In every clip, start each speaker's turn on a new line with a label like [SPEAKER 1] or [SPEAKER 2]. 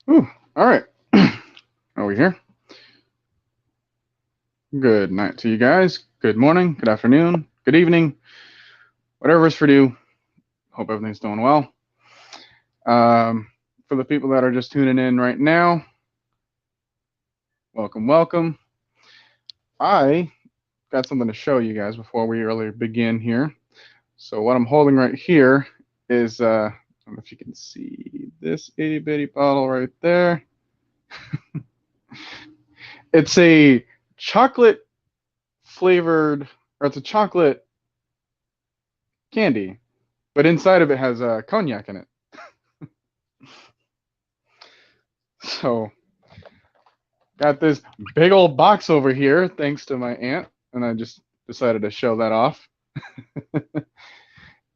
[SPEAKER 1] Ooh, all right. Are we here? Good night to you guys. Good morning, good afternoon, good evening, whatever is for you. Hope everything's doing well. For the people that are just tuning in right now, welcome, welcome. I got something to show you guys before we really begin here. So what I'm holding right here is, I don't know if you can see this itty bitty bottle right there. It's a chocolate flavored, or it's a chocolate candy, but inside of it has cognac in it. So got this big old box over here, thanks to my aunt, and I just decided to show that off.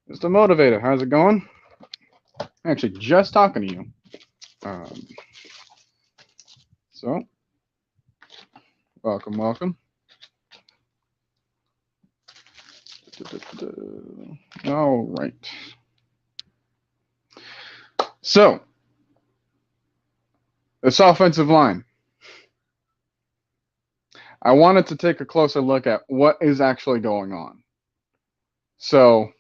[SPEAKER 1] Just to motivate it. How's it going? Actually, just talking to you. Um, so, welcome, welcome. All right. So, this offensive line. I wanted to take a closer look at what is actually going on. So,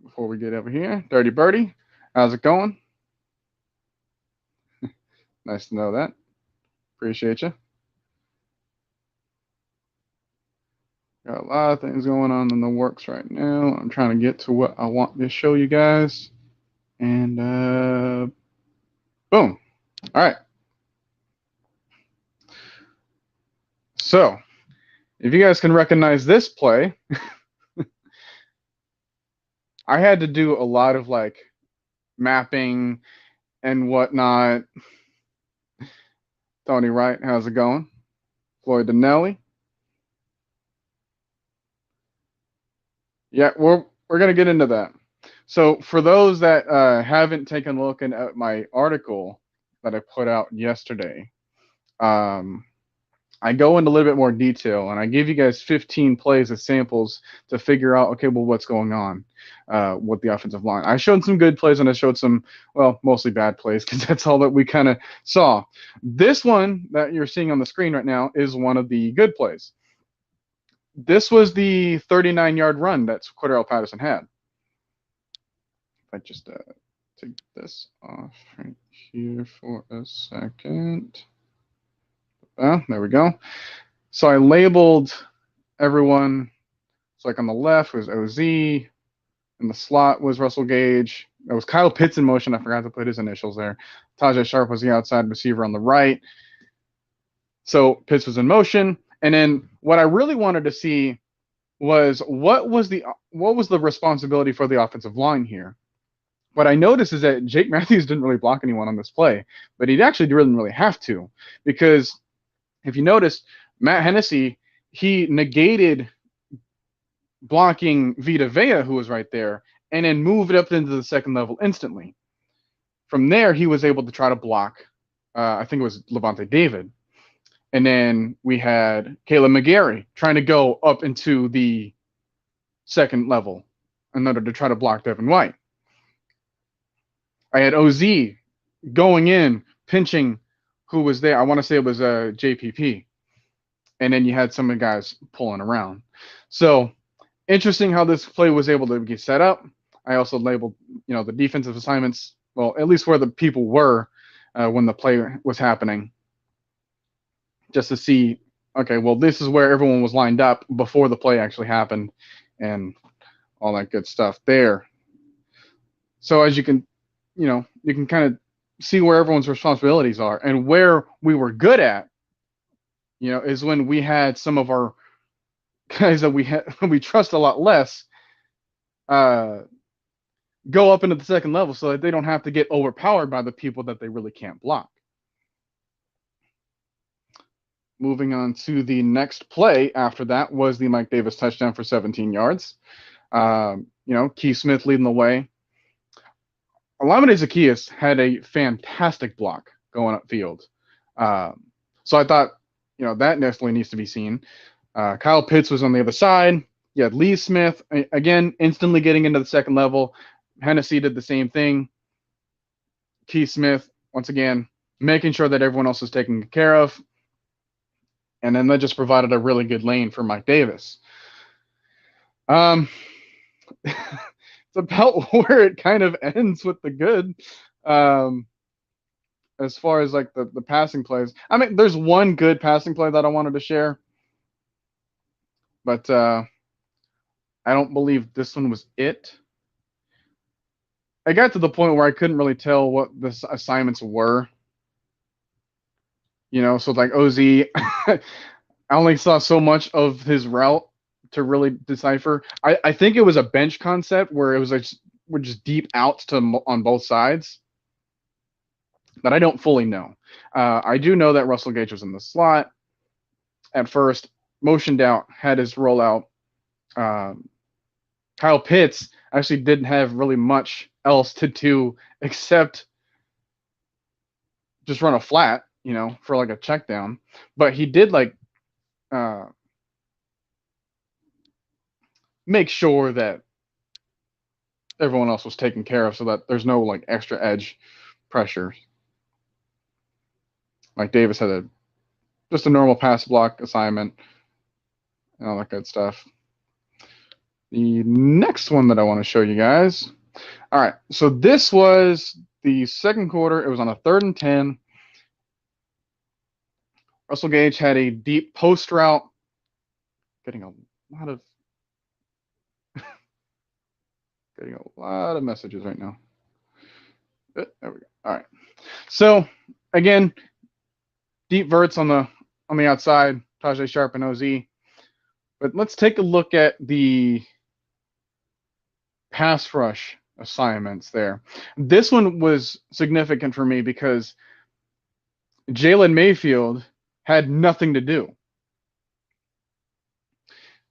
[SPEAKER 1] before we get over here, Dirty Birdie, how's it going? Nice to know that. Appreciate you. Got a lot of things going on in the works right now. I'm trying to get to what I want to show you guys. And boom. All right. So, if you guys can recognize this play, I had to do a lot of like mapping and whatnot. Tony Wright, how's it going? Floyd Donnelly. Yeah, we're gonna get into that. So for those that haven't taken a look at my article that I put out yesterday, I go into a little bit more detail and I give you guys 15 plays as samples to figure out, okay, well, what's going on with the offensive line. I showed some good plays and I showed some, well, mostly bad plays because that's all that we kind of saw. This one that you're seeing on the screen right now is one of the good plays. This was the 39-yard run that Cordarrelle Patterson had. If I just take this off right here for a second. There we go. So I labeled everyone. So like on the left was OZ, in the slot was Russell Gage. There was Kyle Pitts in motion. I forgot to put his initials there. Tajay Sharp was the outside receiver on the right. So Pitts was in motion. And then what I really wanted to see was what was the responsibility for the offensive line here. What I noticed is that Jake Matthews didn't really block anyone on this play, but he actually didn't really have to, because if you notice, Matt Hennessy, he negated blocking Vita Vea, who was right there, and then moved up into the second level instantly. From there, he was able to try to block, I think it was Levante David. And then we had Caleb McGarry trying to go up into the second level in order to try to block Devin White. I had OZ going in, pinching who was there. I want to say it was JPP. And then you had some of the guys pulling around. So interesting how this play was able to get set up. I also labeled, the defensive assignments, well, at least where the people were when the play was happening, just to see, okay, well, this is where everyone was lined up before the play actually happened and all that good stuff there. So as you can, you can kind of see where everyone's responsibilities are, and where we were good at, is when we had some of our guys that we trust a lot less go up into the second level so that they don't have to get overpowered by the people that they really can't block. Moving on to the next play after that was the Mike Davis touchdown for 17 yards. Keith Smith leading the way. Olamide Zaccheaus had a fantastic block going upfield. So I thought, that definitely needs to be seen. Kyle Pitts was on the other side. You had Lee Smith, again, instantly getting into the second level. Hennessy did the same thing. Keith Smith, once again, making sure that everyone else is taken care of. And then that just provided a really good lane for Mike Davis. It's about where it kind of ends with the good. As far as like the passing plays. I mean, there's one good passing play that I wanted to share, but I don't believe this one was it. I got to the point where I couldn't really tell what the assignments were. So like OZ, I only saw so much of his route to really decipher. I think it was a bench concept where it was like we're just deep outs on both sides, but I don't fully know. I do know that Russell Gage was in the slot at first, motioned out, had his rollout. Kyle Pitts actually didn't have really much else to do except just run a flat, for like a check down. But he did like make sure that everyone else was taken care of so that there's no like extra edge pressure. Like Davis had just a normal pass block assignment and all that good stuff. The next one that I want to show you guys. All right, so this was the second quarter. It was on a 3rd and 10. Russell Gage had a deep post route. Getting a lot of messages right now. There we go. All right. So again, deep verts on the outside, Tajay Sharp and OZ. But let's take a look at the pass rush assignments there. This one was significant for me because Jalen Mayfield had nothing to do.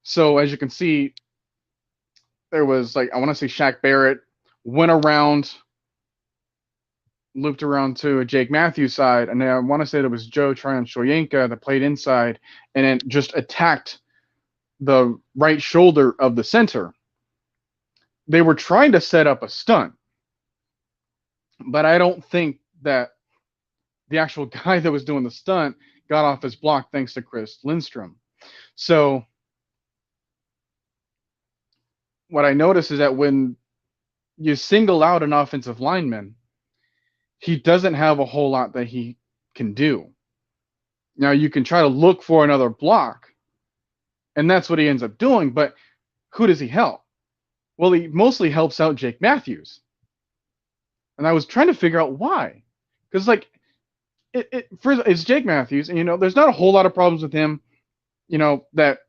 [SPEAKER 1] So as you can see, there was like, I want to say Shaq Barrett went around, looped around to a Jake Matthews side, and then I want to say it was Joe Tryon-Shoyinka that played inside and then just attacked the right shoulder of the center. They were trying to set up a stunt, but I don't think that the actual guy that was doing the stunt got off his block thanks to Chris Lindstrom. So what I noticed is that when you single out an offensive lineman, he doesn't have a whole lot that he can do. Now you can try to look for another block, and that's what he ends up doing, but who does he help? Well, he mostly helps out Jake Matthews. And I was trying to figure out why. Because, like, it's Jake Matthews, and, there's not a whole lot of problems with him, that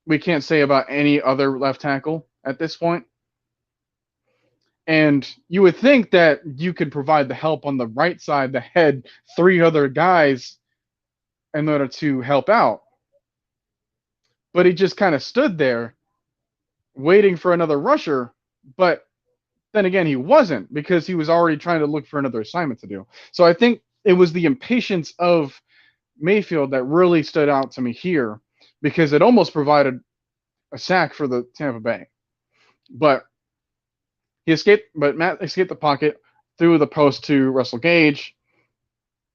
[SPEAKER 1] we can't say about any other left tackle at this point. And you would think that you could provide the help on the right side that had 3 other guys in order to help out. But he just kind of stood there waiting for another rusher, but then again, he wasn't because he was already trying to look for another assignment to do. So I think it was the impatience of Mayfield that really stood out to me here because it almost provided a sack for the Tampa Bay. But Matt escaped the pocket, threw the post to Russell Gage,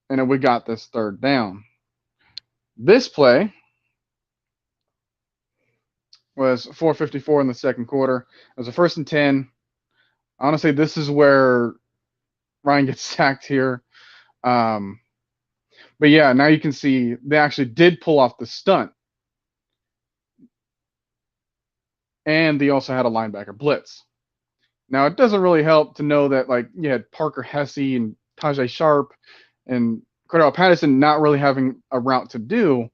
[SPEAKER 1] and then we got this 3rd down. This play was 4:54 in the second quarter. It was a 1st and 10. Honestly, this is where Ryan gets sacked here. But yeah, now you can see they actually did pull off the stunt. And they also had a linebacker blitz. Now, it doesn't really help to know that, like, you had Parker Hesse and Tajay Sharp and Cordell Patterson not really having a route to do.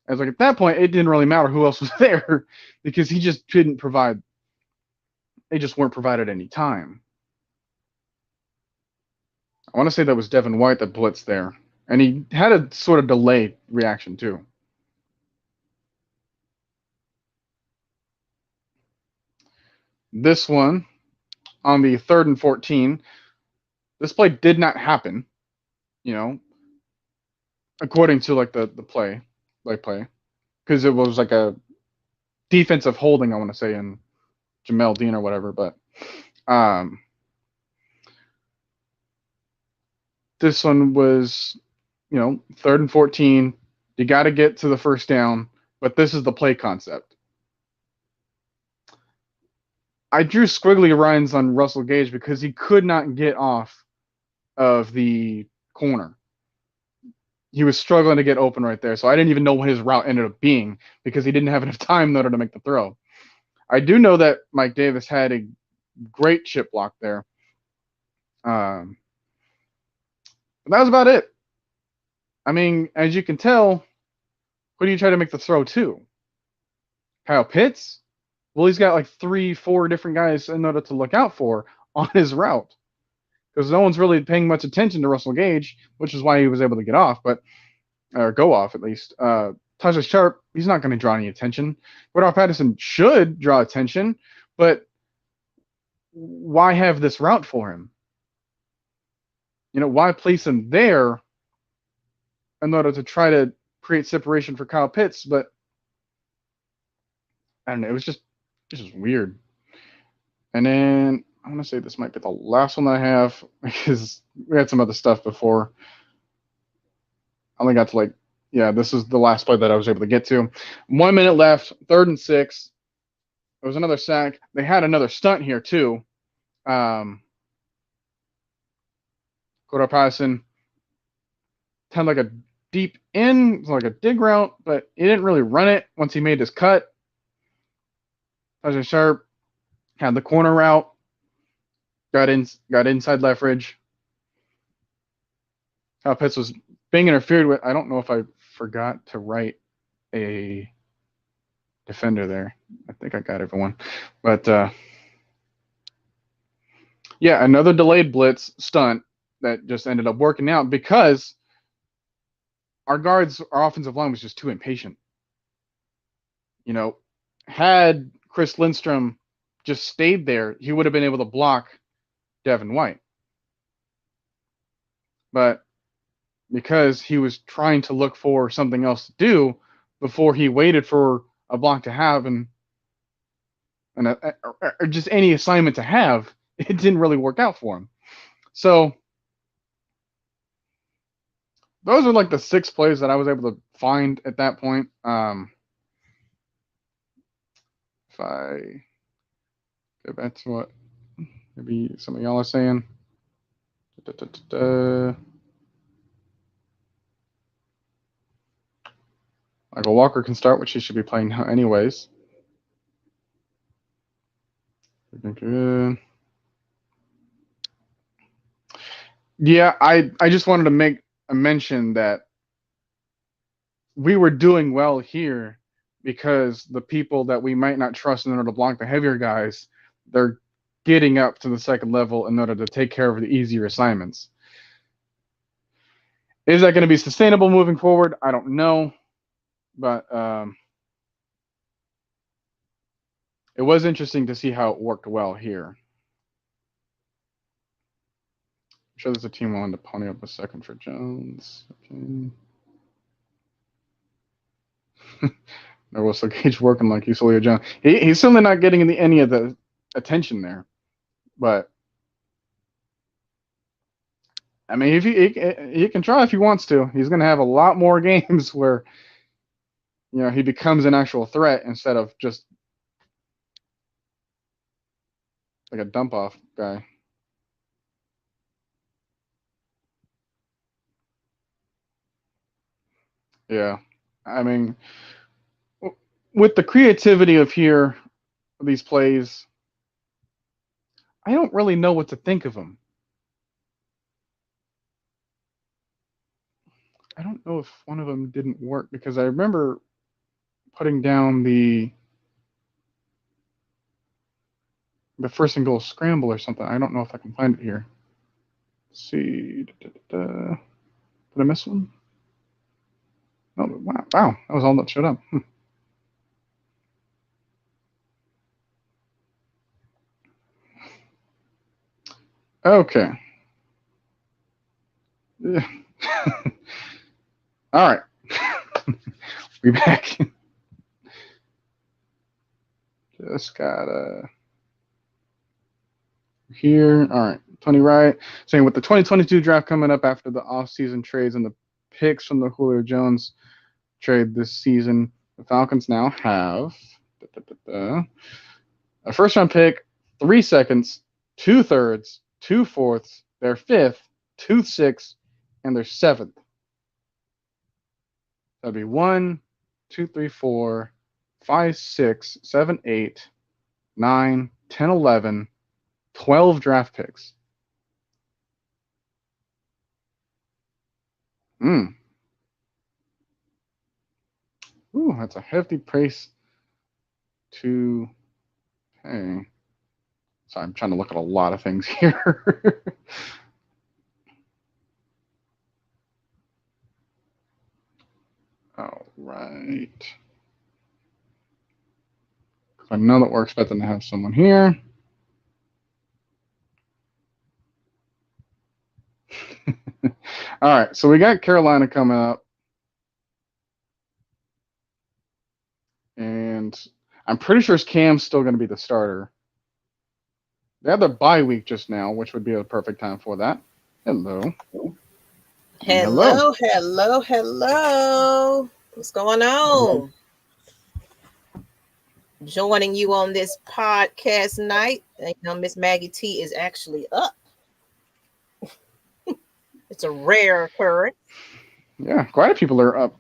[SPEAKER 1] As like at that point, it didn't really matter who else was there because he just couldn't provide. They just weren't provided any time. I want to say that was Devin White that blitzed there, and he had a sort of delayed reaction too. This one on the 3rd and 14, this play did not happen, according to like the play, because it was like a defensive holding, I want to say, in Jamel Dean or whatever, but this one was, 3rd and 14. You got to get to the first down, but this is the play concept. I drew squiggly lines on Russell Gage because he could not get off of the corner. He was struggling to get open right there, so I didn't even know what his route ended up being because he didn't have enough time in order to make the throw. I do know that Mike Davis had a great chip block there. But that was about it. I mean, as you can tell, who do you try to make the throw to? Kyle Pitts? Well, he's got like 3-4 different guys in order to look out for on his route because no one's really paying much attention to Russell Gage, which is why he was able to get off, or go off at least. Tajay Sharp, he's not going to draw any attention. Cordell Patterson should draw attention, but why have this route for him? Why place him there in order to try to create separation for Kyle Pitts? But I don't know. It was just weird. And then I want to say this might be the last one that I have because we had some other stuff before. I only got to this is the last play that I was able to get to. 1 minute left, 3rd and 6. There was another sack. They had another stunt here too. Cordell Patterson had like a deep in, like a dig route, but he didn't really run it once he made his cut. Tajay Sharp had the corner route, got inside leverage. Kyle Pitts was being interfered with. I don't know if I forgot to write a defender there. I think I got everyone. But another delayed blitz stunt that just ended up working out because our offensive line was just too impatient. Had Chris Lindstrom just stayed there, he would have been able to block Devin White. But because he was trying to look for something else to do before he waited for a block to have or just any assignment to have, it didn't really work out for him. So those are like the 6 plays that I was able to find at that point. If I go back to what maybe some of y'all are saying. Michael Walker can start, which he should be playing now anyways. Yeah, I just wanted to make a mention that we were doing well here because the people that we might not trust in order to block the heavier guys, they're getting up to the second level in order to take care of the easier assignments. Is that going to be sustainable moving forward? I don't know. But it was interesting to see how it worked well here. I'm sure there's a team willing to pony up a second for Jones. Okay. No Russell Gage working like Usolia Jones. He's certainly not getting any of the attention there. But I mean, if he can try if he wants to. He's going to have a lot more games where he becomes an actual threat instead of just like a dump off guy. Yeah, I mean, with the creativity of these plays, I don't really know what to think of them. I don't know if one of them didn't work because I remember putting down the first and goal scramble or something. I don't know if I can find it here. Let's see. Did I miss one? No, wow. That was all that showed up. Okay. All right. We back. Just got here. All right. Tony Wright saying with the 2022 draft coming up after the offseason trades and the picks from the Julio Jones trade this season, the Falcons now have a first-round pick, 3 seconds, 2 thirds, 2 fourths, their 5th, 2 sixths, and their 7th. That'd be 1, 2, 3, 4, 5, 6, 7, 8, 9, 10, 11, 12 draft picks. Ooh, that's a hefty price to pay. So I'm trying to look at a lot of things here. All right. I know that we're expecting to have someone here. All right, so we got Carolina coming up. And I'm pretty sure Cam's still going to be the starter. They had their bye week just now, which would be a perfect time for that. Hello.
[SPEAKER 2] Hello. What's going on? Joining you on this podcast night. Miss Maggie T is actually up. It's a rare occurrence.
[SPEAKER 1] Yeah, quite a few people are up.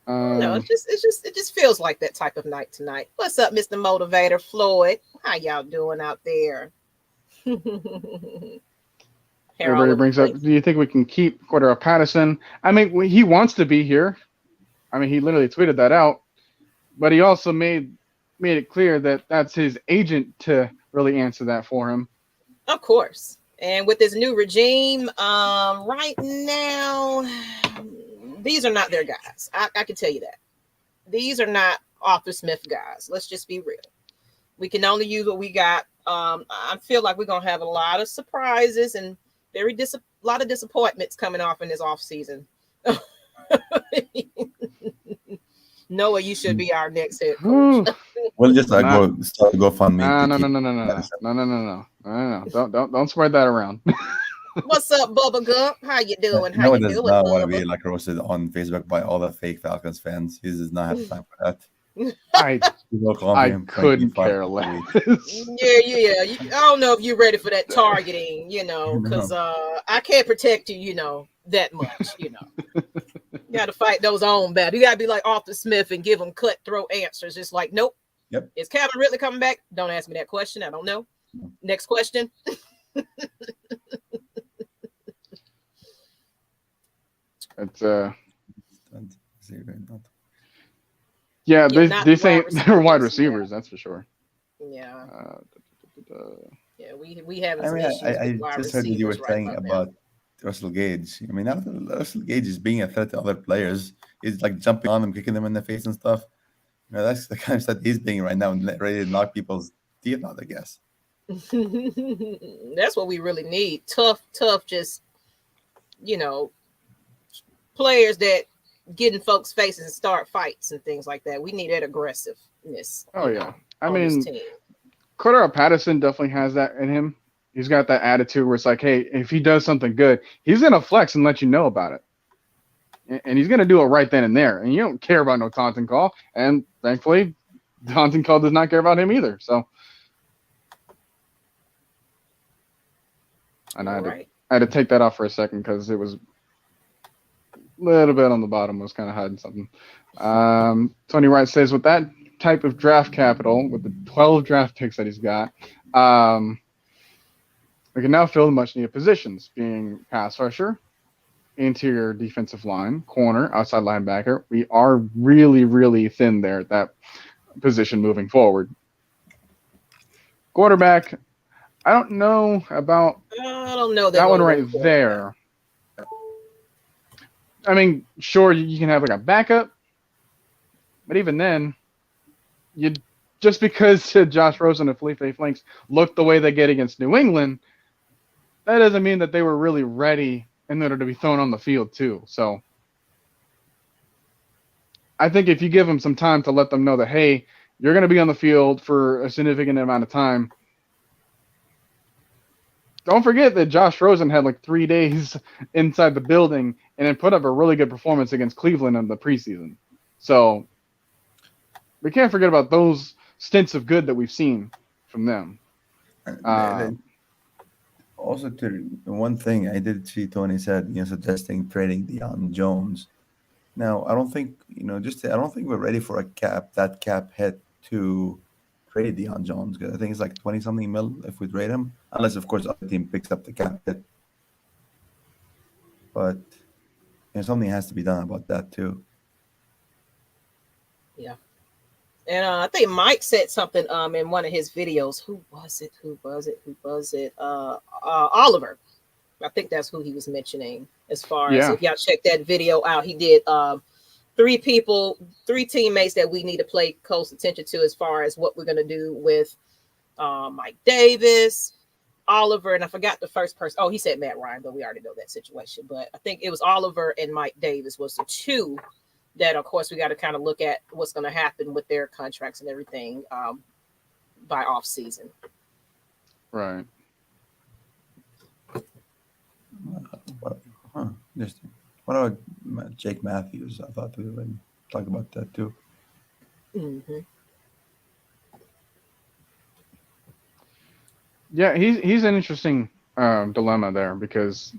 [SPEAKER 2] No, it just feels like that type of night tonight. What's up, Mr. Motivator Floyd? How y'all doing out there?
[SPEAKER 1] Everybody brings up, do you think we can keep Cordero Patterson? I mean, he wants to be here. I mean, he literally tweeted that out. But he also made it clear that that's his agent to really answer that for him.
[SPEAKER 2] Of course. And with this new regime, right now, these are not their guys. I can tell you that. These are not Arthur Smith guys. Let's just be real. We can only use what we got. I feel like we're going to have a lot of surprises and a lot of disappointments coming off in this offseason. Noah, you should be our next head coach.
[SPEAKER 3] We'll just start GoFundMe.
[SPEAKER 1] No. Don't spread that around.
[SPEAKER 2] What's up, Bubba Gump? How you doing?
[SPEAKER 3] How you doing? Not want to be like roasted on Facebook by all the fake Falcons fans. He does not have time for that.
[SPEAKER 1] I couldn't care less.
[SPEAKER 2] Yeah. I don't know if you're ready for that targeting, because I can't protect you, that much, You got to fight those own battles. You got to be like Arthur Smith and give them cutthroat answers. It's like, nope.
[SPEAKER 3] Yep.
[SPEAKER 2] Is Calvin Ridley coming back? Don't ask me that question. I don't know. Next question.
[SPEAKER 1] It's yeah, they say they're wide receivers, that's for sure.
[SPEAKER 2] Yeah. Yeah, we have.
[SPEAKER 3] I just heard what you were saying about Russell Gage. I mean, Russell Gage is being a threat to other players. He's like jumping on them, kicking them in the face and stuff. That's the kind of stuff he's doing right now, ready to knock people's teeth out, I guess.
[SPEAKER 2] That's what we really need. Tough, just, players that get in folks' faces and start fights and things like that. We need that aggressiveness.
[SPEAKER 1] Oh, yeah. I mean, Cordero Patterson definitely has that in him. He's got that attitude where it's like, hey, if he does something good, he's going to flex and let you know about it. And he's going to do it right then and there. And you don't care about no taunting call. And thankfully, taunting call does not care about him either. So, and I had to take that off for a second because it was a little bit on the bottom. Was kind of hiding something. Tony Wright says, with that type of draft capital, with the 12 draft picks that he's got, we can now fill the much-needed positions, being pass rusher, interior defensive line, corner, outside linebacker. We are really, really thin there at that position moving forward. Quarterback, I don't know about that one right there. I mean, sure, you can have like a backup, but even then, just because Josh Rosen and Felipe Franks look the way they get against New England, that doesn't mean that they were really ready in order to be thrown on the field too. So I think if you give them some time to let them know that, hey, you're going to be on the field for a significant amount of time, don't forget that Josh Rosen had like 3 days inside the building and then put up a really good performance against Cleveland in the preseason. So we can't forget about those stints of good that we've seen from them.
[SPEAKER 3] Also, one thing I did see Tony said, suggesting trading Deion Jones. Now, I don't think I don't think we're ready for that cap hit to trade Deion Jones, because I think it's like 20 something mil if we trade him, unless of course the other team picks up the cap hit. But something has to be done about that too.
[SPEAKER 2] Yeah. And I think Mike said something in one of his videos. Who was it? Oliver. I think that's who he was mentioning. As far as if y'all check that video out, he did 3 teammates that we need to pay close attention to as far as what we're going to do with Mike Davis, Oliver, and I forgot the first person. Oh, he said Matt Ryan, but we already know that situation. But I think it was Oliver and Mike Davis was the 2 that, of course, we got to kind of look at what's going to happen with their contracts and everything by off season.
[SPEAKER 1] Right.
[SPEAKER 3] Interesting. What about Jake Matthews? I thought we would talk about that too.
[SPEAKER 2] Mm-hmm.
[SPEAKER 1] Yeah, he's an interesting dilemma there, because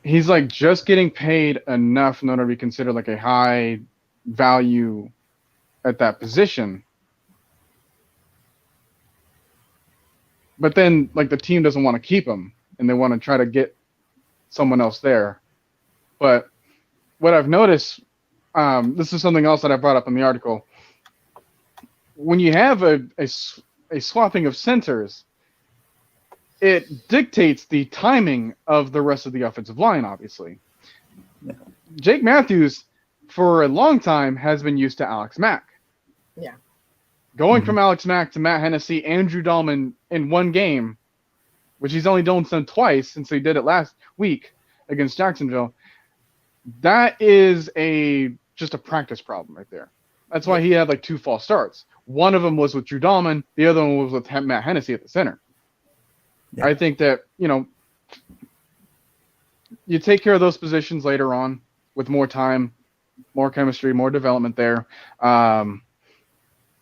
[SPEAKER 1] he's like just getting paid enough in order to be considered like a high value at that position. But then like the team doesn't want to keep him and they want to try to get someone else there. But what I've noticed, this is something else that I brought up in the article. When you have a swapping of centers, it dictates the timing of the rest of the offensive line, obviously.
[SPEAKER 3] Yeah.
[SPEAKER 1] Jake Matthews, for a long time, has been used to Alex Mack.
[SPEAKER 2] Yeah.
[SPEAKER 1] Going from Alex Mack to Matt Hennessy and Drew Dahlman in one game, which he's only done twice since he did it last week against Jacksonville, that is just a practice problem right there. That's why he had like 2 false starts. One of them was with Drew Dahlman. The other one was with Matt Hennessy at the center. Yeah. I think that, you take care of those positions later on with more time, more chemistry, more development there.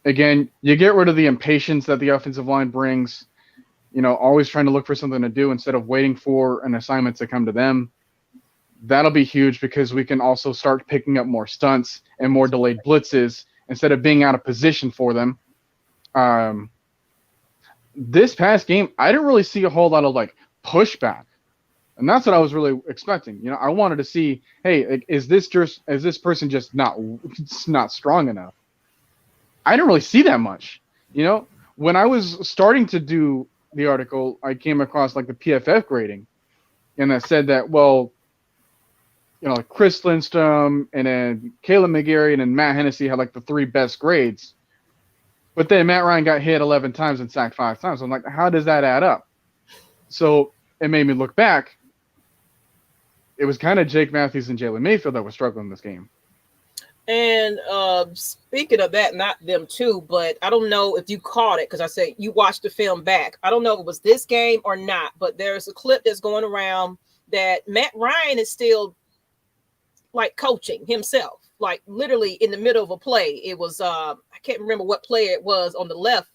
[SPEAKER 1] Again, you get rid of the impatience that the offensive line brings, always trying to look for something to do instead of waiting for an assignment to come to them. That'll be huge, because we can also start picking up more stunts and more delayed blitzes instead of being out of position for them. This past game, I didn't really see a whole lot of like pushback, and that's what I was really expecting. I wanted to see, hey, is this person just not strong enough? I didn't really see that much. When I was starting to do the article, I came across like the PFF grading, and that said that, well, like Chris Lindstrom and then Caleb McGarry and then Matt Hennessy had like the 3 best grades. But then Matt Ryan got hit 11 times and sacked 5 times. So I'm like, how does that add up? So it made me look back. It was kind of Jake Matthews and Jalen Mayfield that were struggling this game.
[SPEAKER 2] And speaking of that, not them too, but I don't know if you caught it, because I said you watched the film back. I don't know if it was this game or not, but there's a clip that's going around that Matt Ryan is still like coaching himself, like literally in the middle of a play. It was I can't remember what player it was on the left,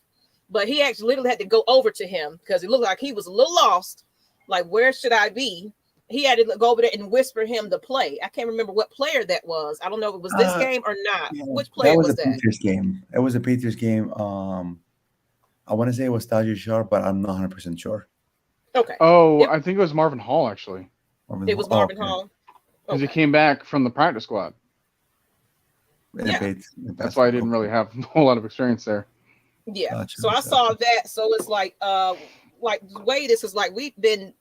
[SPEAKER 2] but he actually literally had to go over to him because it looked like he was a little lost. Like, where should I be? He had to go over there and whisper him the play. I can't remember what player that was. I don't know if it was this game or not. Yeah, which player was that?
[SPEAKER 3] Patriots game. It was a Patriots game. I want to say it was Tajay Sharp, but I'm not 100% sure.
[SPEAKER 2] Okay.
[SPEAKER 1] Oh, yep. I think it was Marvin Hall, actually.
[SPEAKER 2] It was Marvin Hall.
[SPEAKER 1] Because he came back from the practice squad.
[SPEAKER 2] Yeah.
[SPEAKER 1] That's why I didn't really have a whole lot of experience there.
[SPEAKER 2] Yeah. Gotcha. So I saw that. So it's like the way this is like we've been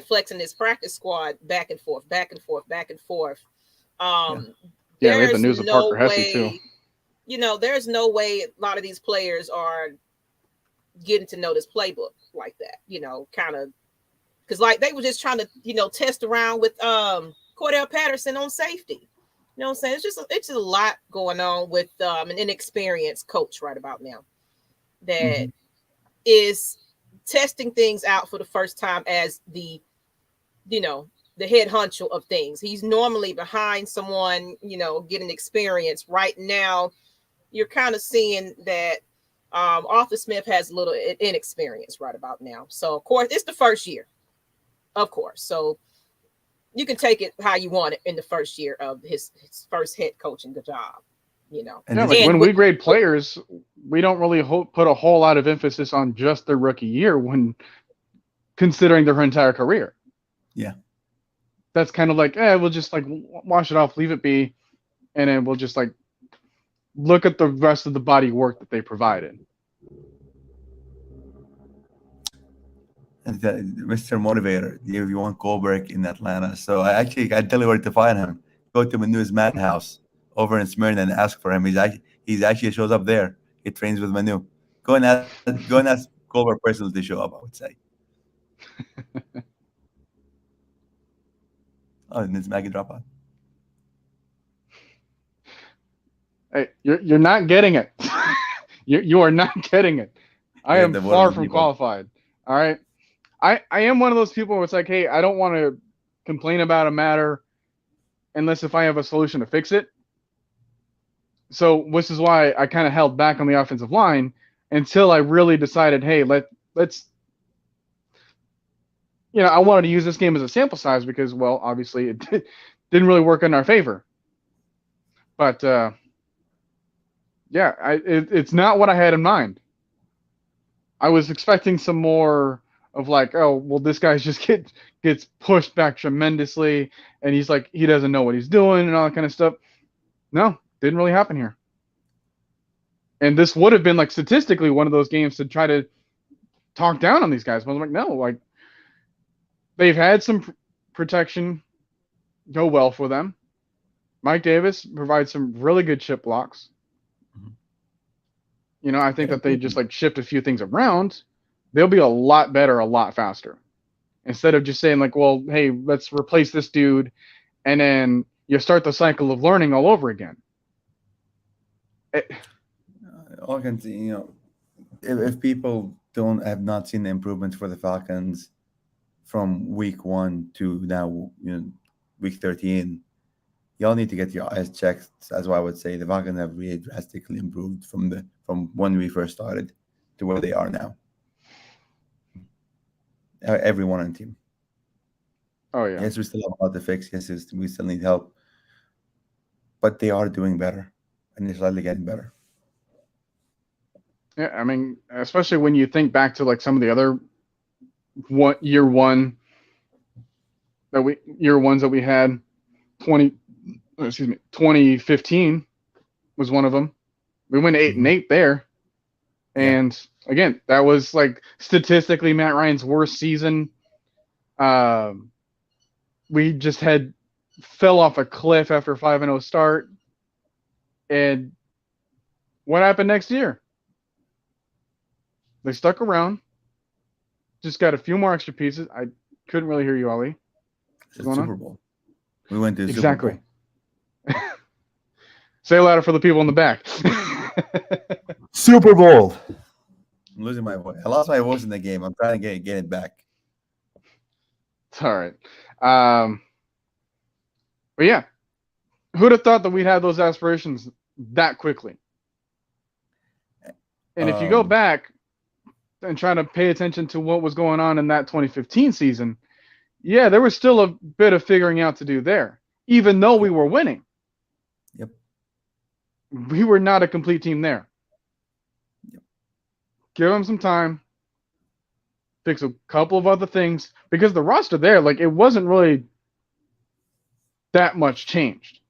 [SPEAKER 2] flexing this practice squad back and forth.
[SPEAKER 1] We had the news of Parker Hesse too.
[SPEAKER 2] There's no way a lot of these players are getting to know this playbook like that. Kind of because like they were just trying to test around with Cordell Patterson on safety. You know what I'm saying? It's just a lot going on with an inexperienced coach right about now that is testing things out for the first time as the head honcho of things. He's normally behind someone, getting experience. Right now, you're kind of seeing that Arthur Smith has a little inexperience right about now. So, of course, it's the first year, of course. So you can take it how you want it in the first year of his first head coaching job,
[SPEAKER 1] And when we grade players, we don't really put a whole lot of emphasis on just their rookie year when considering their entire career.
[SPEAKER 3] Yeah.
[SPEAKER 1] That's kind of like, we'll just like wash it off, leave it be, and then we'll just like look at the rest of the body of work that they provided.
[SPEAKER 3] And Mr. Motivator, you want Goldberg in Atlanta. So I tell you where to find him. Go to Manu's Madhouse over in Smyrna and ask for him. He's actually shows up there. He trains with Manu. Go and ask Goldberg personally to show up, I would say. Oh, and it's Maggie drop out.
[SPEAKER 1] Hey, you're not getting it. you are not getting it. I am far from qualified. All right. I am one of those people where it's like, hey, I don't want to complain about a matter unless if I have a solution to fix it. So this is why I kind of held back on the offensive line until I really decided, hey, let's I wanted to use this game as a sample size because, well, obviously it didn't really work in our favor. But it's not what I had in mind. I was expecting some more of like, oh, well, this guy just gets pushed back tremendously, and he's like, he doesn't know what he's doing and all that kind of stuff. No, didn't really happen here. And this would have been like statistically one of those games to try to talk down on these guys. But I'm like, no, like they've had some protection go well for them. Mike Davis provides some really good chip blocks. I think that they just like shift a few things around. They'll be a lot better, a lot faster. Instead of just saying like, well, hey, let's replace this dude, and then you start the cycle of learning all over again.
[SPEAKER 3] All I can see, if people have not seen the improvements for the Falcons from week 1 to now, week 13, y'all need to get your eyes checked. That's why I would say the Falcons have really drastically improved from when we first started to where they are now. Everyone on the team.
[SPEAKER 1] Oh, yeah.
[SPEAKER 3] Yes, we still have a lot to fix. Yes, we still need help. But they are doing better, and they're slightly getting better.
[SPEAKER 1] Yeah, I mean, especially when you think back to like some of the other year ones that we had. 2015 was one of them. We went 8-8 there. And again, that was like statistically Matt Ryan's worst season. We just fell off a cliff after a 5-0 start. And what happened next year? They stuck around. Just got a few more extra pieces. I couldn't really hear you, Ali.
[SPEAKER 3] Super Bowl. We went to the
[SPEAKER 1] exactly.
[SPEAKER 3] Super Bowl.
[SPEAKER 1] Say it louder for the people in the back.
[SPEAKER 3] Super Bowl. I'm losing my voice. I lost my voice in the game. I'm trying to get it back.
[SPEAKER 1] It's all right. But yeah, who'd have thought that we'd have those aspirations that quickly? And if you go back and try to pay attention to what was going on in that 2015 season, yeah, there was still a bit of figuring out to do there, even though we were winning.
[SPEAKER 3] Yep.
[SPEAKER 1] We were not a complete team there.
[SPEAKER 3] Yep.
[SPEAKER 1] Give them some time. Fix a couple of other things. Because the roster there, like, it wasn't really that much changed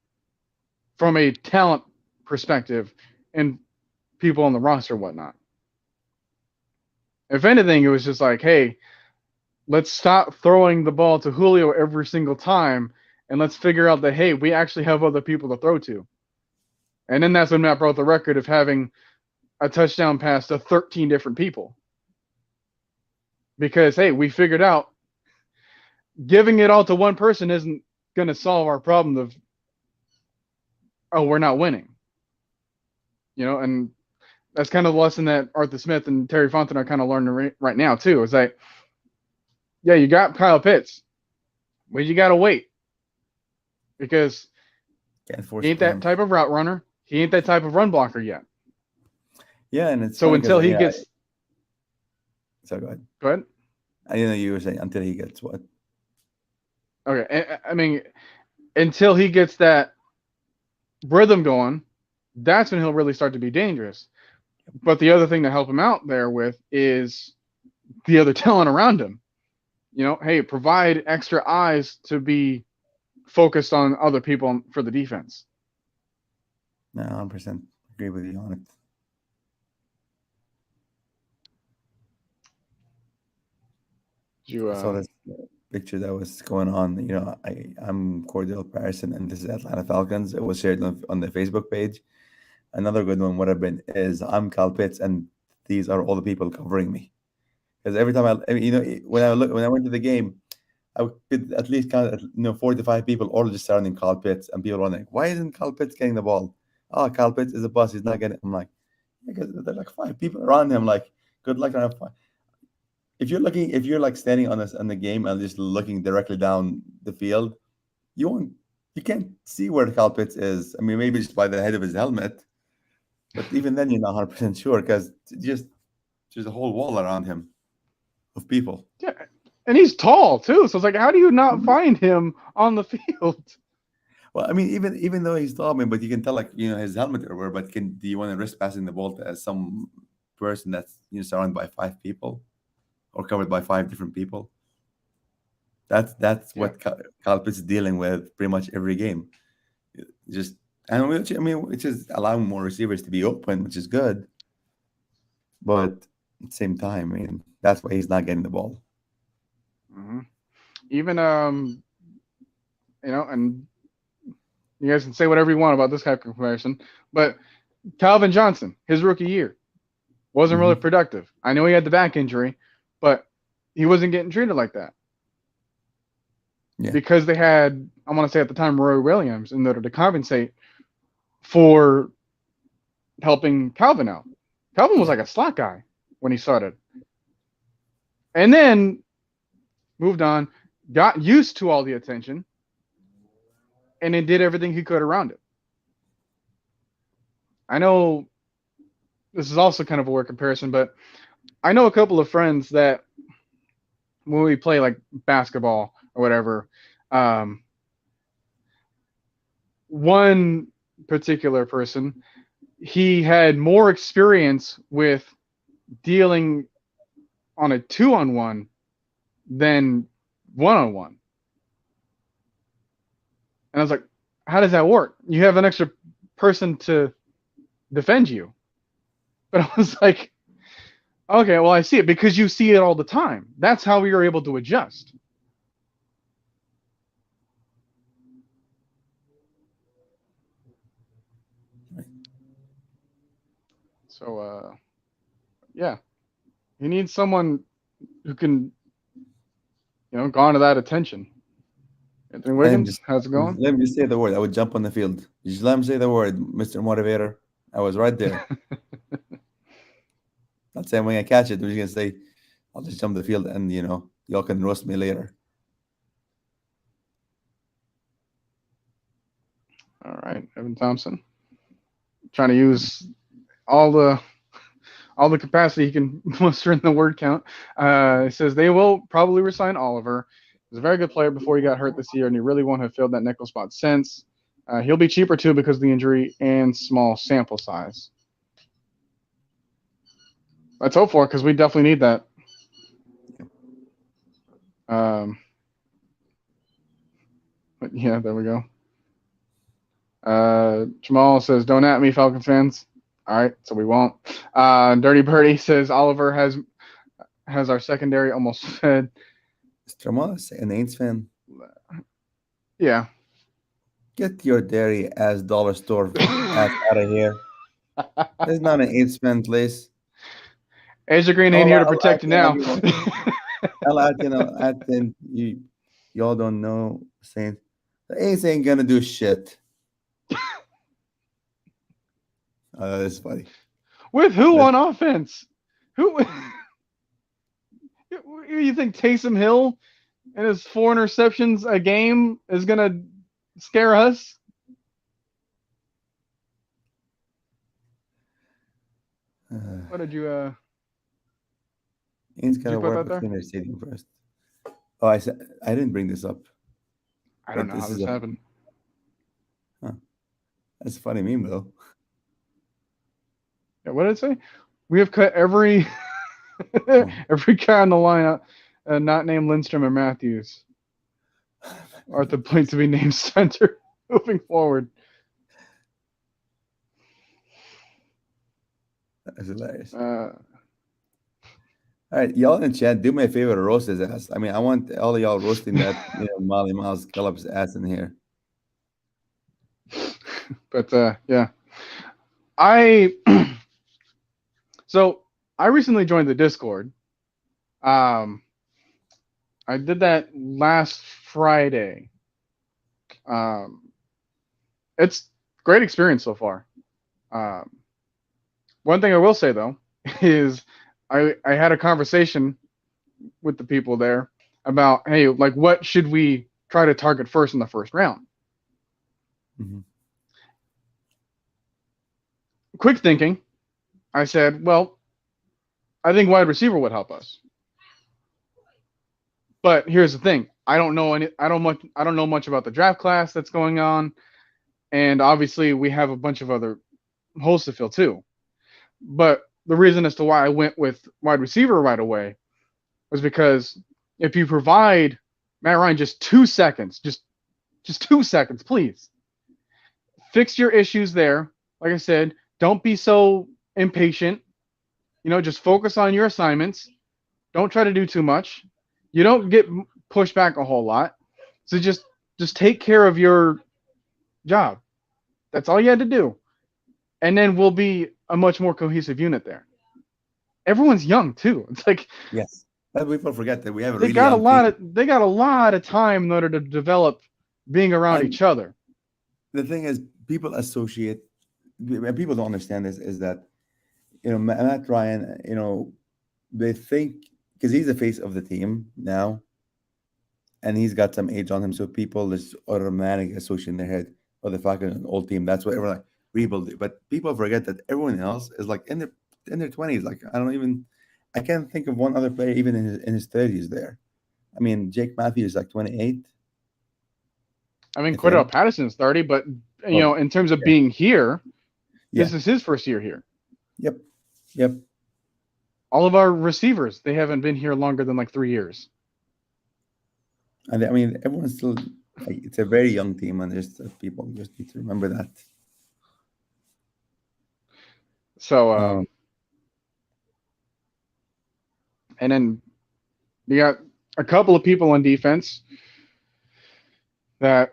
[SPEAKER 1] from a talent perspective and people on the roster and whatnot. If anything, it was just like, hey, let's stop throwing the ball to Julio every single time, and let's figure out that, hey, we actually have other people to throw to. And then that's when Matt broke the record of having a touchdown pass to 13 different people. Because, hey, we figured out giving it all to one person isn't going to solve our problem of, oh, we're not winning. And that's kind of the lesson that Arthur Smith and Terry Fontenot are kind of learning right now too. Is like, yeah, you got Kyle Pitts, but you got to wait because he ain't that type of route runner. He ain't that type of run blocker yet.
[SPEAKER 3] Yeah, and it's
[SPEAKER 1] so until he gets.
[SPEAKER 3] So go ahead.
[SPEAKER 1] Go ahead.
[SPEAKER 3] I didn't know you were saying until he gets what.
[SPEAKER 1] Okay, I mean, until he gets that rhythm going, that's when he'll really start to be dangerous. But the other thing to help him out there with is the other talent around him. You know, hey, provide extra eyes to be focused on other people for the defense.
[SPEAKER 3] No, 100% agree with you on it. I saw this picture that was going on. You know, I'm Cordell Patterson, and this is Atlanta Falcons. It was shared on the Facebook page. Another good one would have been is I'm Kyle Pitts, and these are all the people covering me. Because every time when I went to the game, I could at least count 4 to 5 people all just surrounding Kyle Pitts, and people were like, "Why isn't Kyle Pitts getting the ball? Oh, Kyle Pitts is a bust. He's not getting it." I'm like, because there are like 5 people around him. Like, good luck trying to find. If you're like standing on the game and just looking directly down the field, you can't see where Kyle Pitts is. I mean, maybe just by the head of his helmet, but even then, you're not 100% sure because just there's a whole wall around him of people.
[SPEAKER 1] Yeah, and he's tall too. So it's like, how do you not find him on the field?
[SPEAKER 3] Well, I mean, even though he's tall, but you can tell his helmet everywhere. But do you want to risk passing the ball to some person that's surrounded by 5 people? Or covered by 5 different people. That's what Kyle Pitts is dealing with pretty much every game. Which is allowing more receivers to be open, which is good. But at the same time, I mean, that's why he's not getting the ball.
[SPEAKER 1] Mm-hmm. Even and you guys can say whatever you want about this type of comparison, but Calvin Johnson, his rookie year, wasn't really productive. I know he had the back injury, but he wasn't getting treated like that. Yeah. Because they had, I want to say at the time, Roy Williams in order to compensate for helping Calvin out. Calvin was like a slot guy when he started. And then moved on, got used to all the attention, and then did everything he could around it. I know this is also kind of a weird comparison, but I know a couple of friends that when we play like basketball or whatever, one particular person, he had more experience with dealing on a 2-on-1 than 1-on-1. And I was like, how does that work? You have an extra person to defend you. But I was like, okay, well, I see it because you see it all the time. That's how we are able to adjust. So, yeah, he needs someone who can, garner that attention. Anthony Wiggins, how's it going?
[SPEAKER 3] Let me just say the word. I would jump on the field. Just let me say the word, Mr. Motivator. I was right there. Not saying when I catch it, we're just gonna say, I'll just jump the field and y'all can roast me later.
[SPEAKER 1] All right, Evan Thompson. Trying to use all the capacity he can muster in the word count. It says they will probably resign Oliver. He's a very good player before he got hurt this year, and he really won't have filled that nickel spot since. He'll be cheaper too because of the injury and small sample size. Let's hope for it because we definitely need that. But yeah, there we go. Jamal says, "Don't at me, Falcons fans." All right, so we won't. Dirty Birdie says Oliver has our secondary almost fed.
[SPEAKER 3] Is Jamal an Aints fan?
[SPEAKER 1] Yeah.
[SPEAKER 3] Get your dairy ass dollar store ass out of here. It's not an Aints fan place.
[SPEAKER 1] Asia Green ain't here to protect you now.
[SPEAKER 3] Y'all don't know Saints. The Aints ain't gonna do shit. That's funny.
[SPEAKER 1] With who on offense? Who? You think Taysom Hill and his 4 interceptions a game is gonna scare us? What did you
[SPEAKER 3] He's got to
[SPEAKER 1] put
[SPEAKER 3] work
[SPEAKER 1] that there?
[SPEAKER 3] within their stadium first. Oh, I didn't bring this up.
[SPEAKER 1] I don't
[SPEAKER 3] But
[SPEAKER 1] know how
[SPEAKER 3] this
[SPEAKER 1] this
[SPEAKER 3] is
[SPEAKER 1] happened.
[SPEAKER 3] That's a funny meme though.
[SPEAKER 1] Yeah, what did it say? We have cut every every guy on the lineup, not named Lindstrom and Matthews, are at the point to be named center moving forward.
[SPEAKER 3] That's hilarious.
[SPEAKER 1] Uh,
[SPEAKER 3] All right, y'all in chat, do me a favor to roast his ass. I mean, I want all of y'all roasting that Molly Miles Gallup's ass in here.
[SPEAKER 1] but yeah, I so I recently joined the Discord. I did that last Friday. It's great experience so far. One thing I will say though is I had a conversation with the people there about, hey, like what should we try to target first in the first round?
[SPEAKER 3] Mm-hmm.
[SPEAKER 1] Quick thinking, I said, well, I think wide receiver would help us. But here's the thing: I don't know much about the draft class that's going on, and obviously we have a bunch of other holes to fill too. But the reason as to why I went with wide receiver right away was because if you provide Matt Ryan just 2 seconds, just 2 seconds, please fix your issues there. Like I said, don't be so impatient. Just focus on your assignments. Don't try to do too much. You don't get pushed back a whole lot. So just take care of your job. That's all you had to do. And then we'll be a much more cohesive unit there. Everyone's young too. It's like,
[SPEAKER 3] yes, but people forget that we have
[SPEAKER 1] they got a lot of time in order to develop being around each other.
[SPEAKER 3] The thing is, people associate, and people don't understand this, is that Matt Ryan, they think because he's the face of the team now, and he's got some age on him, so people just automatically associate in their head, oh, the Falcons an old team. That's what everyone like rebuild. But people forget that everyone else is like in their 20s. Like I can't think of one other player even in his 30s there. I mean, Jake Matthews is like 28.
[SPEAKER 1] I mean, Cordell Patterson's 30, but in terms of being here, this is his first year here.
[SPEAKER 3] Yep.
[SPEAKER 1] All of our receivers, they haven't been here longer than like 3 years.
[SPEAKER 3] And I mean, everyone's still. It's a very young team, and there's people just need to remember that.
[SPEAKER 1] So, and then you got a couple of people on defense that,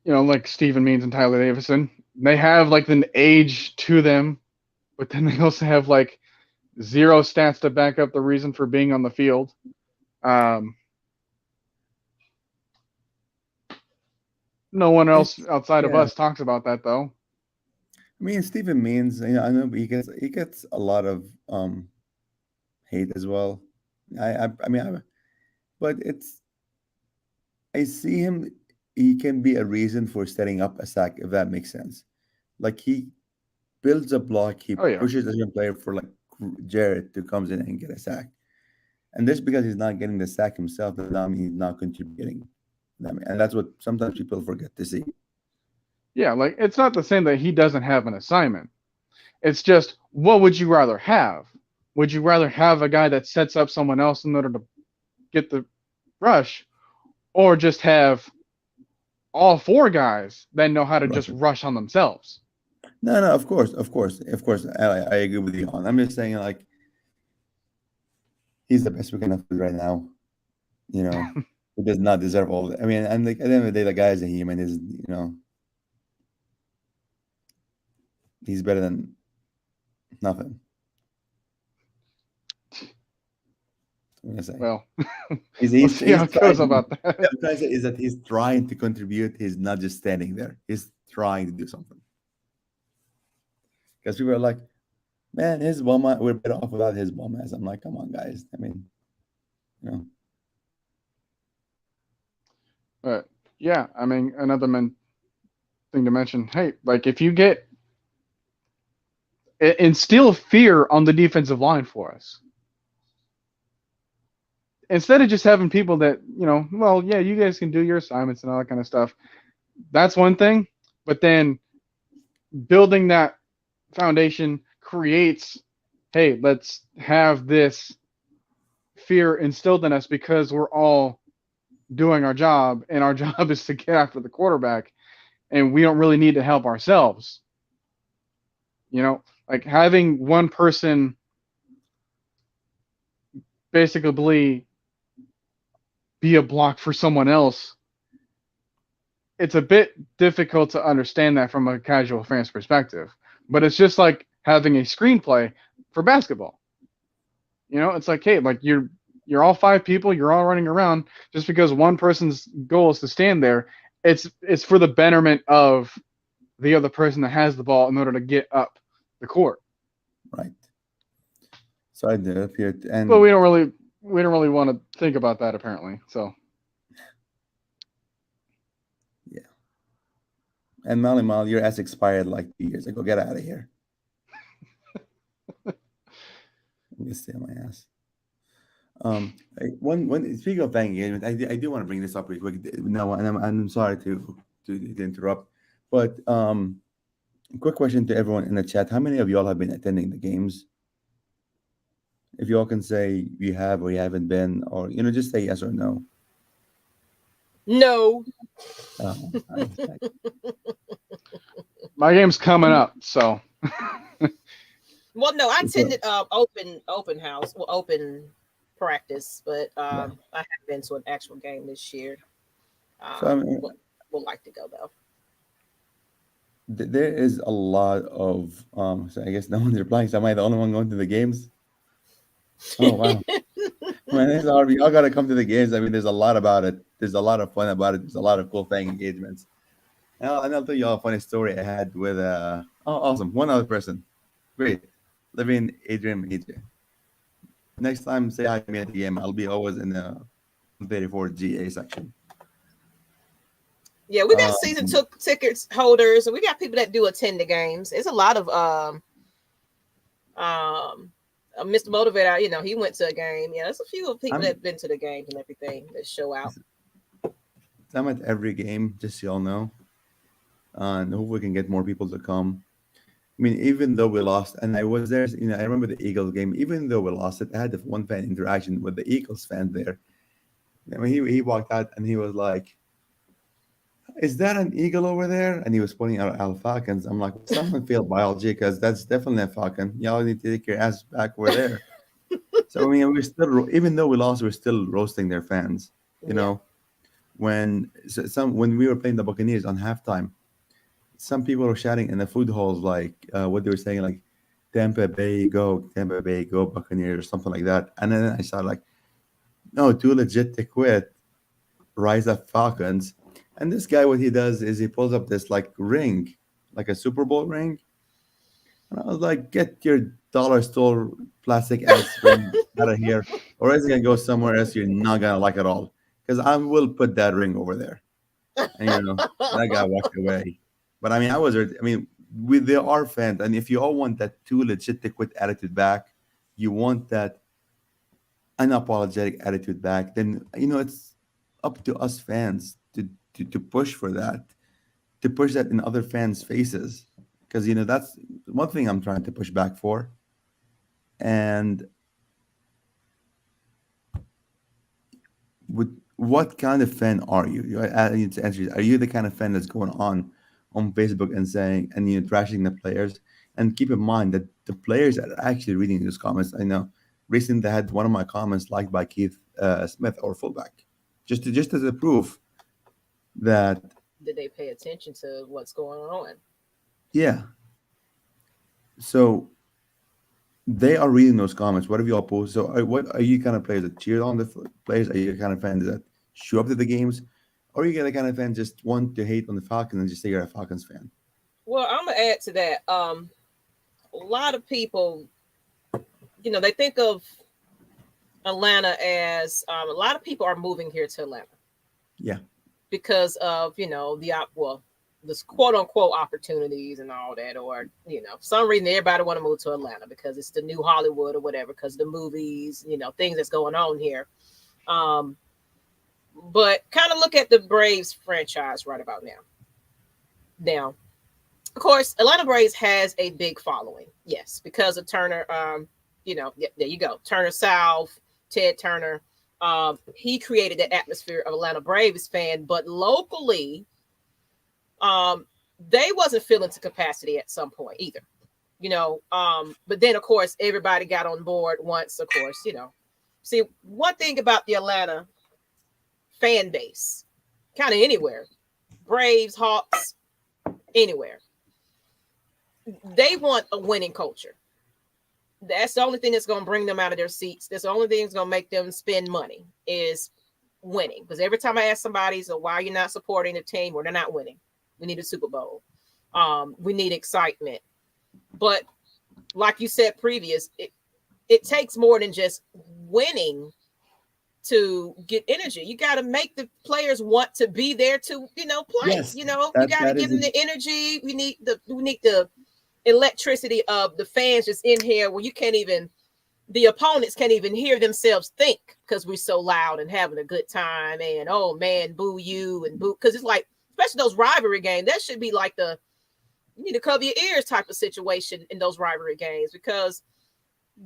[SPEAKER 1] like Stephen Means and Tyler Davison, they have like an age to them, but then they also have like 0 stats to back up the reason for being on the field. No one else outside of us talks about that though.
[SPEAKER 3] I mean, Stephen Means, I know he gets a lot of hate as well. But I see him. He can be a reason for setting up a sack, if that makes sense. Like he builds a block, he pushes a player for like Jarrett to comes in and get a sack, and just because he's not getting the sack himself does not mean he's not contributing. And that's what sometimes people forget to see.
[SPEAKER 1] Yeah, like it's not the same that he doesn't have an assignment. It's just, what would you rather have? Would you rather have a guy that sets up someone else in order to get the rush, or just have all 4 guys that know how to just rush on themselves?
[SPEAKER 3] No, of course. I agree with you on. I'm just saying, like, he's the best we can afford right now. He does not deserve all of it. I mean, and like, at the end of the day, the guy is a human. Is he's better than nothing.
[SPEAKER 1] Well,
[SPEAKER 3] we'll
[SPEAKER 1] see how it goes about that.
[SPEAKER 3] What I'm trying to say is that he's trying to contribute. He's not just standing there. He's trying to do something. Because people are like, man, his bum ass, we're better off without his bum ass. I'm like, come on, guys. I mean, you know.
[SPEAKER 1] But yeah, I mean, another thing to mention. Hey, like if you get instill fear on the defensive line for us, instead of just having people that well, yeah, you guys can do your assignments and all that kind of stuff. That's one thing, but then building that foundation creates, hey, let's have this fear instilled in us because we're all doing our job, and our job is to get after the quarterback, and we don't really need to help ourselves. Like having one person basically be a block for someone else, it's a bit difficult to understand that from a casual fan's perspective. But it's just like having a screenplay for basketball. It's like, hey, like you're all five people, you're all running around. Just because one person's goal is to stand there, it's for the betterment of the other person that has the ball in order to get up the court.
[SPEAKER 3] Right. So I did up here, and
[SPEAKER 1] but we don't really want to think about that apparently. So
[SPEAKER 3] yeah. And Molly Mal, your ass expired like 2 years ago. Get out of here. I'm gonna stay on my ass. One speaking of fan engagement, I do want to bring this up real quick. No, and I'm sorry to interrupt, but quick question to everyone in the chat: how many of y'all have been attending the games? If y'all can say you have or you haven't been, or just say yes or no.
[SPEAKER 2] No.
[SPEAKER 1] My game's coming up, so.
[SPEAKER 2] Well, no, I attended open house, open practice, but I haven't been to an actual game this year. So would like to go though.
[SPEAKER 3] There is a lot of so I guess no one's replying. So am I the only one going to the games? Oh wow. Man, it's hard. Y'all gotta come to the games. I mean, there's a lot about it. There's a lot of fun about it. There's a lot of cool fan engagements. And I'll tell y'all a funny story I had with awesome. One other person. Great. Living Adrian AJ. Next time say hi to me at the game. I'll be always in the 34 GA section.
[SPEAKER 2] Yeah, we got season tickets holders, and we got people that do attend the games. It's a lot of Mr. Motivator, he went to a game. Yeah, there's a few people that have been to the games and everything that show out.
[SPEAKER 3] I'm at every game, just so y'all know. And hope we can get more people to come. I mean, even though we lost, and I was there, I remember the Eagles game. Even though we lost it, I had one fan interaction with the Eagles fan there. I mean, he walked out and he was like, "Is that an eagle over there?" And he was pointing out our Falcons. I'm like, someone failed biology because that's definitely a Falcon. Y'all need to take your ass back over there. So I mean, we're still, even though we lost, we're still roasting their fans. When we were playing the Buccaneers on halftime, some people were shouting in the food halls like what they were saying, like Tampa Bay go Buccaneers, or something like that. And then I started like, no, too legit to quit. Rise up Falcons. And this guy, what he does is he pulls up this like ring, like a Super Bowl ring. And I was like, get your dollar store plastic ass ring out of here, or it's gonna go somewhere else you're not gonna like at all. Because I will put that ring over there. And that guy walked away. But I mean, there are fans, and if you all want that too legit to quit attitude back, you want that unapologetic attitude back, then it's up to us fans to push for that, to push that in other fans' faces, because that's one thing I'm trying to push back for. And what kind of fan are you? I need to answer. Are you the kind of fan that's going on Facebook and saying and trashing the players? And keep in mind that the players are actually reading those comments. I know recently I had one of my comments liked by Keith Smith, or fullback, just as a proof that
[SPEAKER 2] did they pay attention to what's going on?
[SPEAKER 3] Yeah. So they are reading those comments. What have you all posted? So what are you kind of players that cheer on the players? Are you the kind of fans that show up to the games? Or are you the kind of fan just want to hate on the Falcons and just say you're a Falcons fan?
[SPEAKER 2] Well, I'm going to add to that. a lot of people, they think of Atlanta as a lot of people are moving here to Atlanta.
[SPEAKER 3] Yeah.
[SPEAKER 2] Because of, this quote unquote opportunities and all that, or, for some reason everybody want to move to Atlanta because it's the new Hollywood or whatever, because the movies, things that's going on here. But kind of look at the Braves franchise right about now. Now, of course, Atlanta Braves has a big following. Yes, because of Turner, there you go. Turner South, Ted Turner. He created that atmosphere of Atlanta Braves fan, but locally, they wasn't filling to capacity at some point either. But then of course everybody got on board once, of course, See, one thing about the Atlanta fan base, kind of anywhere, Braves, Hawks, anywhere, they want a winning culture. That's the only thing that's going to bring them out of their seats. That's the only thing that's going to make them spend money is winning. Because every time I ask somebody, so why are you not supporting the team? Or they're not winning. We need a Super Bowl. We need excitement. But like you said previous, it takes more than just winning to get energy. You got to make the players want to be there to, play.
[SPEAKER 3] Yes,
[SPEAKER 2] you got to give them the energy. We need the electricity of the fans just in here where the opponents can't even hear themselves think because we're so loud and having a good time. And oh man, boo you and boo, because it's like, especially those rivalry games, that should be like you need to cover your ears type of situation in those rivalry games, because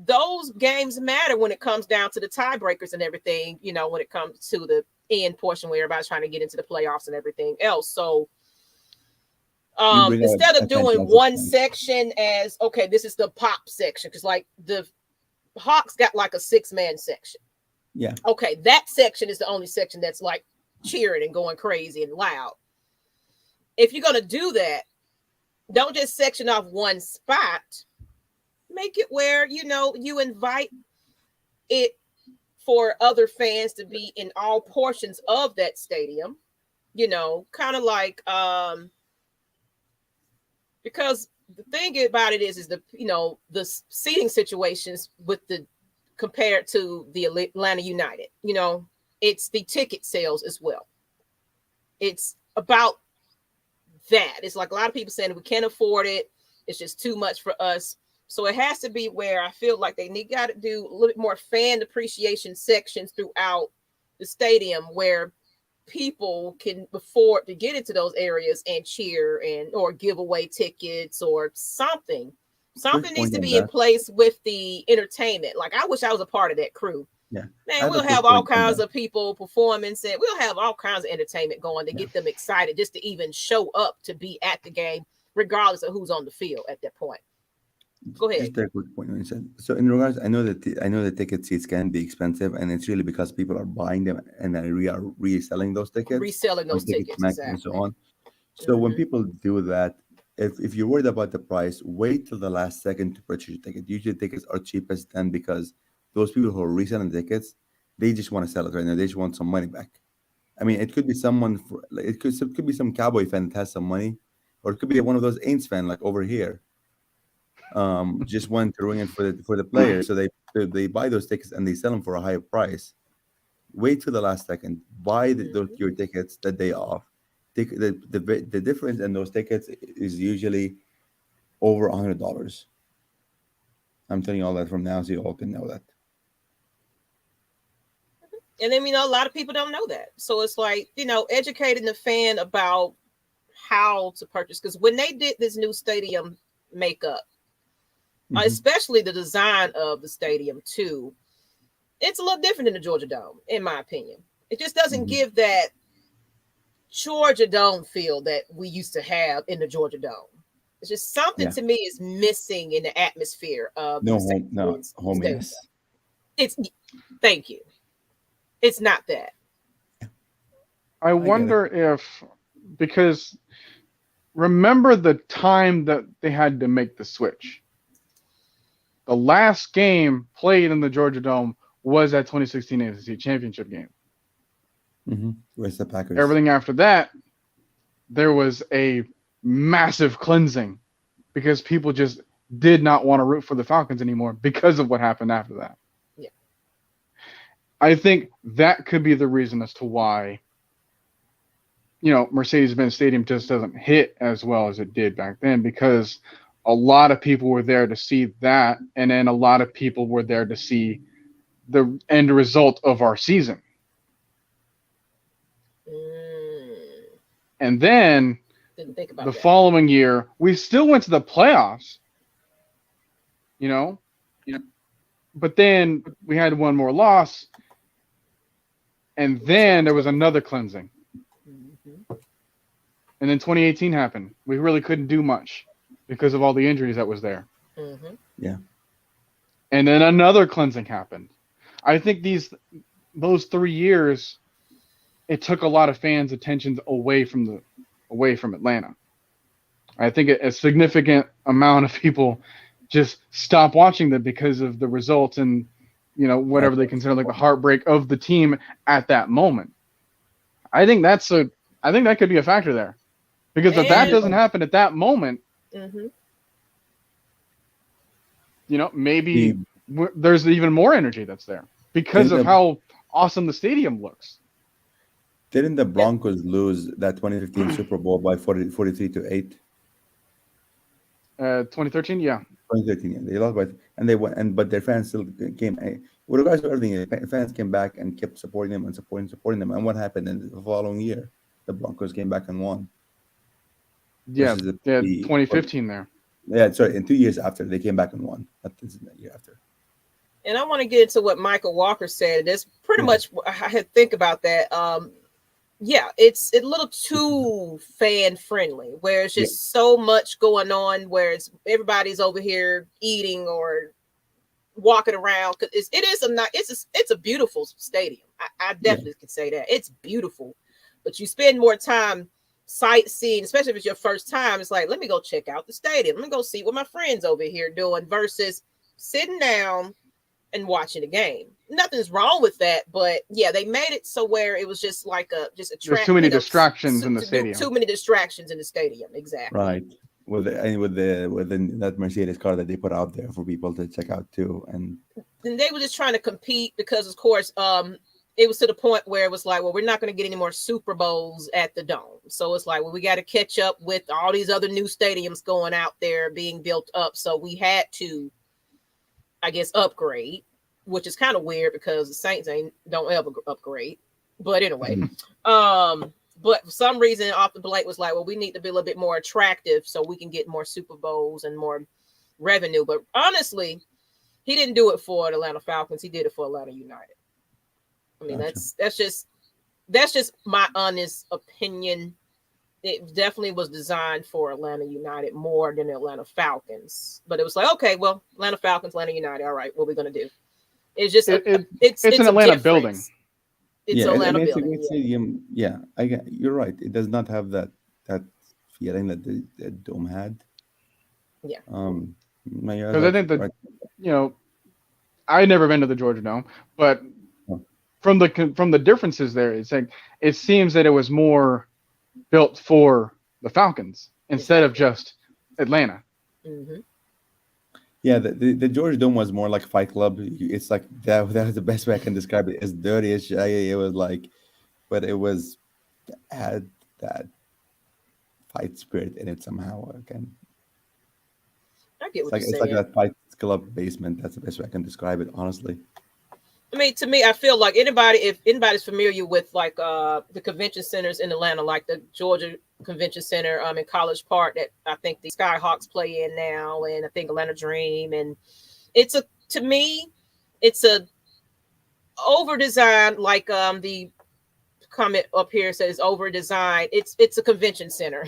[SPEAKER 2] those games matter when it comes down to the tiebreakers and everything, when it comes to the end portion where everybody's trying to get into the playoffs and everything else. So instead of doing one section as, okay, this is the pop section, because like the Hawks got like a 6-man section.
[SPEAKER 3] Yeah.
[SPEAKER 2] Okay, that section is the only section that's like cheering and going crazy and loud. If you're going to do that, don't just section off one spot. Make it where, you invite it for other fans to be in all portions of that stadium, kind of like, because the thing about it is the seating situations compared to the Atlanta United, it's the ticket sales as well. It's about that. It's like a lot of people saying we can't afford it. It's just too much for us. So it has to be where I feel like they got to do a little bit more fan appreciation sections throughout the stadium where people can afford to get into those areas and cheer or give away tickets or something. Something needs to be in place with the entertainment. Like, I wish I was a part of that crew.
[SPEAKER 3] Yeah,
[SPEAKER 2] man, we'll have all kinds of people performing, and we'll have all kinds of entertainment going to get them excited just to even show up to be at the game, regardless of who's on the field at that point. Go ahead.
[SPEAKER 3] Just a quick point when you said. So in regards, I know that ticket seats can be expensive, and it's really because people are buying them and then are reselling those tickets,
[SPEAKER 2] tickets, exactly.
[SPEAKER 3] and so on. So when people do that, if you're worried about the price, wait till the last second to purchase your ticket. Usually tickets are cheapest then, because those people who are reselling tickets, they just want to sell it right now. They just want some money back. I mean, it could be someone it could be some Cowboy fan that has some money, or it could be one of those Aints fan like over here. Just went to ruin it for the players, so they buy those tickets and they sell them for a higher price. Wait till the last second, buy your tickets that day off. The difference in those tickets is usually over $100. I'm telling you all that from now, so you all can know that.
[SPEAKER 2] And then a lot of people don't know that, so it's like educating the fan about how to purchase, because when they did this new stadium makeup. Especially the design of the stadium too, it's a little different than the Georgia Dome, in my opinion. It just doesn't give that Georgia Dome feel that we used to have in the Georgia Dome. It's just something to me is missing in the atmosphere of
[SPEAKER 3] hominess.
[SPEAKER 2] Thank you. It's not that.
[SPEAKER 1] I wonder if, because remember the time that they had to make the switch. The last game played in the Georgia Dome was that 2016 AFC Championship game.
[SPEAKER 3] Where's the Packers?
[SPEAKER 1] Everything after that, there was a massive cleansing because people just did not want to root for the Falcons anymore because of what happened after that.
[SPEAKER 2] Yeah.
[SPEAKER 1] I think that could be the reason as to why, Mercedes-Benz Stadium just doesn't hit as well as it did back then, because a lot of people were there to see that, and then a lot of people were there to see the end result of our season. And then
[SPEAKER 2] Didn't think about
[SPEAKER 1] the
[SPEAKER 2] that.
[SPEAKER 1] following year, we still went to the playoffs, but then we had one more loss, and then there was another cleansing.
[SPEAKER 2] Mm-hmm.
[SPEAKER 1] And then 2018 happened. We really couldn't do much because of all the injuries that was there.
[SPEAKER 2] Mm-hmm.
[SPEAKER 3] Yeah.
[SPEAKER 1] And then another cleansing happened. I think those 3 years, it took a lot of fans' attention away from Atlanta. I think a significant amount of people just stopped watching them because of the results and whatever they consider like the heartbreak of the team at that moment. I think that could be a factor there, because if that doesn't happen at that moment,
[SPEAKER 2] mm-hmm.
[SPEAKER 1] Maybe there's even more energy that's there because of how awesome the stadium looks.
[SPEAKER 3] Didn't the Broncos lose that 2015 Super Bowl by 43-8?
[SPEAKER 1] 2013, yeah.
[SPEAKER 3] 2013, yeah. They lost but their fans still came. With regards to everything, fans came back and kept supporting them and supporting them. And what happened in the following year? The Broncos came back and won.
[SPEAKER 1] Yeah, 2015 there.
[SPEAKER 3] Yeah, sorry. And 2 years after, they came back and won. That year after.
[SPEAKER 2] And I want to get into what Michael Walker said. That's pretty much I had to think about that. Yeah, it's a little too fan friendly, where it's just so much going on, where everybody's over here eating or walking around. Because it's a beautiful stadium. I definitely can say that it's beautiful, but you spend more time sightseeing, especially if it's your first time. It's like, let me go check out the stadium. Let me go see what my friends over here doing versus sitting down and watching the game. Nothing's wrong with that, but yeah, they made it so where it was just like
[SPEAKER 1] there's too many distractions in the stadium.
[SPEAKER 2] Too many distractions in the stadium, exactly.
[SPEAKER 3] Right. With that Mercedes car that they put out there for people to check out too, and
[SPEAKER 2] they were just trying to compete because, of course, it was to the point where it was like, well, we're not going to get any more Super Bowls at the Dome, so it's like, well, we got to catch up with all these other new stadiums going out there being built up, so we had to, I guess, upgrade, which is kind of weird because the Saints don't ever upgrade. But anyway, but for some reason, Arthur Blank was like, well, we need to be a little bit more attractive so we can get more Super Bowls and more revenue. But honestly, he didn't do it for the Atlanta Falcons. He did it for Atlanta United. I mean, that's just my honest opinion. It definitely was designed for Atlanta United more than the Atlanta Falcons. But it was like, okay, well, Atlanta Falcons, Atlanta United. All right, what are we going to do? It's just it's
[SPEAKER 1] an Atlanta building.
[SPEAKER 2] It's an Atlanta building.
[SPEAKER 3] It's a great stadium. Yeah, you're right. It does not have that feeling that the Dome had.
[SPEAKER 2] Yeah.
[SPEAKER 1] Because I think that I've never been to the Georgia Dome, but from the differences there, it's like it seems that it was more built for the Falcons instead of just Atlanta.
[SPEAKER 2] Mm-hmm.
[SPEAKER 3] Yeah, the Georgia Dome was more like Fight Club. It's like that was the best way I can describe it. It's dirty as shit. It was like, but it had that fight spirit in it somehow.
[SPEAKER 2] I get what
[SPEAKER 3] you're saying. It's like that Fight Club basement. That's the best way I can describe it, honestly.
[SPEAKER 2] I mean, to me, I feel like if anybody's familiar with like the convention centers in Atlanta, like the Georgia Convention Center in College Park that I think the Skyhawks play in now, and I think Atlanta Dream, and to me it's a over designed, like the comment up here says over designed. It's a convention center.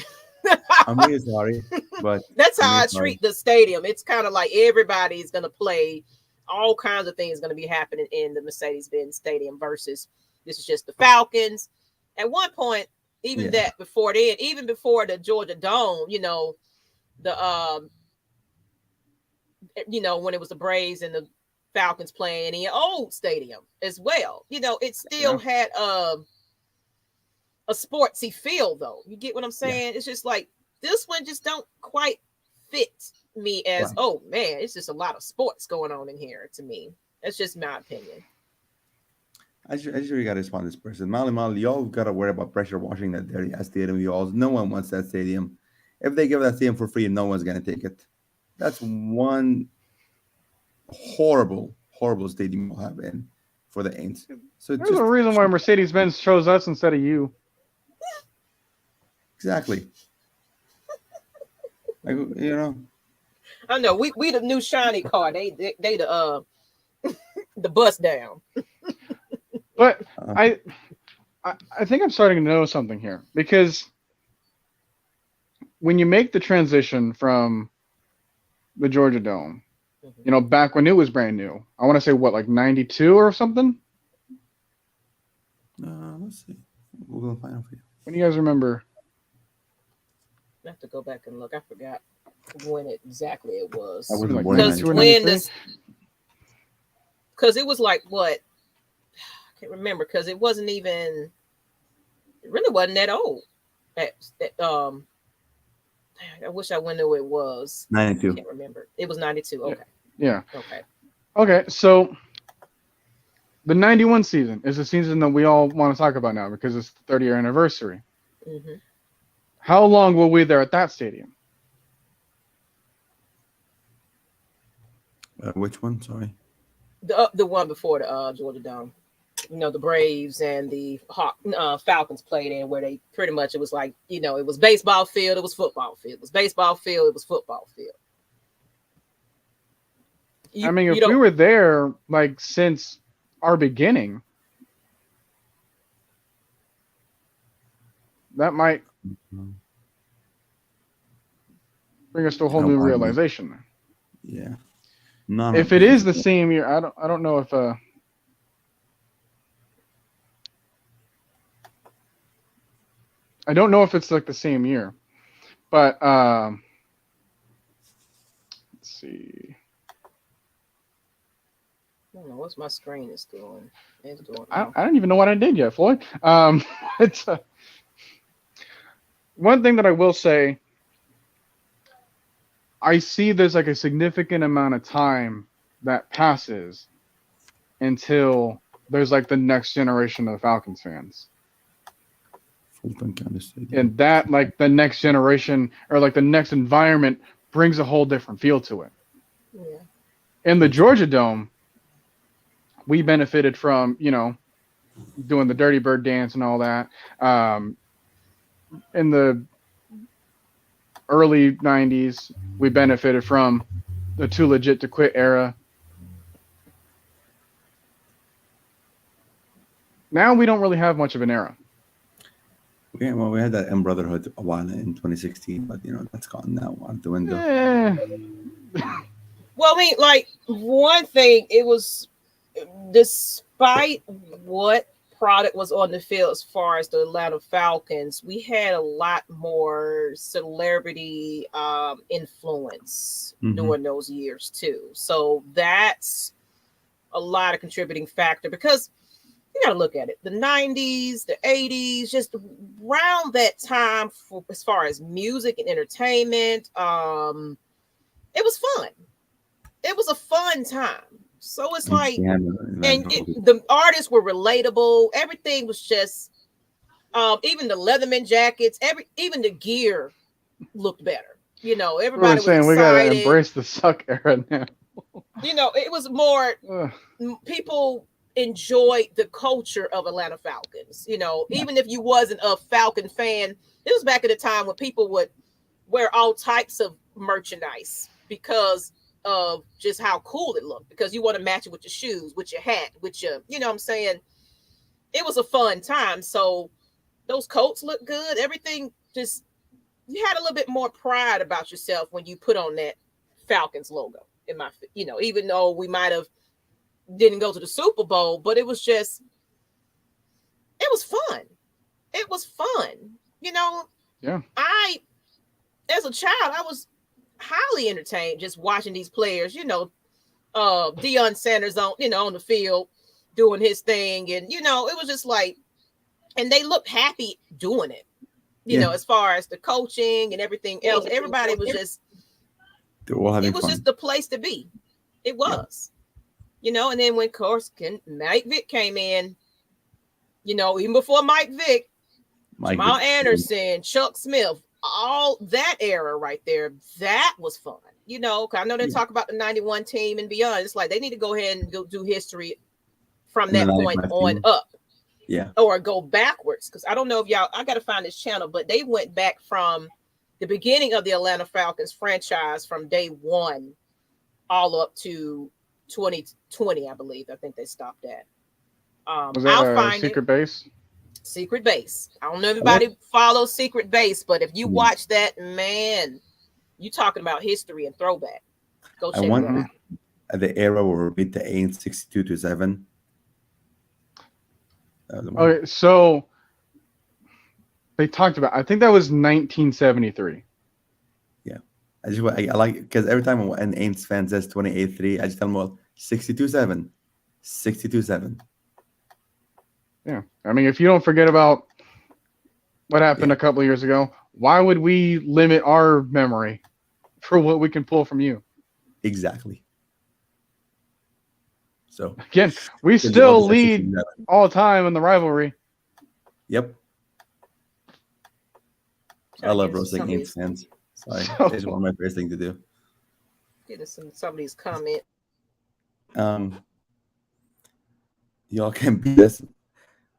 [SPEAKER 3] I'm really sorry, but
[SPEAKER 2] that's how I treat the stadium. It's kind of like everybody's gonna play. All kinds of things going to be happening in the Mercedes-Benz Stadium versus this is just the Falcons. At one point, even before the Georgia Dome, when it was the Braves and the Falcons playing in the old stadium as well, it still had a sportsy feel though. You get what I'm saying? Yeah. It's just like this one just don't quite fit me as,
[SPEAKER 3] Right.
[SPEAKER 2] oh man, it's just a lot of sports going on in here. To me, that's just my opinion.
[SPEAKER 3] I just really got to respond to this person. Molly, y'all got to worry about pressure washing that dirty ass stadium. No one wants that stadium. If they give that stadium for free, no one's going to take it. That's one horrible stadium you'll have in for the Aints. So
[SPEAKER 1] There's a reason why Mercedes-Benz chose us instead of you.
[SPEAKER 3] Exactly. Like, you know.
[SPEAKER 2] I know we the new shiny car. They the the bust down.
[SPEAKER 1] But I think I'm starting to know something here, because when you make the transition from the Georgia Dome, you know, back when it was brand new, I want to say what, like 92 or something?
[SPEAKER 3] Let's see. We're going to find out for you.
[SPEAKER 1] When do you guys remember?
[SPEAKER 2] I have to go back and look. I forgot when exactly it was.
[SPEAKER 3] I wasn't
[SPEAKER 1] Like
[SPEAKER 3] born in
[SPEAKER 2] Because
[SPEAKER 1] 92 or
[SPEAKER 2] when
[SPEAKER 1] 93?
[SPEAKER 2] this, because it was like what, I can't remember, because it wasn't even, it really wasn't that old. I wish I knew it was.
[SPEAKER 3] 92.
[SPEAKER 2] I can't remember. It was 92. Okay.
[SPEAKER 1] Yeah.
[SPEAKER 2] Okay.
[SPEAKER 1] Okay, so the 91 season is the season that we all want to talk about now because it's the 30-year anniversary.
[SPEAKER 2] Mm-hmm.
[SPEAKER 1] How long were we there at that stadium?
[SPEAKER 3] Which one? Sorry.
[SPEAKER 2] The one before the Georgia Dome. You know, the Braves and the Falcons played in, where they pretty much, it was like, you know, it was baseball field, it was football field. It was baseball field, it was football field.
[SPEAKER 1] I mean, if we were there, like, since our beginning, that might bring us to a whole new realization.
[SPEAKER 3] Yeah.
[SPEAKER 1] If it is the same year, I don't know if I don't know if it's like the same year, but let's see.
[SPEAKER 2] I don't know what's my screen is doing.
[SPEAKER 1] I don't even know what I did yet, Floyd. It's one thing that I will say. I see there's like a significant amount of time that passes until there's like the next generation of Falcons fans. And that, like, the next generation or like the next environment brings a whole different feel to it.
[SPEAKER 2] Yeah.
[SPEAKER 1] In the Georgia Dome, we benefited from, you know, doing the Dirty Bird dance and all that. In the early 90s, we benefited from the Too Legit to Quit era. Now we don't really have much of an era.
[SPEAKER 3] Yeah, well, we had that M Brotherhood a while in 2016, but you know that's gone now out the window.
[SPEAKER 2] Well, I mean, like, one thing, it was, despite what product was on the field as far as the Atlanta Falcons, we had a lot more celebrity influence during those years too. So that's a lot of contributing factor, because you got to look at it. The 90s, the 80s, just around that time, as far as music and entertainment, it was fun. It was a fun time. So it's like, the artists were relatable. Everything was just, even the Leatherman jackets, even the gear looked better. You know, everybody was saying excited.
[SPEAKER 1] We gotta embrace the suck era now.
[SPEAKER 2] You know, it was more people enjoyed the culture of Atlanta Falcons. You know, even if you wasn't a Falcon fan, it was back at the time when people would wear all types of merchandise because of just how cool it looked, because you want to match it with your shoes, with your hat, with your, you know what I'm saying? It was a fun time. So those coats look good. Everything just, you had a little bit more pride about yourself when you put on that Falcons logo. In my, you know, even though we might have didn't go to the Super Bowl, but it was just, it was fun. It was fun. You know,
[SPEAKER 1] yeah.
[SPEAKER 2] As a child, I was highly entertained just watching these players, you know, Deion Sanders on the field doing his thing. And, you know, it was just like, and they looked happy doing it, you know, as far as the coaching and everything else. Everybody was just
[SPEAKER 3] They're all having
[SPEAKER 2] It was
[SPEAKER 3] fun.
[SPEAKER 2] just the place to be. It was. You know, and then when Mike Vick came in, you know, even before Mike Vick, Jamal Anderson, Chuck Smith, all that era right there, that was fun. You know, I know they talk about the 91 team and beyond. It's like they need to go ahead and go do history from that point on up.
[SPEAKER 3] Yeah.
[SPEAKER 2] Or go backwards. Because I don't know if y'all, I got to find this channel, but they went back from the beginning of the Atlanta Falcons franchise from day one all up to 2020, I believe. I think they stopped at.
[SPEAKER 1] Was that Secret Base?
[SPEAKER 2] Secret Base. I don't know if everybody follows Secret Base, but if you watch that, man, you talking about history and throwback. Go check it out.
[SPEAKER 3] At the era where we beat the Aints 62-7.
[SPEAKER 1] Okay, so they talked about. I think that was 1973.
[SPEAKER 3] Yeah, I like because every time an Aints fan says 28-3, I just tell them, well, 62-7, 62-7.
[SPEAKER 1] Yeah, I mean, if you don't forget about what happened a couple of years ago, why would we limit our memory for what we can pull from you?
[SPEAKER 3] Exactly. So
[SPEAKER 1] again, we still lead all time in the rivalry.
[SPEAKER 3] Yep. I love roasting Aints fans. Sorry, it's one of my favorite things to do.
[SPEAKER 2] Getting some of these comments.
[SPEAKER 3] Y'all can't beat us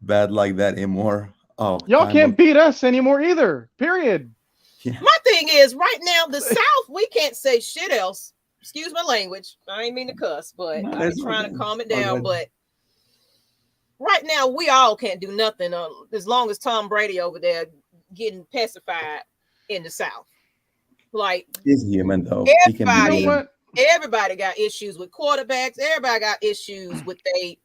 [SPEAKER 3] bad like that anymore. Oh,
[SPEAKER 1] y'all can't beat us anymore either. Period.
[SPEAKER 2] Yeah. My thing is, right now, the South, we can't say shit else. Excuse my language. I ain't mean to cuss, but I'm trying to calm it down. But right now, we all can't do nothing as long as Tom Brady over there getting pacified in the South. Like,
[SPEAKER 3] he's human though.
[SPEAKER 2] Everybody got issues with quarterbacks. Everybody got issues with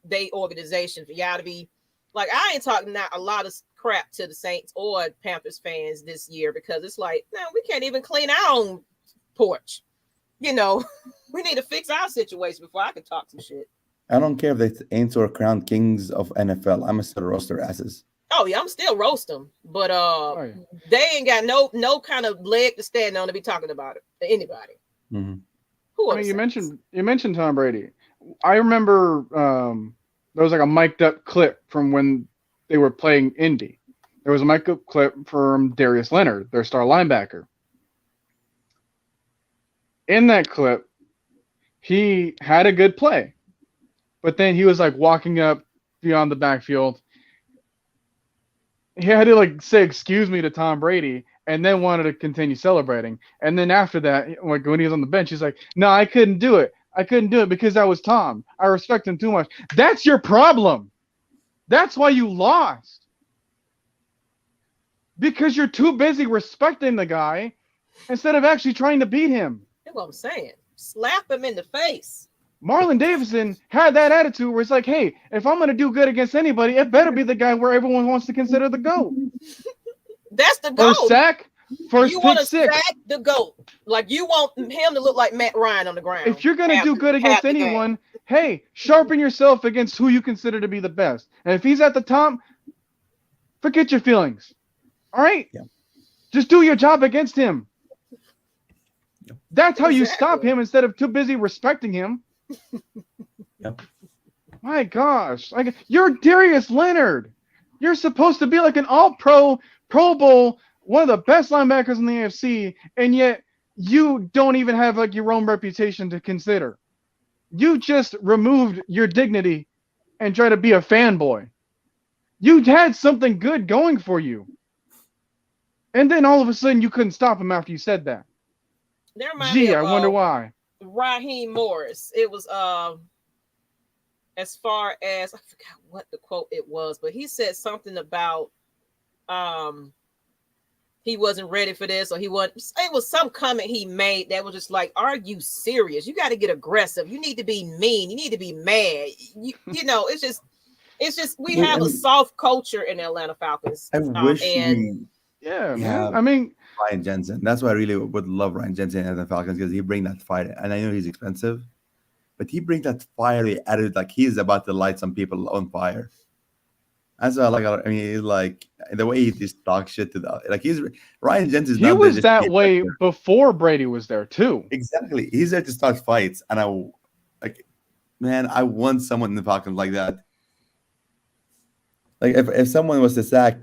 [SPEAKER 2] they organization. For y'all to be like, I ain't talking not a lot of crap to the Saints or Panthers fans this year because it's like, no, we can't even clean our own porch. You know, we need to fix our situation before I can talk some shit.
[SPEAKER 3] I don't care if they Aints or crowned kings of NFL. I'm still roast their asses.
[SPEAKER 2] Oh yeah, I'm still roast them, but they ain't got no kind of leg to stand on to be talking about it to anybody.
[SPEAKER 3] Mm-hmm.
[SPEAKER 2] Who
[SPEAKER 1] I mean, you mentioned Tom Brady. I remember there was like a mic'd up clip from when they were playing Indy. There was a mic'd up clip from Darius Leonard, their star linebacker. In that clip, he had a good play, but then he was like walking up beyond the backfield. He had to like say excuse me to Tom Brady and then wanted to continue celebrating. And then after that, like when he was on the bench, he's like, no, I couldn't do it. I couldn't do it because that was Tom. I respect him too much. That's your problem. That's why you lost. Because you're too busy respecting the guy instead of actually trying to beat him.
[SPEAKER 2] That's what I'm saying. Slap him in the face.
[SPEAKER 1] Marlon Davidson had that attitude where it's like, hey, if I'm going to do good against anybody, it better be the guy where everyone wants to consider the GOAT.
[SPEAKER 2] That's the GOAT.
[SPEAKER 1] First sack, first
[SPEAKER 2] you
[SPEAKER 1] pick
[SPEAKER 2] want to
[SPEAKER 1] six.
[SPEAKER 2] sack the GOAT. Like you want him to look like Matt Ryan on the ground.
[SPEAKER 1] If you're going to do good against anyone, hey, sharpen yourself against who you consider to be the best. And if he's at the top, forget your feelings. All right?
[SPEAKER 3] Yeah.
[SPEAKER 1] Just do your job against him. Yep. That's how you stop him instead of too busy respecting him.
[SPEAKER 3] Yep.
[SPEAKER 1] My gosh. Like you're Darius Leonard. You're supposed to be like an all-pro, Pro Bowl, one of the best linebackers in the AFC, and yet you don't even have like your own reputation to consider. You just removed your dignity and try to be a fanboy. You had something good going for you. And then all of a sudden you couldn't stop him after you said that. Gee, I wonder why.
[SPEAKER 2] Raheem Morris. It was as far as I forgot what the quote it was, but he said something about he wasn't ready for this, or he wasn't. It was some comment he made that was just like, "Are you serious? You got to get aggressive. You need to be mean. You need to be mad. You know, it's just we have a soft culture in the Atlanta Falcons.
[SPEAKER 3] I wish
[SPEAKER 1] I mean,
[SPEAKER 3] Ryan Jensen. That's why I really would love Ryan Jensen at the Falcons because he brings that fire. And I know he's expensive, but he brings that fiery attitude like he's about to light some people on fire. That's what I like. I mean, he's like the way he just talks shit to the like. He's Ryan Jensen's
[SPEAKER 1] He
[SPEAKER 3] not there
[SPEAKER 1] was
[SPEAKER 3] just to
[SPEAKER 1] that
[SPEAKER 3] be a
[SPEAKER 1] way
[SPEAKER 3] player.
[SPEAKER 1] before Brady was there too.
[SPEAKER 3] Exactly. He's there to start fights, and like, man, I want someone in the Falcons like that. Like if someone was to sack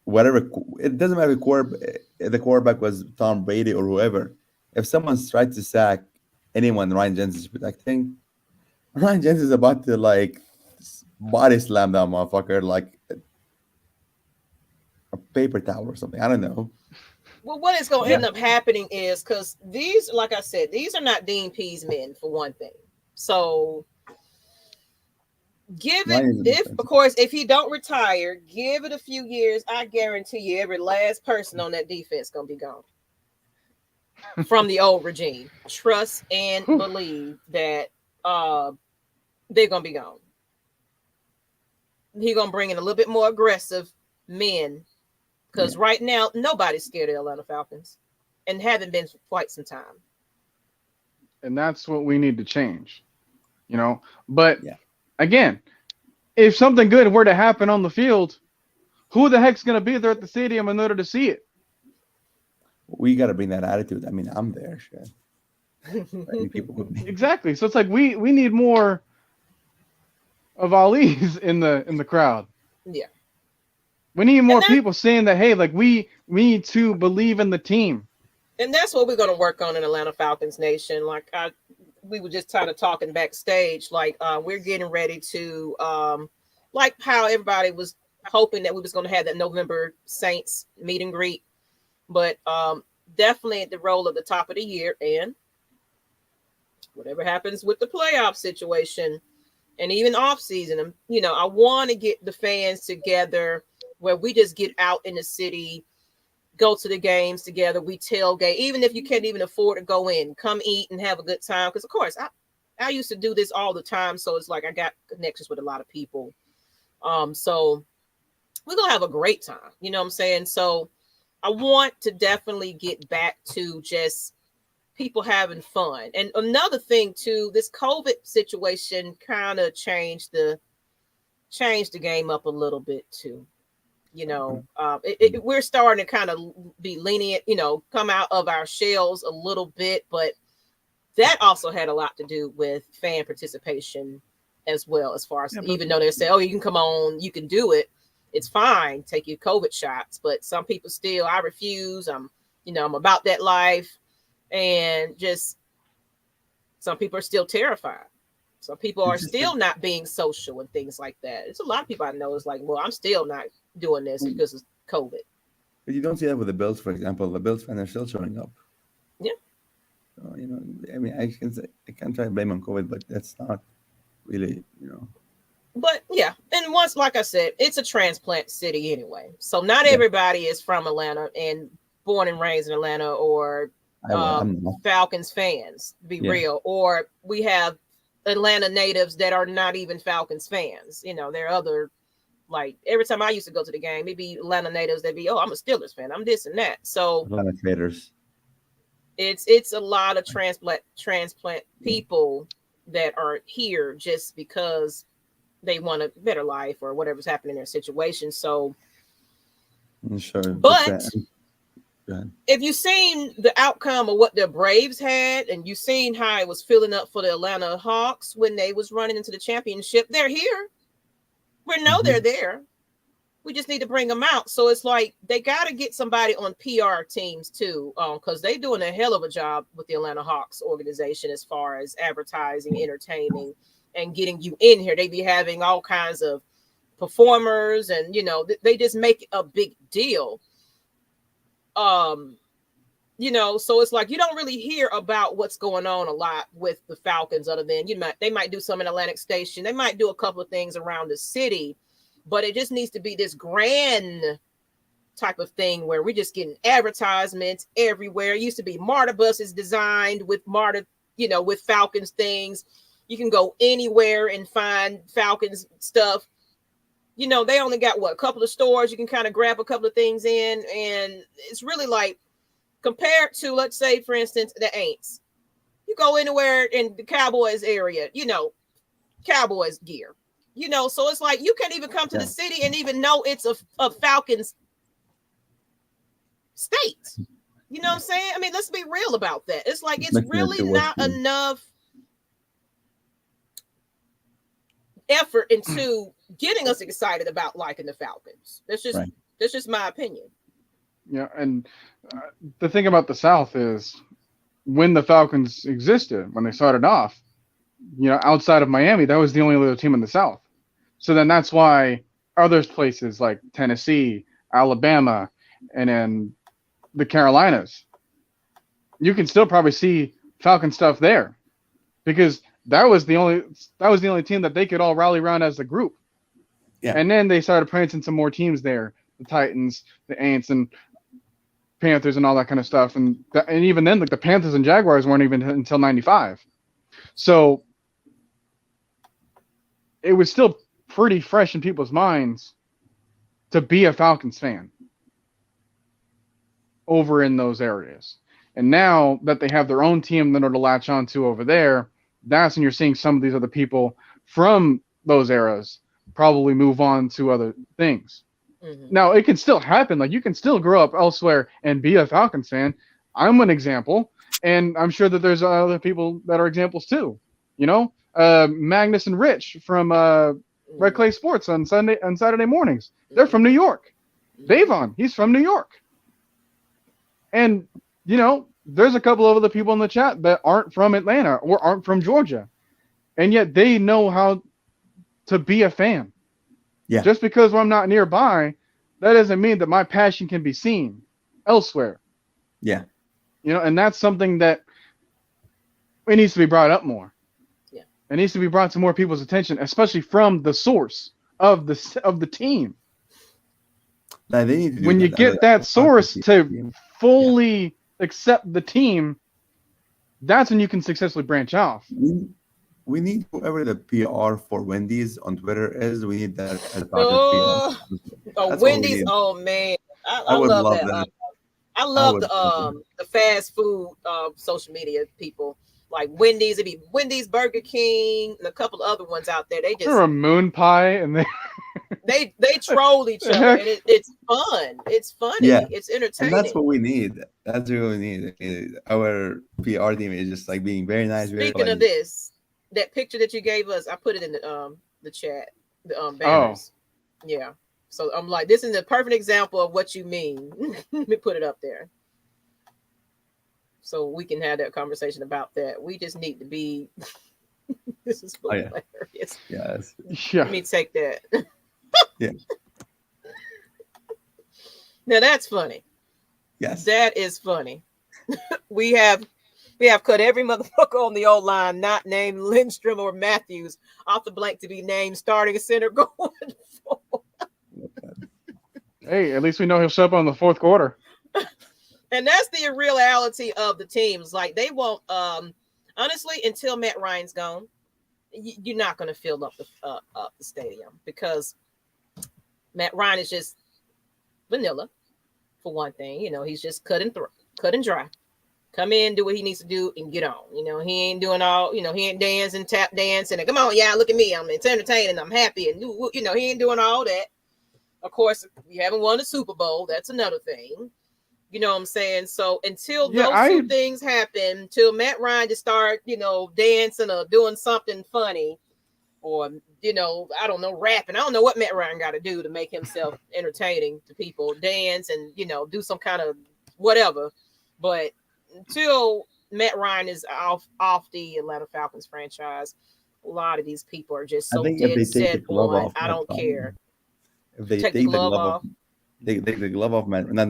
[SPEAKER 3] whatever, it doesn't matter if the quarterback was Tom Brady or whoever. If someone's tried to sack anyone Ryan Jensen's protecting, Ryan Jensen's about to like body slam that motherfucker like a paper towel or something. I don't know.
[SPEAKER 2] Well, what is going to end up happening is because these, like I said, these are not Dean Pease men for one thing. So give it, of course, if he don't retire, give it a few years. I guarantee you, every last person on that defense gonna be gone from the old regime. Trust and believe that they're gonna be gone. He's gonna bring in a little bit more aggressive men. Because right now, nobody's scared of the Atlanta Falcons and haven't been for quite some time.
[SPEAKER 1] And that's what we need to change, But again, if something good were to happen on the field, who the heck's going to be there at the stadium in order to see it?
[SPEAKER 3] We got to bring that attitude. I mean, I'm there, shit.
[SPEAKER 1] Exactly. So it's like we need more of Ali's in the crowd.
[SPEAKER 2] Yeah.
[SPEAKER 1] We need more people saying that, hey, like we need to believe in the team.
[SPEAKER 2] And that's what we're going to work on in Atlanta Falcons Nation. Like we were just kind of talking backstage, like we're getting ready to, like how everybody was hoping that we was going to have that November Saints meet and greet, but definitely the role of the top of the year and whatever happens with the playoff situation and even off season, I want to get the fans together where we just get out in the city, go to the games together, we tailgate, even if you can't even afford to go in, come eat and have a good time. Because, of course, I used to do this all the time, so it's like I got connections with a lot of people. So we're going to have a great time, you know what I'm saying? So I want to definitely get back to just people having fun. And another thing, too, this COVID situation kind of changed the game up a little bit, too. We're starting to kind of be lenient, come out of our shells a little bit, but that also had a lot to do with fan participation as well, as far as even though they say, oh, you can come on, you can do it. It's fine. Take your COVID shots. But some people still, I refuse. I'm about that life. And just some people are still terrified. Some people are still not being social and things like that. It's a lot of people I know is like, well, I'm still not doing this because of COVID.
[SPEAKER 3] But you don't see that with the Bills, for example. The Bills fans are still showing up.
[SPEAKER 2] Yeah.
[SPEAKER 3] So, I mean, I can't try to blame on COVID, but that's not really,
[SPEAKER 2] But yeah, and once, like I said, it's a transplant city anyway. So not everybody is from Atlanta and born and raised in Atlanta or Falcons fans, to be real. Or we have Atlanta natives that are not even Falcons fans. There are other, like every time I used to go to the game, maybe Atlanta natives, they'd be, oh, I'm a Steelers fan, I'm this and that. So
[SPEAKER 3] Atlanta traders.
[SPEAKER 2] It's a lot of transplant people that are here just because they want a better life or whatever's happening in their situation. So
[SPEAKER 3] sure.
[SPEAKER 2] But if you've seen the outcome of what the Braves had, and you've seen how it was filling up for the Atlanta Hawks when they was running into the championship, they're here. We know they're there. We just need to bring them out. So it's like they got to get somebody on PR teams too, because they're doing a hell of a job with the Atlanta Hawks organization as far as advertising, entertaining, and getting you in here. They be having all kinds of performers, and they just make a big deal. So it's like you don't really hear about what's going on a lot with the Falcons, other than they might do some in Atlantic Station, they might do a couple of things around the city, but it just needs to be this grand type of thing where we're just getting advertisements everywhere. It used to be MARTA buses designed with MARTA, with Falcons things. You can go anywhere and find Falcons stuff. They only got a couple of stores you can kind of grab a couple of things in, and it's really like compared to, let's say, for instance, the Aints. You go anywhere in the Cowboys area, Cowboys gear. So it's like you can't even come to the city and even know it's a Falcons state. You know what I'm saying? I mean, let's be real about that. It's like it's really not enough effort into getting us excited about liking the Falcons. That's just my opinion.
[SPEAKER 1] Yeah, and the thing about the South is when the Falcons existed, when they started off, outside of Miami, that was the only other team in the South. So then that's why other places like Tennessee, Alabama, and then the Carolinas, you can still probably see Falcon stuff there because that was the only team that they could all rally around as a group.
[SPEAKER 3] Yeah.
[SPEAKER 1] And then they started printing some more teams there, the Titans, the Ants, and Panthers, and all that kind of stuff. And even then, like the Panthers and Jaguars weren't even until '95. So it was still pretty fresh in people's minds to be a Falcons fan over in those areas. And now that they have their own team that are to latch onto over there, that's when you're seeing some of these other people from those eras probably move on to other things. Mm-hmm. Now, it can still happen. Like, you can still grow up elsewhere and be a Falcons fan. I'm an example, and I'm sure that there's other people that are examples too. Magnus and Rich from Red Clay Sports on Saturday mornings. They're from New York. Davon, he's from New York. And, there's a couple of other people in the chat that aren't from Atlanta or aren't from Georgia. And yet they know how to be a fan. Yeah. Just because I'm not nearby, that doesn't mean that my passion can be seen elsewhere.
[SPEAKER 3] Yeah.
[SPEAKER 1] And that's something that it needs to be brought up more. Yeah. It needs to be brought to more people's attention, especially from the source of the team.
[SPEAKER 3] Now, they need to
[SPEAKER 1] when you get that source to fully accept the team, that's when you can successfully branch off.
[SPEAKER 3] We need whoever the PR for Wendy's on Twitter is. We need that as PR.
[SPEAKER 2] Wendy's. Oh man, I love that. I love the fast food social media people like Wendy's. It'd be Wendy's, Burger King, and a couple of other ones out there. They just
[SPEAKER 1] a moon pie, and
[SPEAKER 2] they troll each other, and it's fun. It's funny. Yeah. It's entertaining.
[SPEAKER 3] And that's what we need. That's what we need. Our PR team is just like being very nice.
[SPEAKER 2] Speaking of this, that picture that you gave us, I put it in the chat. The banners. Oh. Yeah. So I'm like, this is the perfect example of what you mean. Let me put it up there, so we can have that conversation about that. We just need to be. This is hilarious.
[SPEAKER 3] Yes.
[SPEAKER 1] Yeah.
[SPEAKER 2] Let me take that.
[SPEAKER 3] Yeah.
[SPEAKER 2] Now that's funny.
[SPEAKER 3] Yes.
[SPEAKER 2] That is funny. We have cut every motherfucker on the old line not named Lindstrom or Matthews off the blank to be named starting center going forward.
[SPEAKER 1] Hey, at least we know he'll show up on the fourth quarter.
[SPEAKER 2] And that's the reality of the teams. Like, they won't honestly, until Matt Ryan's gone, you're not going to fill up the stadium, because Matt Ryan is just vanilla, for one thing. He's just cut and dry. Come in, do what he needs to do, and get on. He ain't doing all, he ain't dancing, tap dancing, and come on, yeah, look at me, it's entertaining, I'm happy, and he ain't doing all that. Of course, we haven't won a Super Bowl. That's another thing. You know what I'm saying? So until those two things happen, till Matt Ryan just start, dancing or doing something funny, or, I don't know, rapping. I don't know what Matt Ryan got to do to make himself entertaining to people, dance and, do some kind of whatever. But until Matt Ryan is off the Atlanta Falcons franchise, a lot of these people are just so dead set on, I don't care.
[SPEAKER 3] If they take the glove off, they take the glove off, man. Not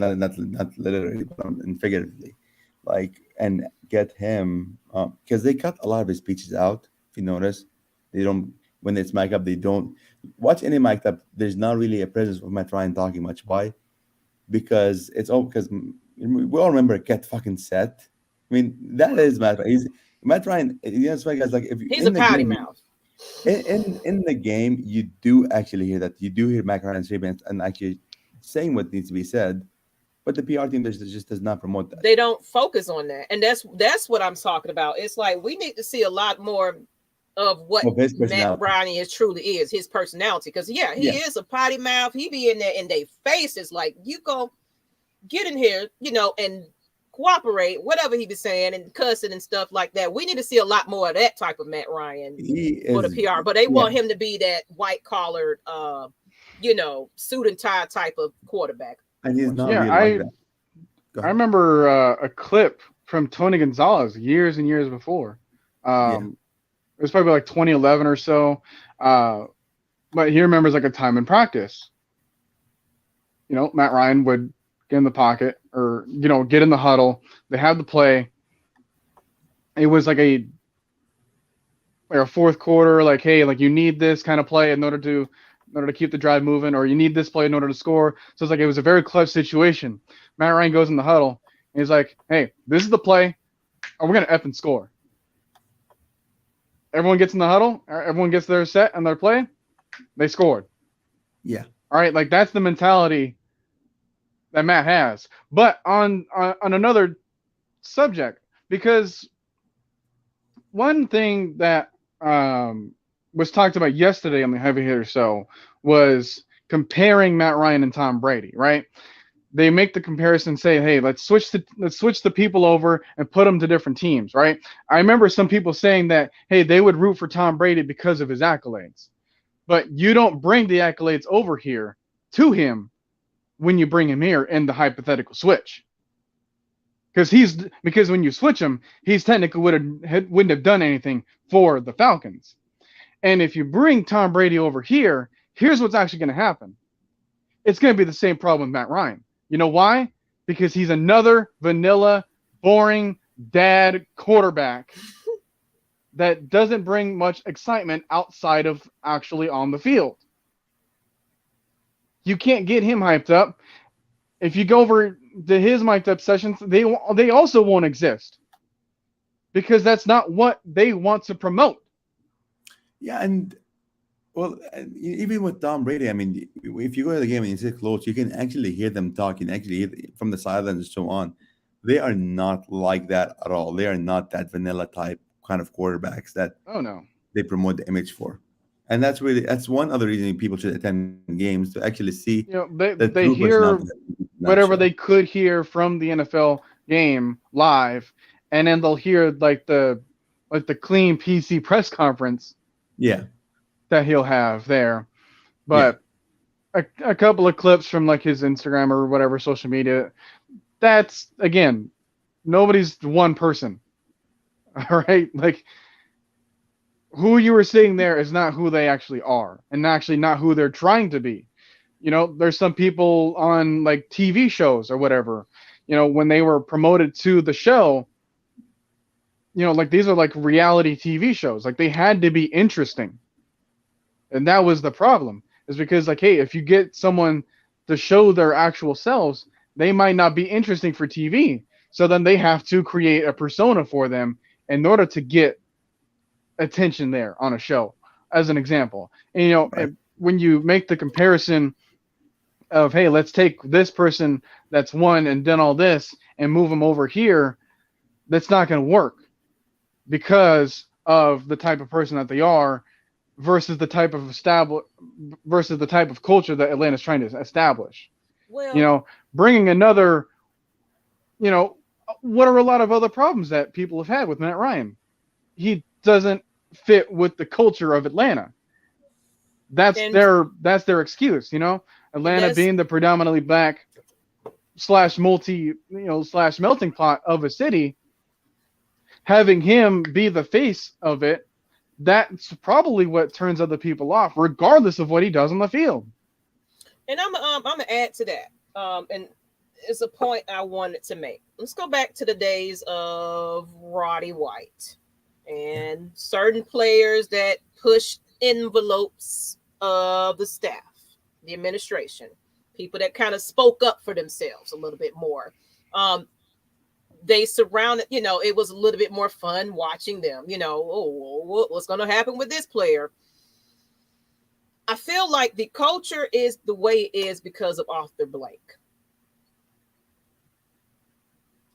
[SPEAKER 3] literally, but figuratively, and get him, because they cut a lot of his speeches out. If you notice, they don't, when it's mic'd up, they don't watch any mic'd up. There's not really a presence of Matt Ryan talking much. Why? Because because we all remember Get Fucking Set. I mean, that is Matt Ryan. Matt Ryan. It's funny, guys. Like, if
[SPEAKER 2] he's a potty mouth.
[SPEAKER 3] In the game, you do actually hear that. You do hear Matt Ryan and actually saying what needs to be said, but the PR team just does not promote that.
[SPEAKER 2] They don't focus on that, and that's what I'm talking about. It's like we need to see a lot more of what
[SPEAKER 3] his
[SPEAKER 2] Matt Ryan truly is, his personality. Because he is a potty mouth. He be in there in their faces like, you go get in here, and cooperate, whatever he be saying and cussing and stuff like that. We need to see a lot more of that type of Matt Ryan for the PR. But they want him to be that white collared, suit and tie type of quarterback.
[SPEAKER 3] And he's not really like that.
[SPEAKER 1] I remember a clip from Tony Gonzalez years and years before. It was probably like 2011 or so. But he remembers like a time in practice. Matt Ryan would get in the pocket or, get in the huddle. They had the play. It was like a fourth quarter, like, hey, like you need this kind of play in order to keep the drive moving, or you need this play in order to score. So it's like it was a very clutch situation. Matt Ryan goes in the huddle and he's like, hey, this is the play, and we're gonna effing score. Everyone gets in the huddle, everyone gets their set and their play, they scored.
[SPEAKER 3] Yeah.
[SPEAKER 1] All right, like that's the mentality that Matt has. But on another subject, because one thing that was talked about yesterday on the Heavy Hitter Show was comparing Matt Ryan and Tom Brady, right? They make the comparison, say, hey, let's switch the people over and put them to different teams, right? I remember some people saying that, hey, they would root for Tom Brady because of his accolades. But you don't bring the accolades over here to him when you bring him here in the hypothetical switch. Because when you switch him, he's technically wouldn't have done anything for the Falcons. And if you bring Tom Brady over here, here's what's actually going to happen. It's going to be the same problem with Matt Ryan. You know why? Because he's another vanilla, boring dad quarterback that doesn't bring much excitement outside of actually on the field. You can't get him hyped up. If you go over to his mic'd up sessions, they also won't exist. Because that's not what they want to promote.
[SPEAKER 3] Yeah, and even with Tom Brady, I mean, if you go to the game and you sit close, you can actually hear them talking, actually hear from the sidelines and so on. They are not like that at all. They are not that vanilla type kind of quarterbacks that they promote the image for. And that's one other reason people should attend games, to actually see.
[SPEAKER 1] They hear whatever they could hear from the NFL game live, and then they'll hear like the clean PC press conference.
[SPEAKER 3] Yeah,
[SPEAKER 1] that he'll have there. But a couple of clips from like his Instagram or whatever social media, that's, again, nobody's one person. All right? Like, who you were seeing there is not who they actually are, and actually not who they're trying to be. There's some people on like TV shows or whatever, when they were promoted to the show, like these are like reality TV shows. Like they had to be interesting. And that was the problem, is because like, hey, if you get someone to show their actual selves, they might not be interesting for TV. So then they have to create a persona for them in order to get attention there on a show, as an example. And, when you make the comparison of, hey, let's take this person that's won and done all this and move them over here, that's not going to work because of the type of person that they are versus the type of culture that Atlanta's trying to establish. Well, bringing another, what are a lot of other problems that people have had with Matt Ryan? He doesn't fit with the culture of Atlanta. That's their excuse, Atlanta being the predominantly black / multi, / melting pot of a city, having him be the face of it, that's probably what turns other people off, regardless of what he does on the field.
[SPEAKER 2] And I'm gonna add to that. And it's a point I wanted to make. Let's go back to the days of Roddy White and certain players that pushed envelopes of the staff, the administration, people that kind of spoke up for themselves a little bit more. They surrounded, it was a little bit more fun watching them, what's going to happen with this player? I feel like the culture is the way it is because of Arthur Blank.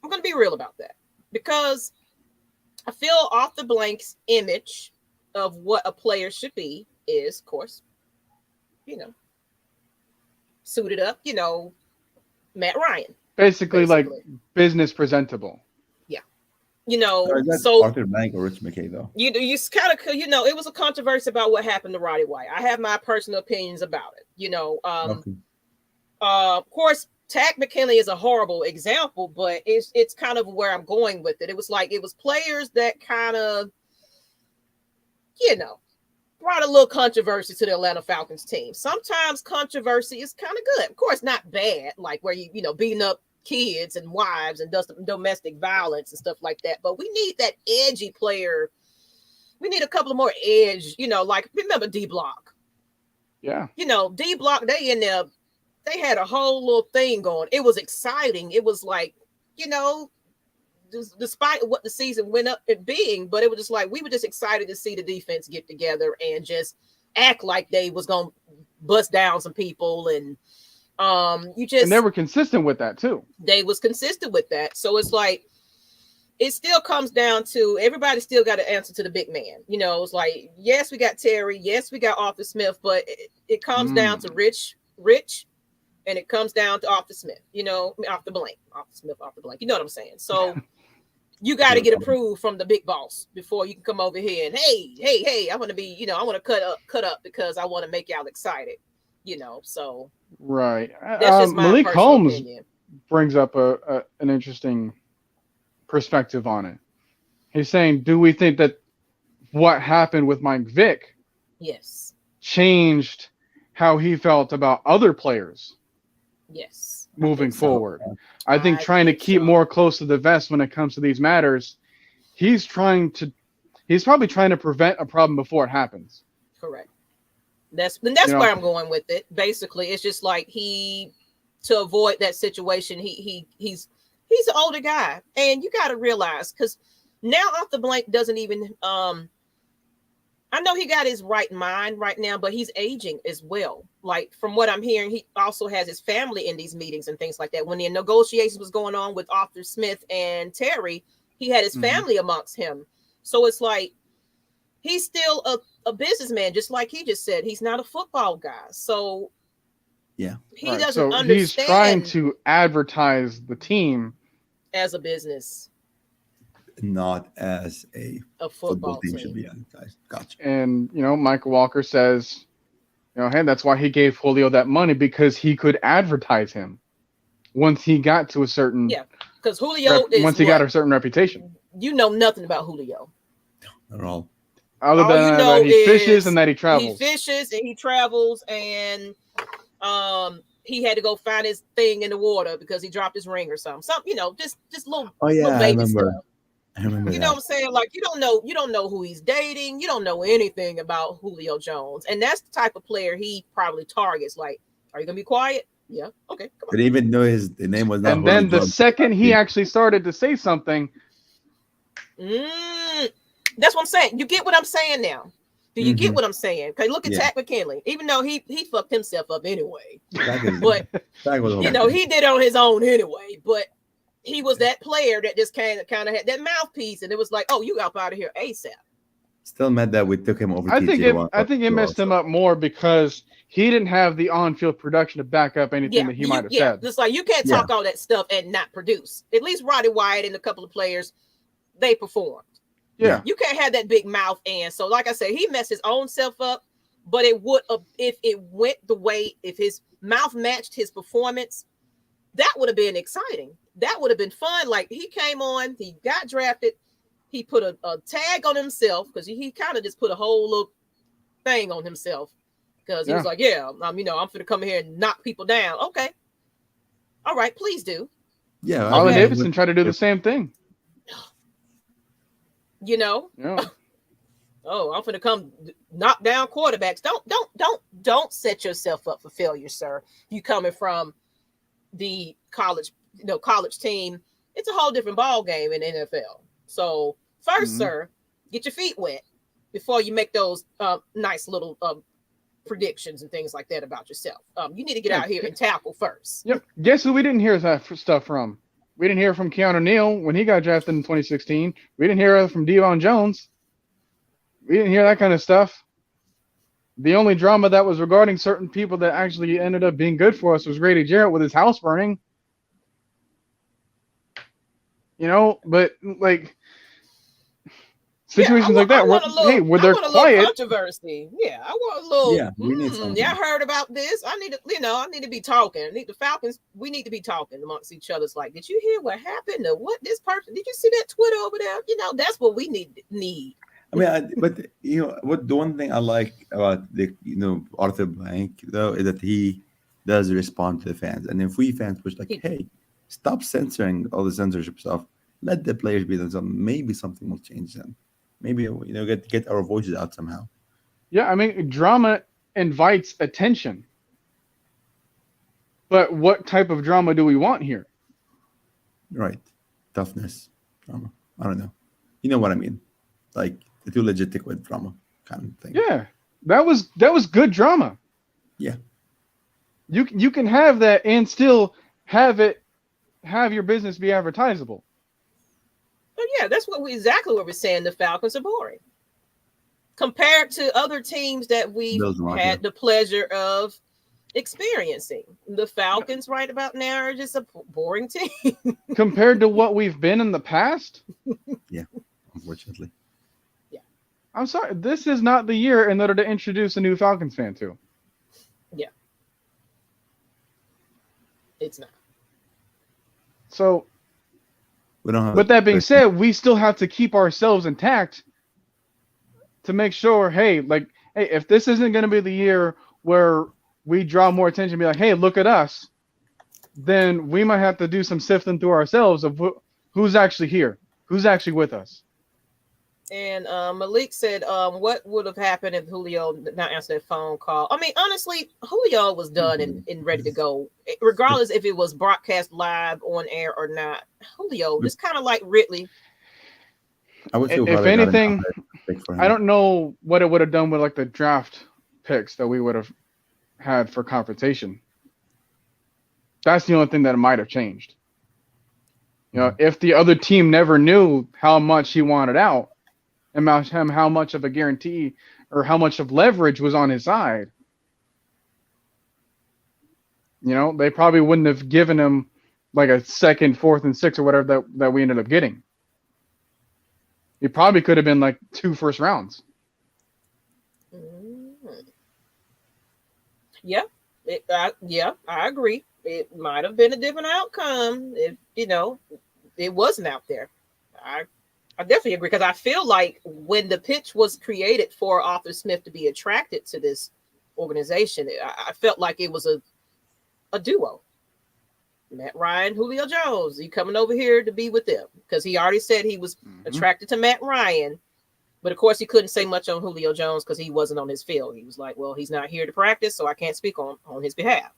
[SPEAKER 2] I'm going to be real about that, because I feel Arthur Blank's image of what a player should be is, of course, suited up, Matt Ryan.
[SPEAKER 1] Basically, like business presentable.
[SPEAKER 2] Yeah.
[SPEAKER 3] So Arthur Blank or Rich McKay, though.
[SPEAKER 2] You kind of, it was a controversy about what happened to Roddy White. I have my personal opinions about it. Of course, Takk McKinley is a horrible example, but it's kind of where I'm going with it. It was players that kind of, brought a little controversy to the Atlanta Falcons team. Sometimes controversy is kind of good. Of course, not bad, like where you beating up kids and wives and domestic violence and stuff like that. But we need that edgy player. We need a couple of more edge, like remember D Block.
[SPEAKER 1] Yeah.
[SPEAKER 2] D Block, they in there, they had a whole little thing going. It was exciting. It was like, despite what the season went up at being, but it was just like we were just excited to see the defense get together and just act like they was gonna bust down some people, and and
[SPEAKER 1] they were consistent with that too.
[SPEAKER 2] They was consistent with that, so it's like it still comes down to everybody still got to answer to the big man. It's like yes, we got Terry, yes, we got Arthur Smith, but it comes down to Rich, and it comes down to Arthur Smith. Arthur Smith, Arthur Blank. You know what I'm saying? So. You got to get approved from the big boss before you can come over here and hey, I want to be, I want to cut up because I want to make y'all excited, so.
[SPEAKER 1] Right.
[SPEAKER 2] That's just my
[SPEAKER 1] Malik Holmes
[SPEAKER 2] opinion.
[SPEAKER 1] Brings up an interesting perspective on it. He's saying, do we think that what happened with Mike Vick changed how he felt about other players?
[SPEAKER 2] Yes.
[SPEAKER 1] Moving forward. I think trying to keep more close to the vest when it comes to these matters, he's probably trying to prevent a problem before it happens.
[SPEAKER 2] Correct. That's where I'm going with it. Basically, it's just like to avoid that situation, he's an older guy, and you got to realize because now Arthur Blank doesn't even I know he got his right mind right now, but he's aging as well. Like from what I'm hearing, he also has his family in these meetings and things like that. When the negotiations was going on with Arthur Smith and Terry, he had his family amongst him. So it's like he's still a businessman, just like he just said. He's not a football guy. So
[SPEAKER 3] yeah,
[SPEAKER 2] he doesn't understand.
[SPEAKER 1] He's trying to advertise the team
[SPEAKER 2] as a business.
[SPEAKER 3] Not as a football team should be advertised. Gotcha.
[SPEAKER 1] And Michael Walker says, hey, that's why he gave Julio that money, because he could advertise him once he got to a certain
[SPEAKER 2] because Julio
[SPEAKER 1] once he got a certain reputation.
[SPEAKER 2] You know nothing about Julio.
[SPEAKER 3] Not at all.
[SPEAKER 1] Other than that he fishes and that he travels.
[SPEAKER 2] He fishes and he travels, and he had to go find his thing in the water because he dropped his ring or something. Just little little baby stuff.
[SPEAKER 3] I remember
[SPEAKER 2] you know what I'm saying? Like you don't know who he's dating. You don't know anything about Julio Jones. And that's the type of player he probably targets. Like, are you gonna be quiet? Yeah. Okay. Come on.
[SPEAKER 3] But even though the name was not
[SPEAKER 1] and then the second he actually started to say something.
[SPEAKER 2] That's what I'm saying. You get what I'm saying now. Do you get what I'm saying? Okay, look at Takk McKinley. Even though he fucked himself up anyway. But he did it on his own anyway. But he was that player that just kind of had that mouthpiece, and it was like, "Oh, you up out of here ASAP."
[SPEAKER 3] Still mad that we took him over.
[SPEAKER 1] I think it messed him up more because he didn't have the on-field production to back up anything that he might have said.
[SPEAKER 2] It's like you can't talk all that stuff and not produce. At least Roddy White and a couple of players, they performed.
[SPEAKER 1] Yeah,
[SPEAKER 2] you can't have that big mouth, and so like I said, he messed his own self up. But it would if it went the way if his mouth matched his performance, that would have been exciting. That would have been fun. Like he came on, he got drafted, he put a tag on himself because he kind of just put a whole little thing on himself because he was like, I'm going to come here and knock people down. Okay. All right, please do.
[SPEAKER 3] Yeah.
[SPEAKER 1] Allen Davidson tried to do the same thing.
[SPEAKER 2] Yeah. Oh, I'm going to come knock down quarterbacks. Don't set yourself up for failure, sir. You coming from the college team, it's a whole different ball game in the NFL. So first, sir, get your feet wet before you make those nice little predictions and things like that about yourself. You need to get out here and tackle first.
[SPEAKER 1] Yep. Guess who we didn't hear that stuff from? We didn't hear from Keanu Neal when he got drafted in 2016. We didn't hear it from Devon Jones. We didn't hear that kind of stuff. The only drama that was regarding certain people that actually ended up being good for us was Grady Jarrett with his house burning. But like situations like that, where they're quiet.
[SPEAKER 2] Controversy. Yeah, I want a little.
[SPEAKER 3] Yeah, we need something.
[SPEAKER 2] Yeah, I heard about this. I need to be talking. The Falcons. We need to be talking amongst each other. It's like, did you hear what happened? Or what this person? Did you see that Twitter over there? That's what we need.
[SPEAKER 3] I mean, but what the one thing I like about Arthur Blank though is that he does respond to the fans, and if we fans push like, hey, stop censoring all the censorship stuff, let the players be themselves. Maybe something will change then. Maybe get our voices out somehow.
[SPEAKER 1] Yeah, I mean, drama invites attention, but what type of drama do we want here?
[SPEAKER 3] Right, toughness, drama. I don't know. You know what I mean? Like the too legit with drama kind of thing.
[SPEAKER 1] Yeah, that was good drama.
[SPEAKER 3] Yeah,
[SPEAKER 1] you can have that and still have your business be advertisable.
[SPEAKER 2] But yeah, that's exactly what we're saying. The Falcons are boring compared to other teams that we've had the pleasure of experiencing. The Falcons right about now are just a boring team
[SPEAKER 1] compared to what we've been in the past.
[SPEAKER 3] Yeah, unfortunately.
[SPEAKER 2] Yeah,
[SPEAKER 1] I'm sorry. This is not the year in order to introduce a new Falcons fan to.
[SPEAKER 2] Yeah, it's not.
[SPEAKER 1] So.
[SPEAKER 3] With
[SPEAKER 1] that being said, we still have to keep ourselves intact to make sure, hey, if this isn't going to be the year where we draw more attention, be like, hey, look at us, then we might have to do some sifting through ourselves of who's actually here, who's actually with us.
[SPEAKER 2] And Malik said, what would have happened if Julio did not answer that phone call? I mean, honestly, Julio was done and ready to go, regardless if it was broadcast live on air or not. Julio, just kind of like Ridley.
[SPEAKER 3] I would feel
[SPEAKER 1] if anything, I don't know what it would have done with like the draft picks that we would have had for confrontation. That's the only thing that might have changed. If the other team never knew how much he wanted out, and how much of a guarantee or how much of leverage was on his side. They probably wouldn't have given him like a second, fourth, and sixth or whatever that we ended up getting. It probably could have been like 2 first rounds.
[SPEAKER 2] Yeah, I agree. It might have been a different outcome if it wasn't out there. I definitely agree, because I feel like when the pitch was created for Arthur Smith to be attracted to this organization, I felt like it was a duo. Matt Ryan, Julio Jones, he coming over here to be with them, because he already said he was attracted to Matt Ryan. But of course, he couldn't say much on Julio Jones because he wasn't on his field. He was like, well, he's not here to practice, so I can't speak on his behalf.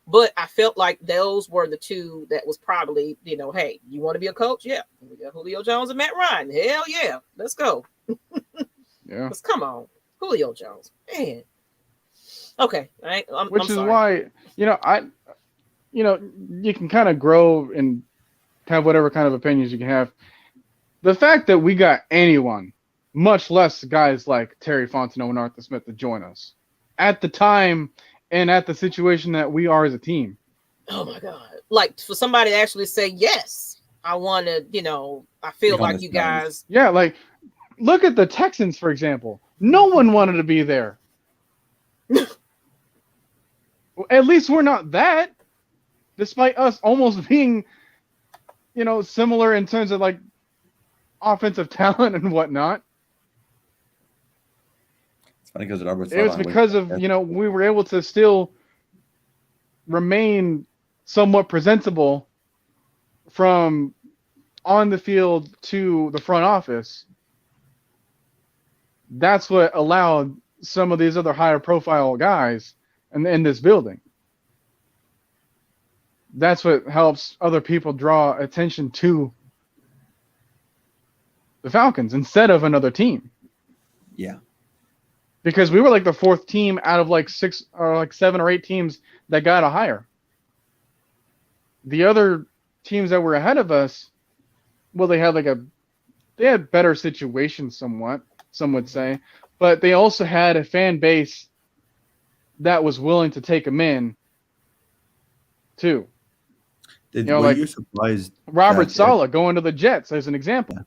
[SPEAKER 2] But I felt like those were the two that was probably, hey, you want to be a coach? Yeah. We got Julio Jones and Matt Ryan. Hell yeah. Let's go.
[SPEAKER 1] Yeah.
[SPEAKER 2] Let's come on. Julio Jones. Man. Okay.
[SPEAKER 1] Which is why, you can kind of grow and have whatever kind of opinions you can have. The fact that we got anyone, much less guys like Terry Fontenot and Arthur Smith, to join us at the time and at the situation that we are as a team.
[SPEAKER 2] Oh my God. Like for somebody to actually say, yes, I want to, I feel like you guys.
[SPEAKER 1] Yeah. Like look at the Texans, for example. No one wanted to be there. At least we're not that, despite us almost being, similar in terms of like offensive talent and whatnot.
[SPEAKER 3] Funny because
[SPEAKER 1] it was because of we were able to still remain somewhat presentable from on the field to the front office. That's what allowed some of these other higher profile guys in this building. That's what helps other people draw attention to the Falcons instead of another team.
[SPEAKER 3] Yeah.
[SPEAKER 1] Because we were like the 4th team out of like 6 or like 7 or 8 teams that got a hire. The other teams that were ahead of us, well, they had better situations somewhat. some would say, but they also had a fan base that was willing to take him in too.
[SPEAKER 3] Were
[SPEAKER 1] Like
[SPEAKER 3] you surprised
[SPEAKER 1] Robert
[SPEAKER 3] that
[SPEAKER 1] Saleh going to the Jets as an example? Yeah.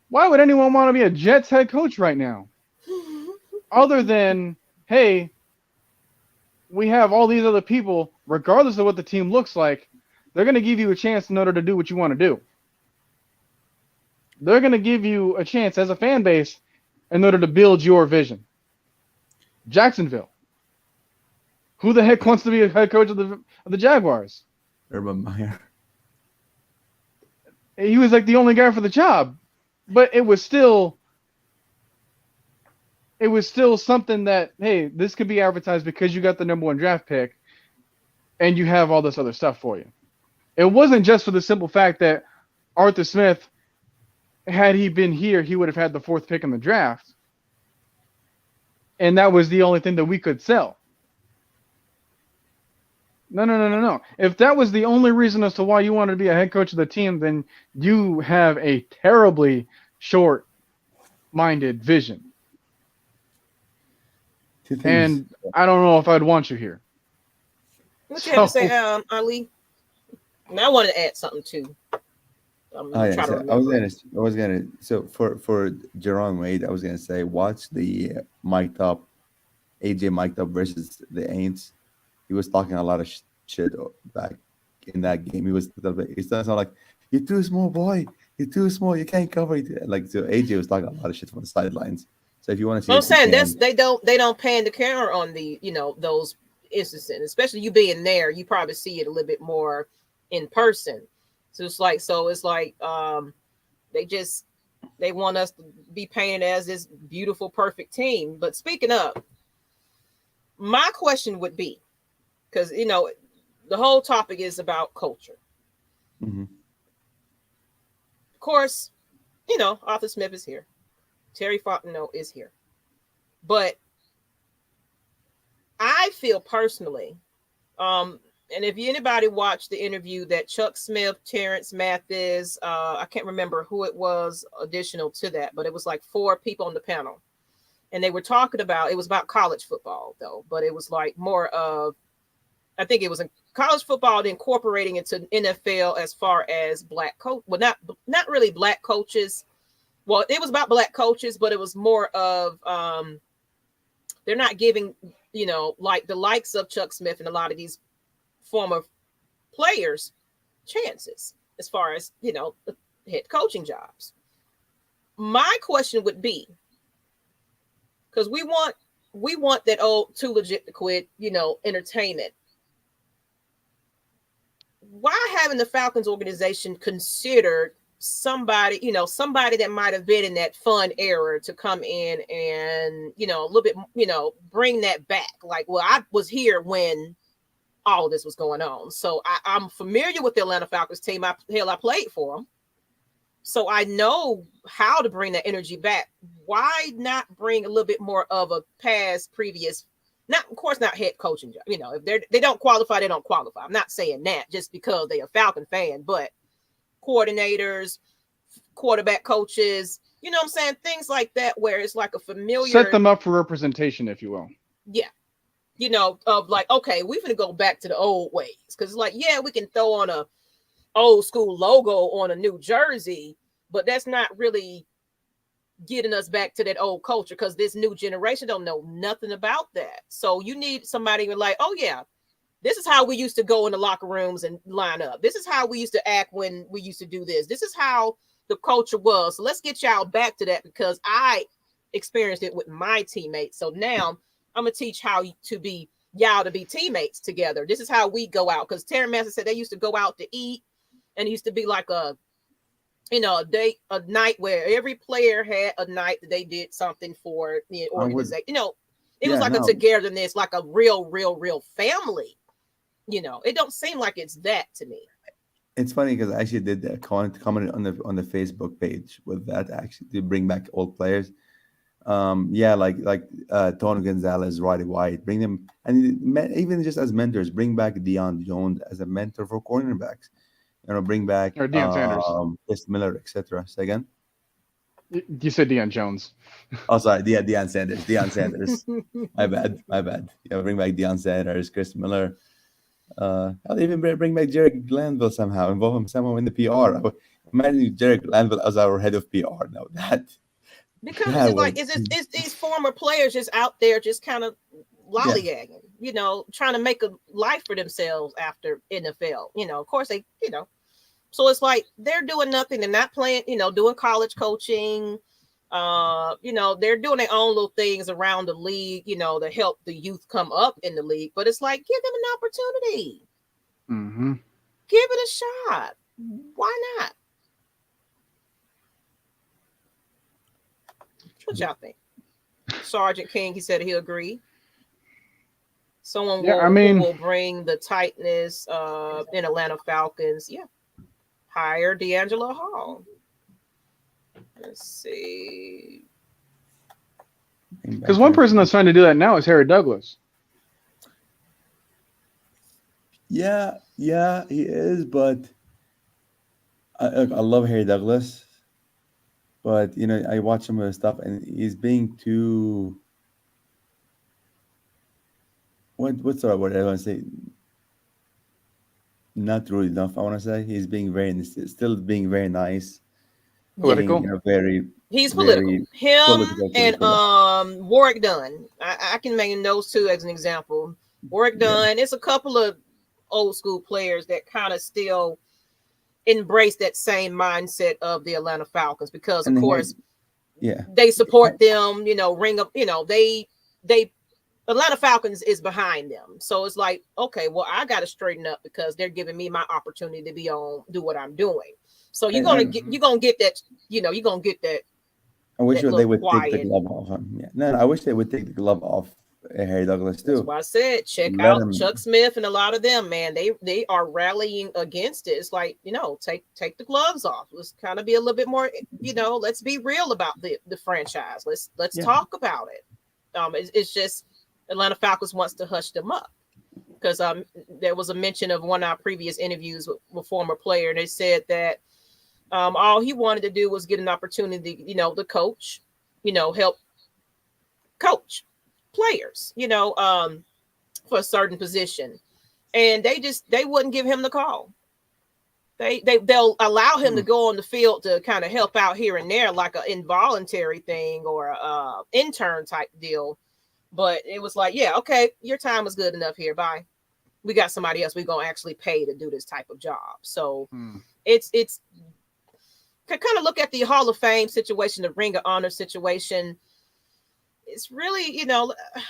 [SPEAKER 1] Why would anyone want to be a Jets head coach right now? Other than, hey, we have all these other people, regardless of what the team looks like, they're going to give you a chance in order to do what you want to do. They're going to give you a chance as a fan base in order to build your vision. Jacksonville. Who the heck wants to be a head coach of the Jaguars?
[SPEAKER 3] Urban Meyer.
[SPEAKER 1] He was like the only guy for the job. But it was still something that, hey, this could be advertised because you got the number 1 draft pick and you have all this other stuff for you. It wasn't just for the simple fact that Arthur Smith, had he been here, he would have had the 4th pick in the draft. And that was the only thing that we could sell. No. If that was the only reason as to why you wanted to be a head coach of the team, then you have a terribly short-minded vision. And I don't know if I'd want you here.
[SPEAKER 2] What you have to say, Ali? And I wanted to add something too.
[SPEAKER 3] I was gonna. So for Jerron Wade, I was gonna say, watch the AJ mic'd up versus the Aints. He was talking a lot of shit back in that game. It sounds like, you're too small, boy. You're too small. You can't cover it. Like, so AJ was talking a lot of shit from the sidelines. So if you want to see,
[SPEAKER 2] I'm saying they don't pan the camera on the those instances, especially you being there. You probably see it a little bit more in person. So it's like they want us to be painted as this beautiful, perfect team. But speaking of, my question would be, because the whole topic is about culture.
[SPEAKER 3] Mm-hmm.
[SPEAKER 2] Of course, Arthur Smith is here. Terry Fontenot is here. But I feel personally, and if anybody watched the interview that Chuck Smith, Terrence Mathis, I can't remember who it was additional to that, but it was like 4 people on the panel. And they were talking about, it was about college football though, but it was like more of, I think it was in college football incorporating into NFL as far as black coach. Well, not really black coaches. Well, it was about black coaches, but it was more of they're not giving, like the likes of Chuck Smith and a lot of these former players chances as far as, head coaching jobs. My question would be, because we want that old too legit to quit, entertainment. Why haven't the Falcons organization considered somebody that might have been in that fun era to come in and, a little bit, bring that back? Like, well, I was here when all of this was going on. So I'm familiar with the Atlanta Falcons team. I played for them. So I know how to bring that energy back. Why not bring a little bit more of a previous, of course, not head coaching job. If they don't qualify, they don't qualify. I'm not saying that just because they're a Falcon fan, but coordinators, quarterback coaches, what I'm saying? Things like that, where it's like a familiar.
[SPEAKER 1] Set them up for representation, if you will.
[SPEAKER 2] Yeah. Of like, okay, we're going to go back to the old ways. Because it's like, yeah, we can throw on a old school logo on a new jersey, but that's not really getting us back to that old culture, because this new generation don't know nothing about that. So you need somebody who's like, oh yeah, this is how we used to go in the locker rooms and line up. This is how we used to act when we used to do this. This is how the culture was. So let's get y'all back to that, because I experienced it with my teammates. So now I'm going to teach how to be teammates together. This is how we go out. Because Terry Master said they used to go out to eat, and it used to be like a night where every player had a night that they did something for the organization. It was like a togetherness, like a real family. It don't seem like it's that to me.
[SPEAKER 3] It's funny because I actually did that commented on the Facebook page with that, actually, to bring back old players. Like Tony Gonzalez, Roddy White, bring them, and even just as mentors, bring back Deion Jones as a mentor for cornerbacks. Bring back
[SPEAKER 1] or Deion Sanders,
[SPEAKER 3] Chris Miller, etc. Say again.
[SPEAKER 1] You said Deion Jones.
[SPEAKER 3] Oh, sorry. Deion Sanders. Deion Sanders. My bad. Yeah, bring back Deion Sanders, Chris Miller. I'll even bring back Jarek Glanville somehow. Involve him somehow in the PR. Imagine Jarek Glanville as our head of PR. Now
[SPEAKER 2] because it's like it's these former players just out there just kind of lollygagging, trying to make a life for themselves after NFL. Of course they, so it's like they're doing nothing. They're not playing, doing college coaching. They're doing their own little things around the league, to help the youth come up in the league. But it's like, give them an opportunity.
[SPEAKER 1] Mm-hmm.
[SPEAKER 2] Give it a shot. Why not? What y'all think? Sergeant King, he said he'll agree. Someone who will bring the tightness in Atlanta Falcons. Yeah. Hire D'Angelo Hall. Let's see.
[SPEAKER 1] Because one person that's trying to do that now is Harry Douglas.
[SPEAKER 3] Yeah, he is. But I love Harry Douglas. But I watch some of his stuff, and he's being too. What's the right word I want to say? Not rude enough. I want to say he's being still being very nice.
[SPEAKER 1] Political.
[SPEAKER 2] He's political. Him and Warwick Dunn. I can make those two as an example. Warwick Dunn. It's a couple of old school players that kind of still embrace that same mindset of the Atlanta Falcons because, of course, they support them. Ring up. They Atlanta Falcons is behind them. So it's like, okay, well, I got to straighten up because they're giving me my opportunity to do what I'm doing. So you're gonna get that. You're gonna get that.
[SPEAKER 3] I wish they would take the glove off him. Yeah. No, I wish they would take the glove off Harry Douglas too.
[SPEAKER 2] That's why I said check out Chuck Smith and a lot of them, man. They are rallying against it. It's like, take the gloves off. Let's kind of be a little bit more, let's be real about the franchise. Let's talk about it. It's just Atlanta Falcons wants to hush them up because there was a mention of one of our previous interviews with former player, and they said that all he wanted to do was get an opportunity, to coach, help coach players, for a certain position. And they wouldn't give him the call. They'll allow him to go on the field to kind of help out here and there, like an involuntary thing or a intern type deal. But it was like, yeah, okay, your time was good enough here. Bye. We got somebody else we're going to actually pay to do this type of job. So it's kind of look at the Hall of Fame situation, the Ring of Honor situation. It's really,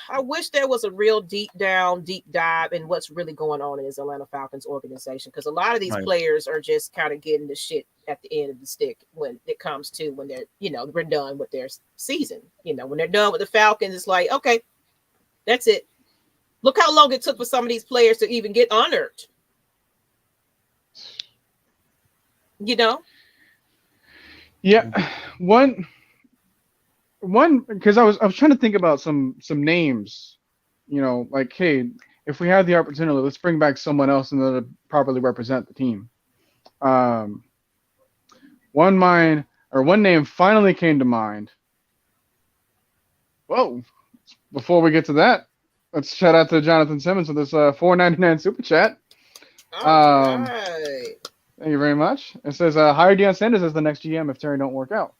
[SPEAKER 2] I wish there was a real deep dive in what's really going on in this Atlanta Falcons organization. Because a lot of these players are just kind of getting the shit at the end of the stick when it comes to when they're, we're done with their season. When they're done with the Falcons, it's like, okay, that's it. Look how long it took for some of these players to even get honored.
[SPEAKER 1] Yeah, one because I was trying to think about some names, like, hey, if we have the opportunity, let's bring back someone else in order to properly represent the team. One name finally came to mind. Whoa! Before we get to that, let's shout out to Jonathan Simmons with this $4.99 super chat.
[SPEAKER 2] All right.
[SPEAKER 1] Thank you very much. It says, hire Deion Sanders as the next GM if Terry don't work out.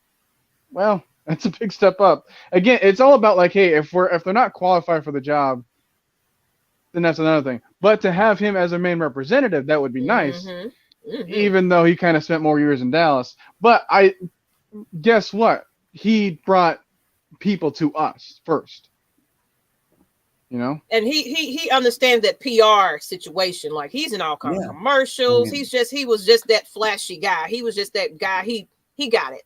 [SPEAKER 1] Well, that's a big step up. Again, it's all about like, hey, if they're not qualified for the job, then that's another thing. But to have him as a main representative, that would be nice. Even though he kind of spent more years in Dallas. But guess what? He brought people to us first. And
[SPEAKER 2] he understands that PR situation. Like he's in all kinds of commercials. He was just that flashy guy. He was just that guy. He got it.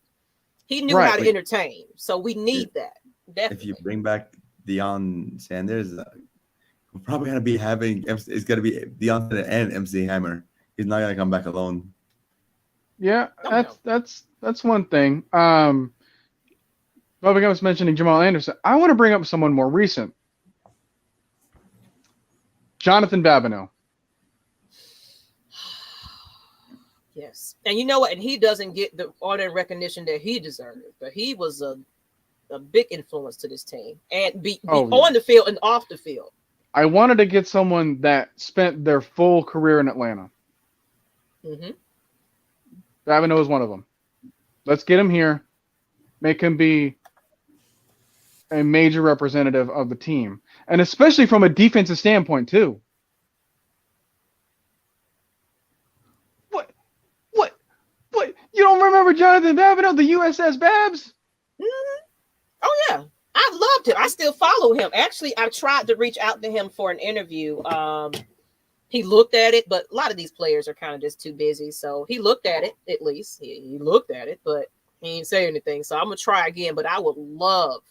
[SPEAKER 2] He knew how to entertain. So we need that. Definitely.
[SPEAKER 3] If you bring back Deion Sanders, we're probably gonna be having it's gonna be Deion Sanders and MC Hammer. He's not gonna come back alone.
[SPEAKER 1] Yeah, that's one thing. Bubba was mentioning Jamal Anderson. I want to bring up someone more recent. Jonathan Babineau.
[SPEAKER 2] Yes. And you know what? And he doesn't get the honor and recognition that he deserved. But he was a big influence to this team. And be on the field and off the field.
[SPEAKER 1] I wanted to get someone that spent their full career in Atlanta.
[SPEAKER 2] Mm-hmm.
[SPEAKER 1] Babineau is one of them. Let's get him here. Make him be a major representative of the team. And especially from a defensive standpoint, too. What? You don't remember Jonathan Babineau, the USS Babs?
[SPEAKER 2] Mm-hmm. Oh, yeah. I loved him. I still follow him. Actually, I tried to reach out to him for an interview. He looked at it, but a lot of these players are kind of just too busy. So he looked at it, at least. He looked at it, but he didn't say anything. So I'm going to try again, but I would love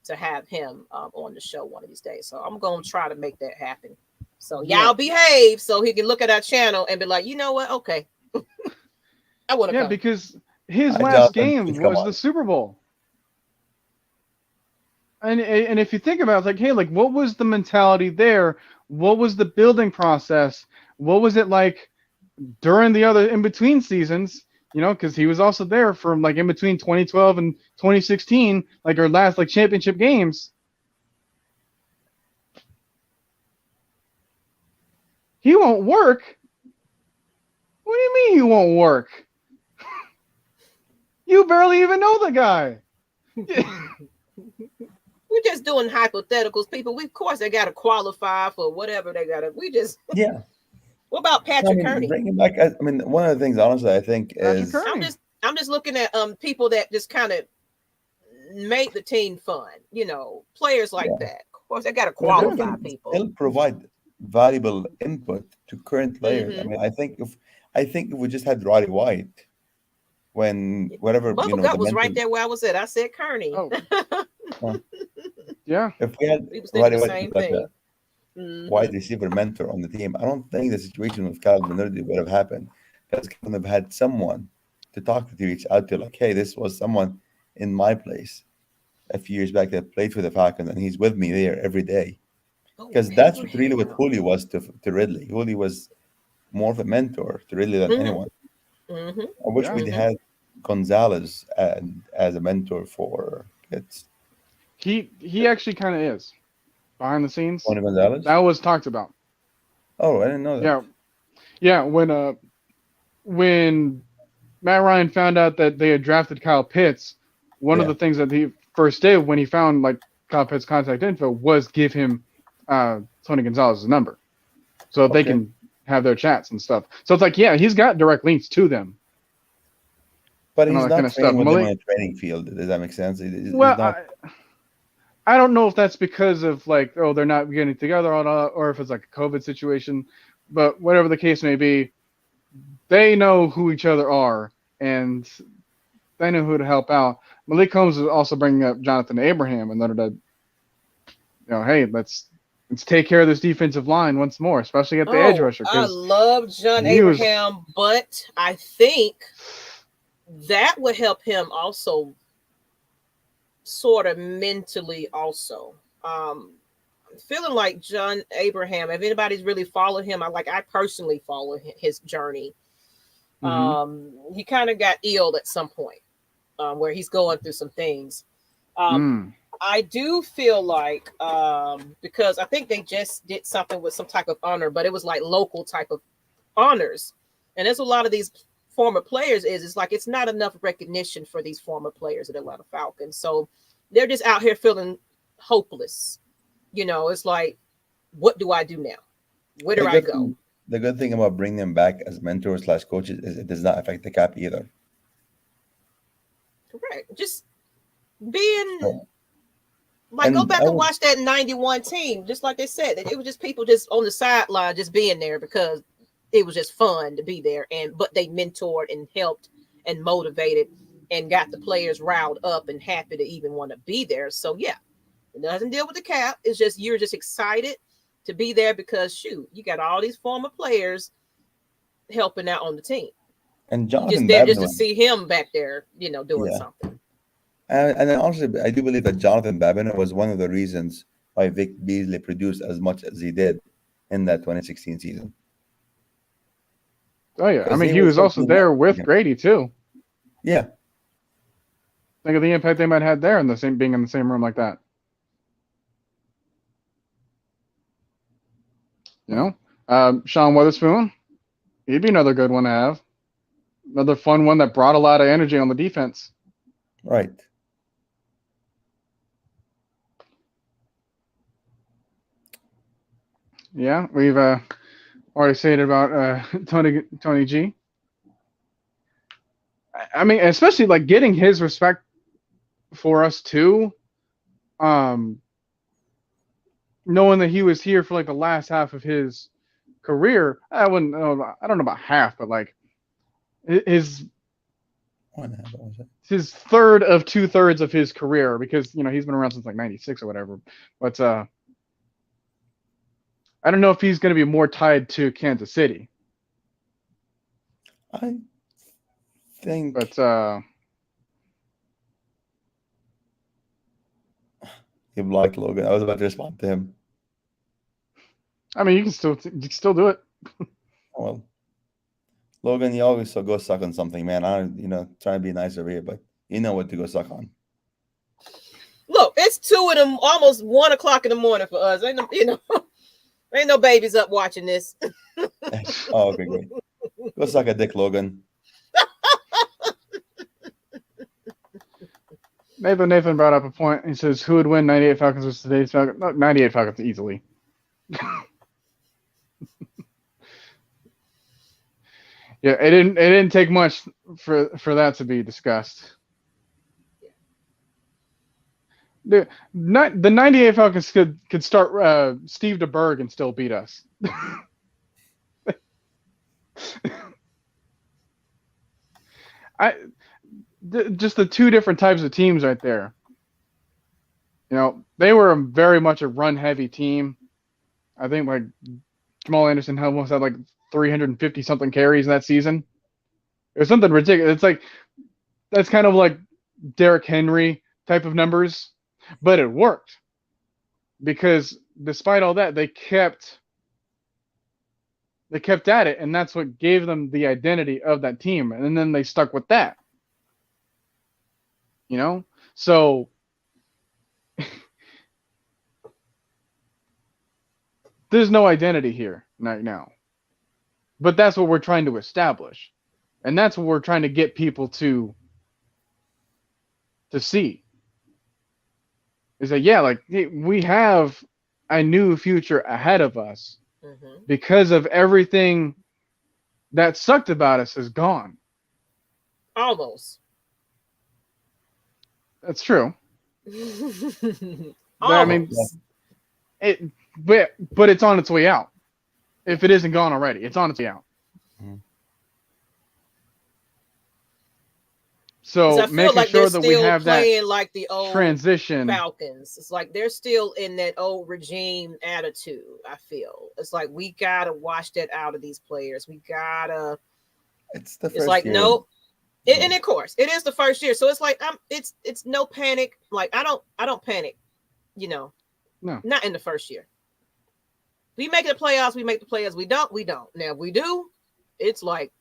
[SPEAKER 2] to have him on the show one of these days. So I'm going to try to make that happen. So y'all behave so he can look at our channel and be like, you know what? Okay. I want to come.
[SPEAKER 1] Because his last game was the Super Bowl. And if you think about it, like, hey, like, what was the mentality there? What was the building process? What was it like during the other in-between seasons? You know, because he was also there from, like, in between 2012 and 2016, like, our last, like, championship games. He won't work? What do you mean he won't work? You barely even know the guy.
[SPEAKER 2] We're just doing hypotheticals, people. Of course, they got to qualify for whatever they got to. We just What about Patrick Kearney?
[SPEAKER 3] Bring him back. I mean, one of the things, honestly, I think is
[SPEAKER 2] I'm just looking at people that just kind of make the team fun. You know, players like that. Of course, they got to qualify people.
[SPEAKER 3] They'll provide valuable input to current players. I mean, I think if we just had Roddy White, whatever
[SPEAKER 2] Bubba Gut was right there where I was at. I said Kearney.
[SPEAKER 1] Oh.
[SPEAKER 3] If we had Roddy White like a wide receiver mentor on the team, I don't think the situation with Calvin Benardi would have happened, because Calvin would have had someone to talk to reach out to, like, hey, this was someone in my place a few years back that played for the Falcons, and he's with me there every day. Because that's really what Julio was to Ridley. Julio was more of a mentor to Ridley than anyone. I wish we'd had Gonzalez as a mentor for kids.
[SPEAKER 1] He actually kind of is behind the scenes.
[SPEAKER 3] Tony Gonzalez?
[SPEAKER 1] That was talked about.
[SPEAKER 3] Oh, I didn't know that.
[SPEAKER 1] Yeah. When Matt Ryan found out that they had drafted Kyle Pitts, one of the things that he first did when he found, like, Kyle Pitts' contact info was give him Tony Gonzalez's number, so they can have their chats and stuff. So it's like, he's got direct links to them.
[SPEAKER 3] But he's not training with them on a training field. Does that make sense?
[SPEAKER 1] I don't know if that's because of, like, they're not getting together or if it's like a COVID situation. But whatever the case may be, they know who each other are and they know who to help out. Malik Holmes is also bringing up Jonathan Abraham in order to, hey, let's take care of this defensive line once more, especially at the edge rusher.
[SPEAKER 2] I love John Abraham, but I think that would help him also sort of mentally also. Feeling like John Abraham, if anybody's really followed him, I personally follow his journey. He kind of got ill at some point where he's going through some things. I do feel like because I think they just did something with some type of honor, but it was like local type of honors. And that's a lot of these former players it's like it's not enough recognition for these former players at Atlanta Falcons. So they're just out here feeling hopeless. It's like, what do I do now? Where do I go?
[SPEAKER 3] The good thing about bringing them back as mentors / coaches is it does not affect the cap either.
[SPEAKER 2] Correct. Just being go back and watch that 91 team. Just like they said, it was just people just on the sideline just being there because it was just fun to be there. But they mentored and helped and motivated and got the players riled up and happy to even want to be there. So it doesn't deal with the cap. It's just you're just excited to be there because you got all these former players helping out on the team. And Jonathan just to see him back there, doing something.
[SPEAKER 3] And then honestly, I do believe that Jonathan Babineau was one of the reasons why Vic Beasley produced as much as he did in that 2016 season.
[SPEAKER 1] Oh yeah, I mean he was also there with Brady too.
[SPEAKER 3] Yeah.
[SPEAKER 1] Think of the impact they might have had there in the same being in the same room like that. You know, Sean Weatherspoon, he'd be another good one to have. Another fun one that brought a lot of energy on the defense.
[SPEAKER 3] Right.
[SPEAKER 1] Yeah, we've already said about Tony G. I mean, especially like getting his respect for us too. Knowing that he was here for like the last half of his career, I don't know about half, but like his third of 2/3 of his career, because you know he's been around since like '96 or whatever. But I don't know if he's going to be more tied to Kansas City.
[SPEAKER 3] I think,
[SPEAKER 1] but
[SPEAKER 3] you blocked Logan. I was about to respond to him.
[SPEAKER 1] I mean, you can still do it.
[SPEAKER 3] Well, Logan, you always go suck on something, man. I don't, trying to be nice over here, but you know what to go suck on.
[SPEAKER 2] Look, it's 2 in the almost 1 o'clock in the morning for us. Ain't no babies up watching this.
[SPEAKER 3] Oh, okay, great. Go suck a dick, Logan.
[SPEAKER 1] Nathan brought up a point. He says, "Who would win 98 Falcons versus today's Falcons?" No, 98 Falcons easily. Yeah, it didn't take much for that to be discussed. The 98 Falcons could start Steve DeBerg and still beat us. Just the two different types of teams right there. You know, they were very much a run-heavy team. I think like Jamal Anderson almost had like 350 something carries in that season. It was something ridiculous. It's like that's kind of like Derrick Henry type of numbers, but it worked because despite all that, they kept at it, and that's what gave them the identity of that team, and then they stuck with that. You know, so there's no identity here right now. But that's what we're trying to establish. And that's what we're trying to get people to see. Is that, yeah, like we have a new future ahead of us because of everything that sucked about us is gone.
[SPEAKER 2] Almost.
[SPEAKER 1] That's true. I mean, but it's on its way out. If it isn't gone already, it's on its way out. Mm-hmm. So making like sure that we have that
[SPEAKER 2] like the old
[SPEAKER 1] transition
[SPEAKER 2] Falcons. It's like they're still in that old regime attitude. I feel it's like we gotta wash that out of these players. We gotta.
[SPEAKER 3] It's the first
[SPEAKER 2] It's like
[SPEAKER 3] year.
[SPEAKER 2] nope. And of course, it is the first year, so it's like it's no panic. Like I don't panic,
[SPEAKER 1] No,
[SPEAKER 2] not in the first year. We make the playoffs. We make the playoffs. We don't. Now if we do, it's like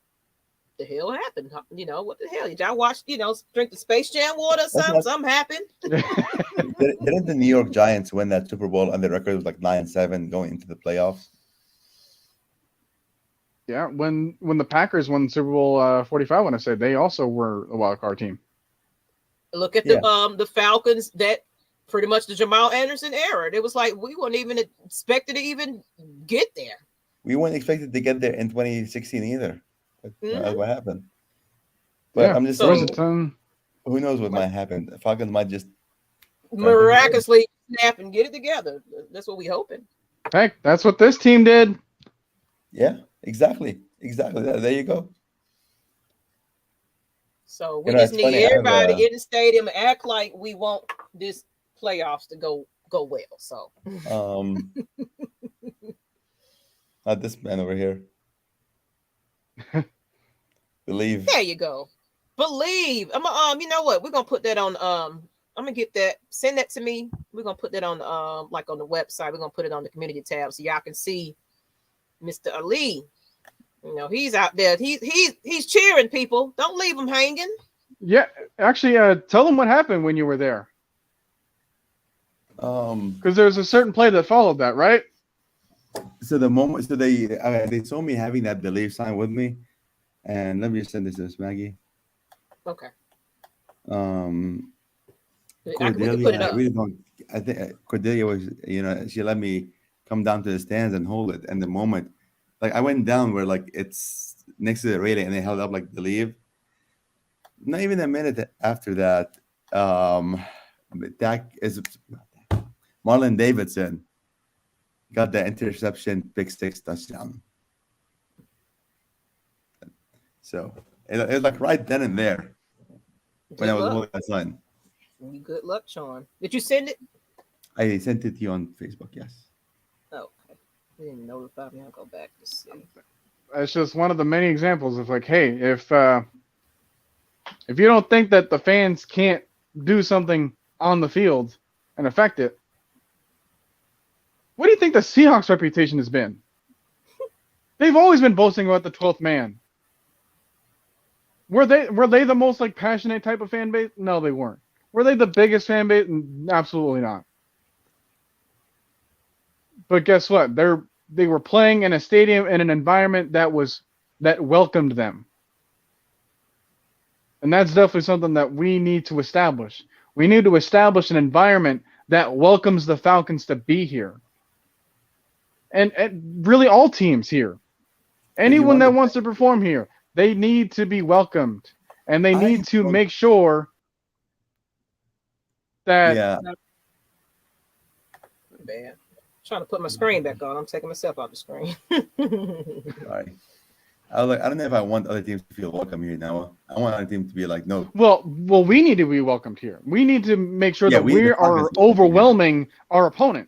[SPEAKER 2] the hell happened. What the hell? Did y'all watch? Drink the Space Jam water? Something happened.
[SPEAKER 3] Didn't the New York Giants win that Super Bowl and the record was like 9-7 going into the playoffs?
[SPEAKER 1] Yeah, when the Packers won Super Bowl 45, I want to say they also were a wild card team.
[SPEAKER 2] Look at the Falcons. That pretty much the Jamal Anderson era. It was like we weren't even expected to even get there.
[SPEAKER 3] We weren't expected to get there in 2016 either. But that's what happened. But I'm just saying, who knows what might happen? The Falcons might just
[SPEAKER 2] miraculously snap and get it together. That's what we're hoping.
[SPEAKER 1] Heck, that's what this team did.
[SPEAKER 3] Yeah. Exactly. There you go.
[SPEAKER 2] So we just need everybody in the stadium and act like we want this playoffs to go well. So
[SPEAKER 3] not this man over here. Believe.
[SPEAKER 2] There you go. Believe. I'm you know what? We're gonna put that on I'm gonna get that. Send that to me. We're gonna put that on like on the website. We're gonna put it on the community tab so y'all can see Mr. Ali You know, he's out there. He's cheering people. Don't leave him hanging.
[SPEAKER 1] Yeah, actually, tell them what happened when you were there. Because there's a certain play that followed that, right?
[SPEAKER 3] So the moment, so they saw me having that belief sign with me, and let me just send this to Maggie.
[SPEAKER 2] Okay.
[SPEAKER 3] Cordelia, I really don't. I think Cordelia was, she let me come down to the stands and hold it. And the moment, like I went down where like it's next to the railing, and they held up like believe. Not even a minute after that, Marlon Davidson got the interception, pick six touchdown. So it was like right then and there when I was holding that sign.
[SPEAKER 2] Good luck, Sean. Did you send it?
[SPEAKER 3] I sent it to you on Facebook. Yes.
[SPEAKER 2] Oh, okay. You didn't notify me. I'll go back to see.
[SPEAKER 1] It's just one of the many examples of like, hey, if you don't think that the fans can't do something on the field and affect it, what do you think the Seahawks' reputation has been? They've always been boasting about the 12th man. Were they the most like passionate type of fan base? No, they weren't. Were they the biggest fan base? Absolutely not. But guess what? They were playing in a stadium in an environment that welcomed them. And that's definitely something that we need to establish. We need to establish an environment that welcomes the Falcons to be here. And really all teams here. Anyone that wants to perform here, they need to be welcomed. And they need to make sure that...
[SPEAKER 3] Yeah.
[SPEAKER 2] Bad. Trying to put my screen back on. I'm taking myself off the screen.
[SPEAKER 3] Sorry. I don't know if I want other teams to feel welcome here now. I want other teams to be like, no.
[SPEAKER 1] Well, we need to be welcomed here. We need to make sure that we are overwhelming our opponent.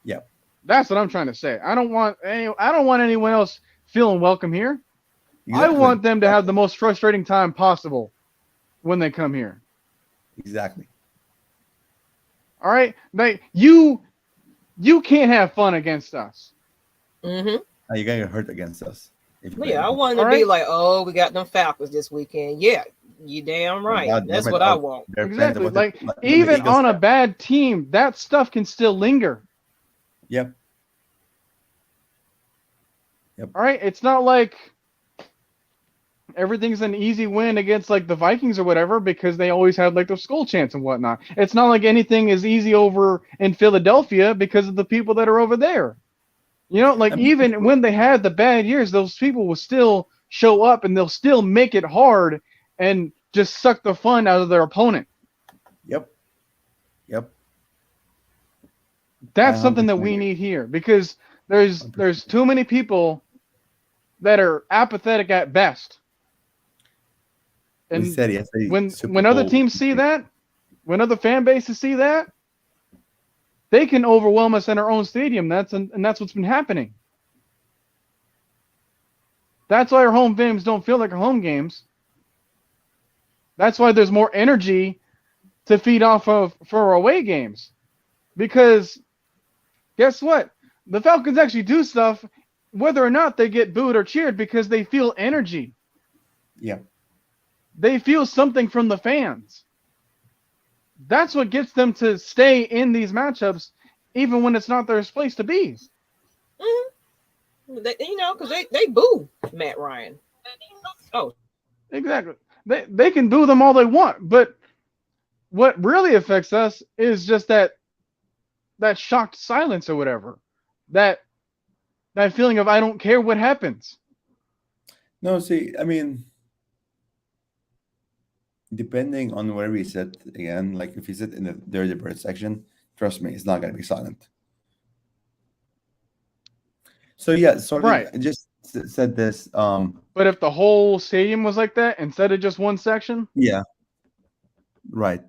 [SPEAKER 3] Yeah.
[SPEAKER 1] That's what I'm trying to say. I don't want anyone else feeling welcome here. Exactly. I want them to have the most frustrating time possible when they come here.
[SPEAKER 3] Exactly.
[SPEAKER 1] All right? You can't have fun against us.
[SPEAKER 2] Mm-hmm.
[SPEAKER 3] You gotta get hurt against us.
[SPEAKER 2] Yeah, I want to be like, oh, we got them Falcons this weekend. Yeah, you damn right. That's what I want.
[SPEAKER 1] Exactly. Like even on a bad team, that stuff can still linger.
[SPEAKER 3] Yep.
[SPEAKER 1] All right. It's not like everything's an easy win against like the Vikings or whatever because they always had like the skull chance and whatnot. It's not like anything is easy over in Philadelphia because of the people that are over there. You know, like even when they had the bad years, those people will still show up and they'll still make it hard and just suck the fun out of their opponent.
[SPEAKER 3] Yep.
[SPEAKER 1] That's something that we need here because there's too many people that are apathetic at best. And when other teams see that, when other fan bases see that, they can overwhelm us in our own stadium. That's what's been happening. That's why our home games don't feel like our home games. That's why there's more energy to feed off of for our away games. Because guess what? The Falcons actually do stuff whether or not they get booed or cheered because they feel energy.
[SPEAKER 3] Yeah.
[SPEAKER 1] They feel something from the fans. That's what gets them to stay in these matchups, even when it's not their place to be.
[SPEAKER 2] Mm-hmm. Because they boo Matt Ryan. Oh,
[SPEAKER 1] exactly. They can boo them all they want, but what really affects us is just that shocked silence or whatever, that feeling of I don't care what happens.
[SPEAKER 3] No, see, I mean, depending on where we sit, again, like if you sit in the dirty bird section, trust me, it's not going to be silent. So yeah, I just said this.
[SPEAKER 1] But if the whole stadium was like that instead of just one section,
[SPEAKER 3] yeah, right.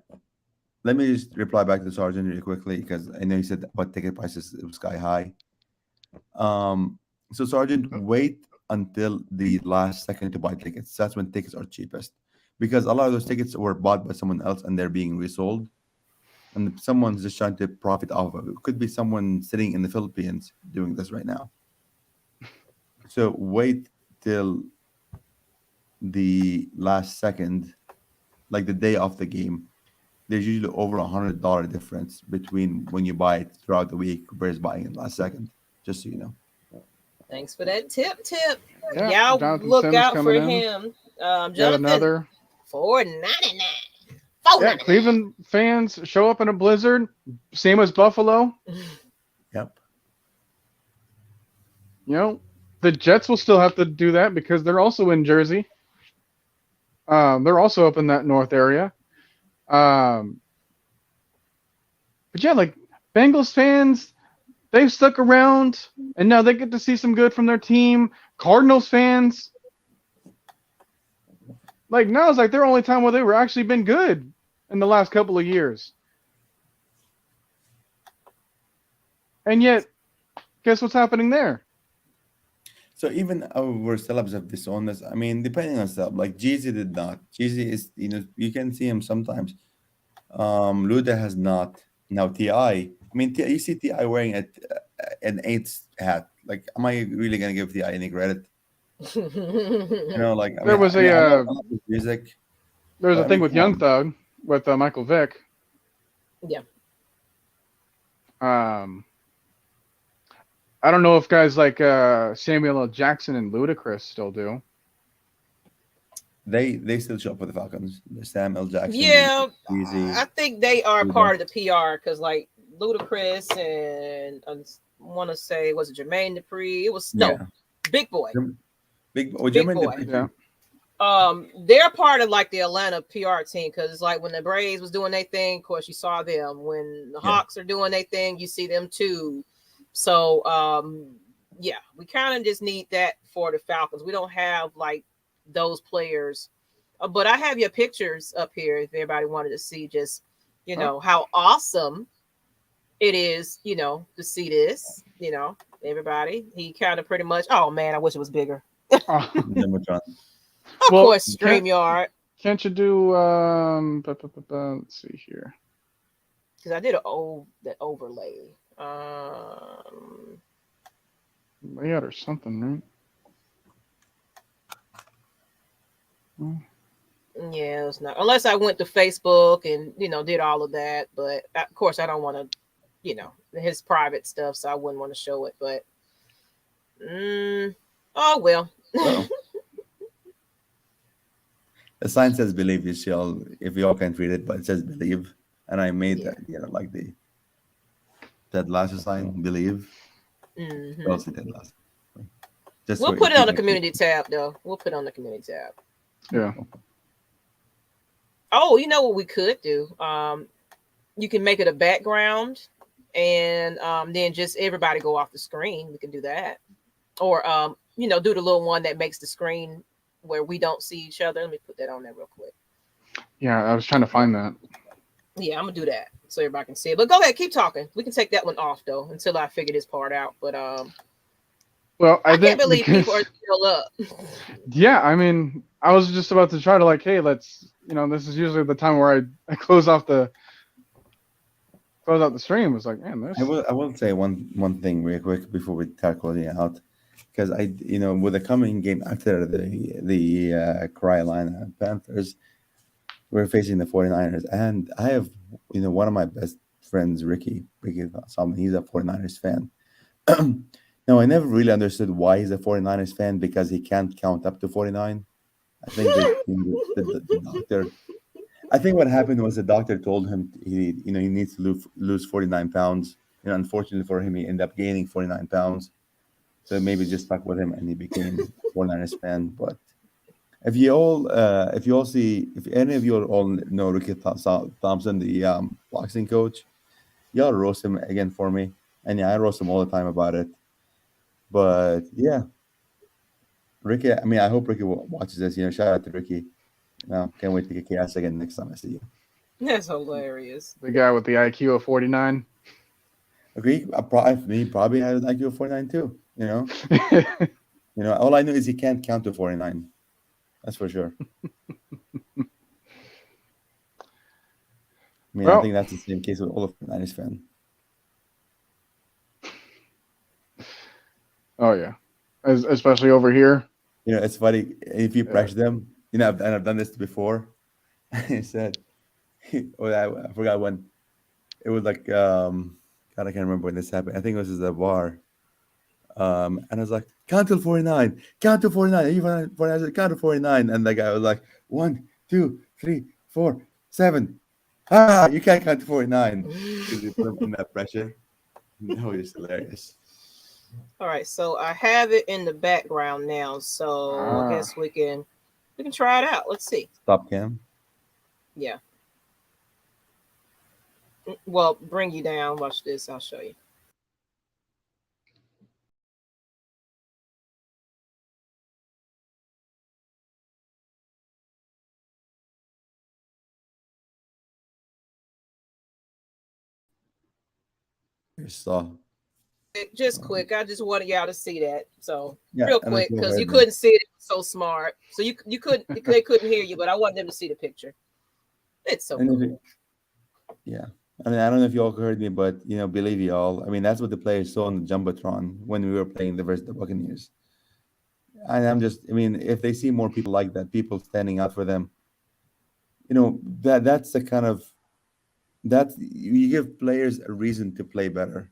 [SPEAKER 3] Let me just reply back to the Sergeant really quickly because I know you said about ticket prices it was sky high. So Sergeant, wait until the last second to buy tickets. That's when tickets are cheapest. Because a lot of those tickets were bought by someone else and they're being resold. And someone's just trying to profit off of it. It could be someone sitting in the Philippines doing this right now. So wait till the last second, like the day of the game, there's usually over $100 difference between when you buy it throughout the week versus buying it last second. Just so you know.
[SPEAKER 2] Thanks for that tip.
[SPEAKER 1] Yeah,
[SPEAKER 2] Y'all
[SPEAKER 1] Jonathan
[SPEAKER 2] look
[SPEAKER 1] Sims
[SPEAKER 2] out for
[SPEAKER 1] coming in.
[SPEAKER 2] him.
[SPEAKER 1] Got
[SPEAKER 2] Jonathan,
[SPEAKER 1] another.
[SPEAKER 2] $4.99.
[SPEAKER 1] Yeah, Cleveland fans show up in a blizzard, same as Buffalo.
[SPEAKER 3] Yep.
[SPEAKER 1] You know, the Jets will still have to do that because they're also in Jersey. They're also up in that north area. But yeah, like Bengals fans, they've stuck around, and now they get to see some good from their team. Cardinals fans, like now it's like their only time where they were actually been good in the last couple of years. And yet, guess what's happening there?
[SPEAKER 3] So even our celebs have disowned us. I mean, depending on celeb, like Jeezy did not. Jeezy is, you can see him sometimes. Luda has not. Now Ti. I mean, you see Ti wearing an Eights hat. Like, am I really gonna give Ti any credit? Like
[SPEAKER 1] There was
[SPEAKER 3] I love his music.
[SPEAKER 1] There's a thing with Young
[SPEAKER 3] on.
[SPEAKER 1] Thug with Michael Vick.
[SPEAKER 2] Yeah.
[SPEAKER 1] I don't know if guys like Samuel L. Jackson and Ludacris still do.
[SPEAKER 3] They still show up for the Falcons. Sam L. Jackson.
[SPEAKER 2] Yeah,
[SPEAKER 3] Easy.
[SPEAKER 2] I think they are part of the PR because like Ludacris and I want to say was it Jermaine Dupri? It was Big Boy.
[SPEAKER 3] Big
[SPEAKER 2] Boy.
[SPEAKER 1] Yeah.
[SPEAKER 2] They're part of like the Atlanta PR team because it's like when the Braves was doing their thing, of course you saw them. When the Hawks are doing their thing, you see them too. So we kind of just need that for the Falcons. We don't have like those players, but I have your pictures up here if everybody wanted to see just how awesome it is to see this. Everybody, he kind of pretty much, oh man, I wish it was bigger. Of course, StreamYard.
[SPEAKER 1] Can't you do let's see here,
[SPEAKER 2] because I did that overlay.
[SPEAKER 1] Layout or something, right?
[SPEAKER 2] Yeah, it's not unless I went to Facebook and did all of that. But of course, I don't want to, his private stuff, so I wouldn't want to show it. But oh well.
[SPEAKER 3] The sign says "Believe." If you all can't read it, but it says "Believe," and I made that, like that last sign, "Believe."
[SPEAKER 2] Mm-hmm.
[SPEAKER 3] Also did last.
[SPEAKER 2] We'll put it on the community tab, though. We'll put it on the community tab.
[SPEAKER 1] Yeah.
[SPEAKER 2] Oh, you know what we could do? You can make it a background, and then just everybody go off the screen. We can do that, or do the little one that makes the screen where we don't see each other. Let me put that on there real quick.
[SPEAKER 1] Yeah, I was trying to find that.
[SPEAKER 2] Yeah, I'm gonna do that so everybody can see it. But go ahead, keep talking. We can take that one off though until I figure this part out. But
[SPEAKER 1] well, I
[SPEAKER 2] can't believe people are still up.
[SPEAKER 1] Yeah, I mean, I was just about to try to hey, let's this is usually the time where I close out the stream. It was like, man, this.
[SPEAKER 3] I will say one thing real quick before we start closing it out, because with the coming game after the Carolina Panthers, we're facing the 49ers, and I have one of my best friends, Ricky Salmon. He's a 49ers fan. Now, I never really understood why he's a 49ers fan, because he can't count up to 49. I think the doctor. I think what happened was the doctor told him he needs to lose 49 pounds. Unfortunately for him, he ended up gaining 49 pounds. So maybe just stuck with him, and he became a 49ers fan. But if any of you all know Ricky Thompson, the boxing coach, y'all roast him again for me. And I roast him all the time about it. But yeah, Ricky, I hope Ricky watches this. Shout out to Ricky. Can't wait to kick your ass again next time I see you.
[SPEAKER 2] That's hilarious.
[SPEAKER 1] The guy with the IQ of 49.
[SPEAKER 3] Agree. Probably had an IQ of 49 too. All I know is he can't count to 49. That's for sure. I think that's the same case with all of the Niners fans.
[SPEAKER 1] Oh yeah, especially over here.
[SPEAKER 3] You know, it's funny if you pressure them. You know, I've done this before. He said, I forgot when it was like. God, I can't remember when this happened. I think it was at the bar. And I was like, count till 49, count to 49. Even when I said count to 49, and the guy was like, 1, 2, 3, 4, 7. Ah, you can't count to 49 because you put him in that pressure. No, it's hilarious.
[SPEAKER 2] All right, so I have it in the background now, so I guess we can try it out. Let's see.
[SPEAKER 3] Stop cam.
[SPEAKER 2] Yeah. Well, bring you down. Watch this. I'll show you. Just quick. I just wanted y'all to see that. So real quick, because you couldn't see it. It was so smart. So you couldn't they couldn't hear you, but I want them to see the picture. It's so cool.
[SPEAKER 3] Yeah. I mean, I don't know if you all heard me, but you know, believe you all. I mean, that's what the players saw on the Jumbotron when we were playing versus the Buccaneers. And I'm just, I mean, if they see more people like that, people standing out for them, you know, that's the kind of that you give players a reason to play better.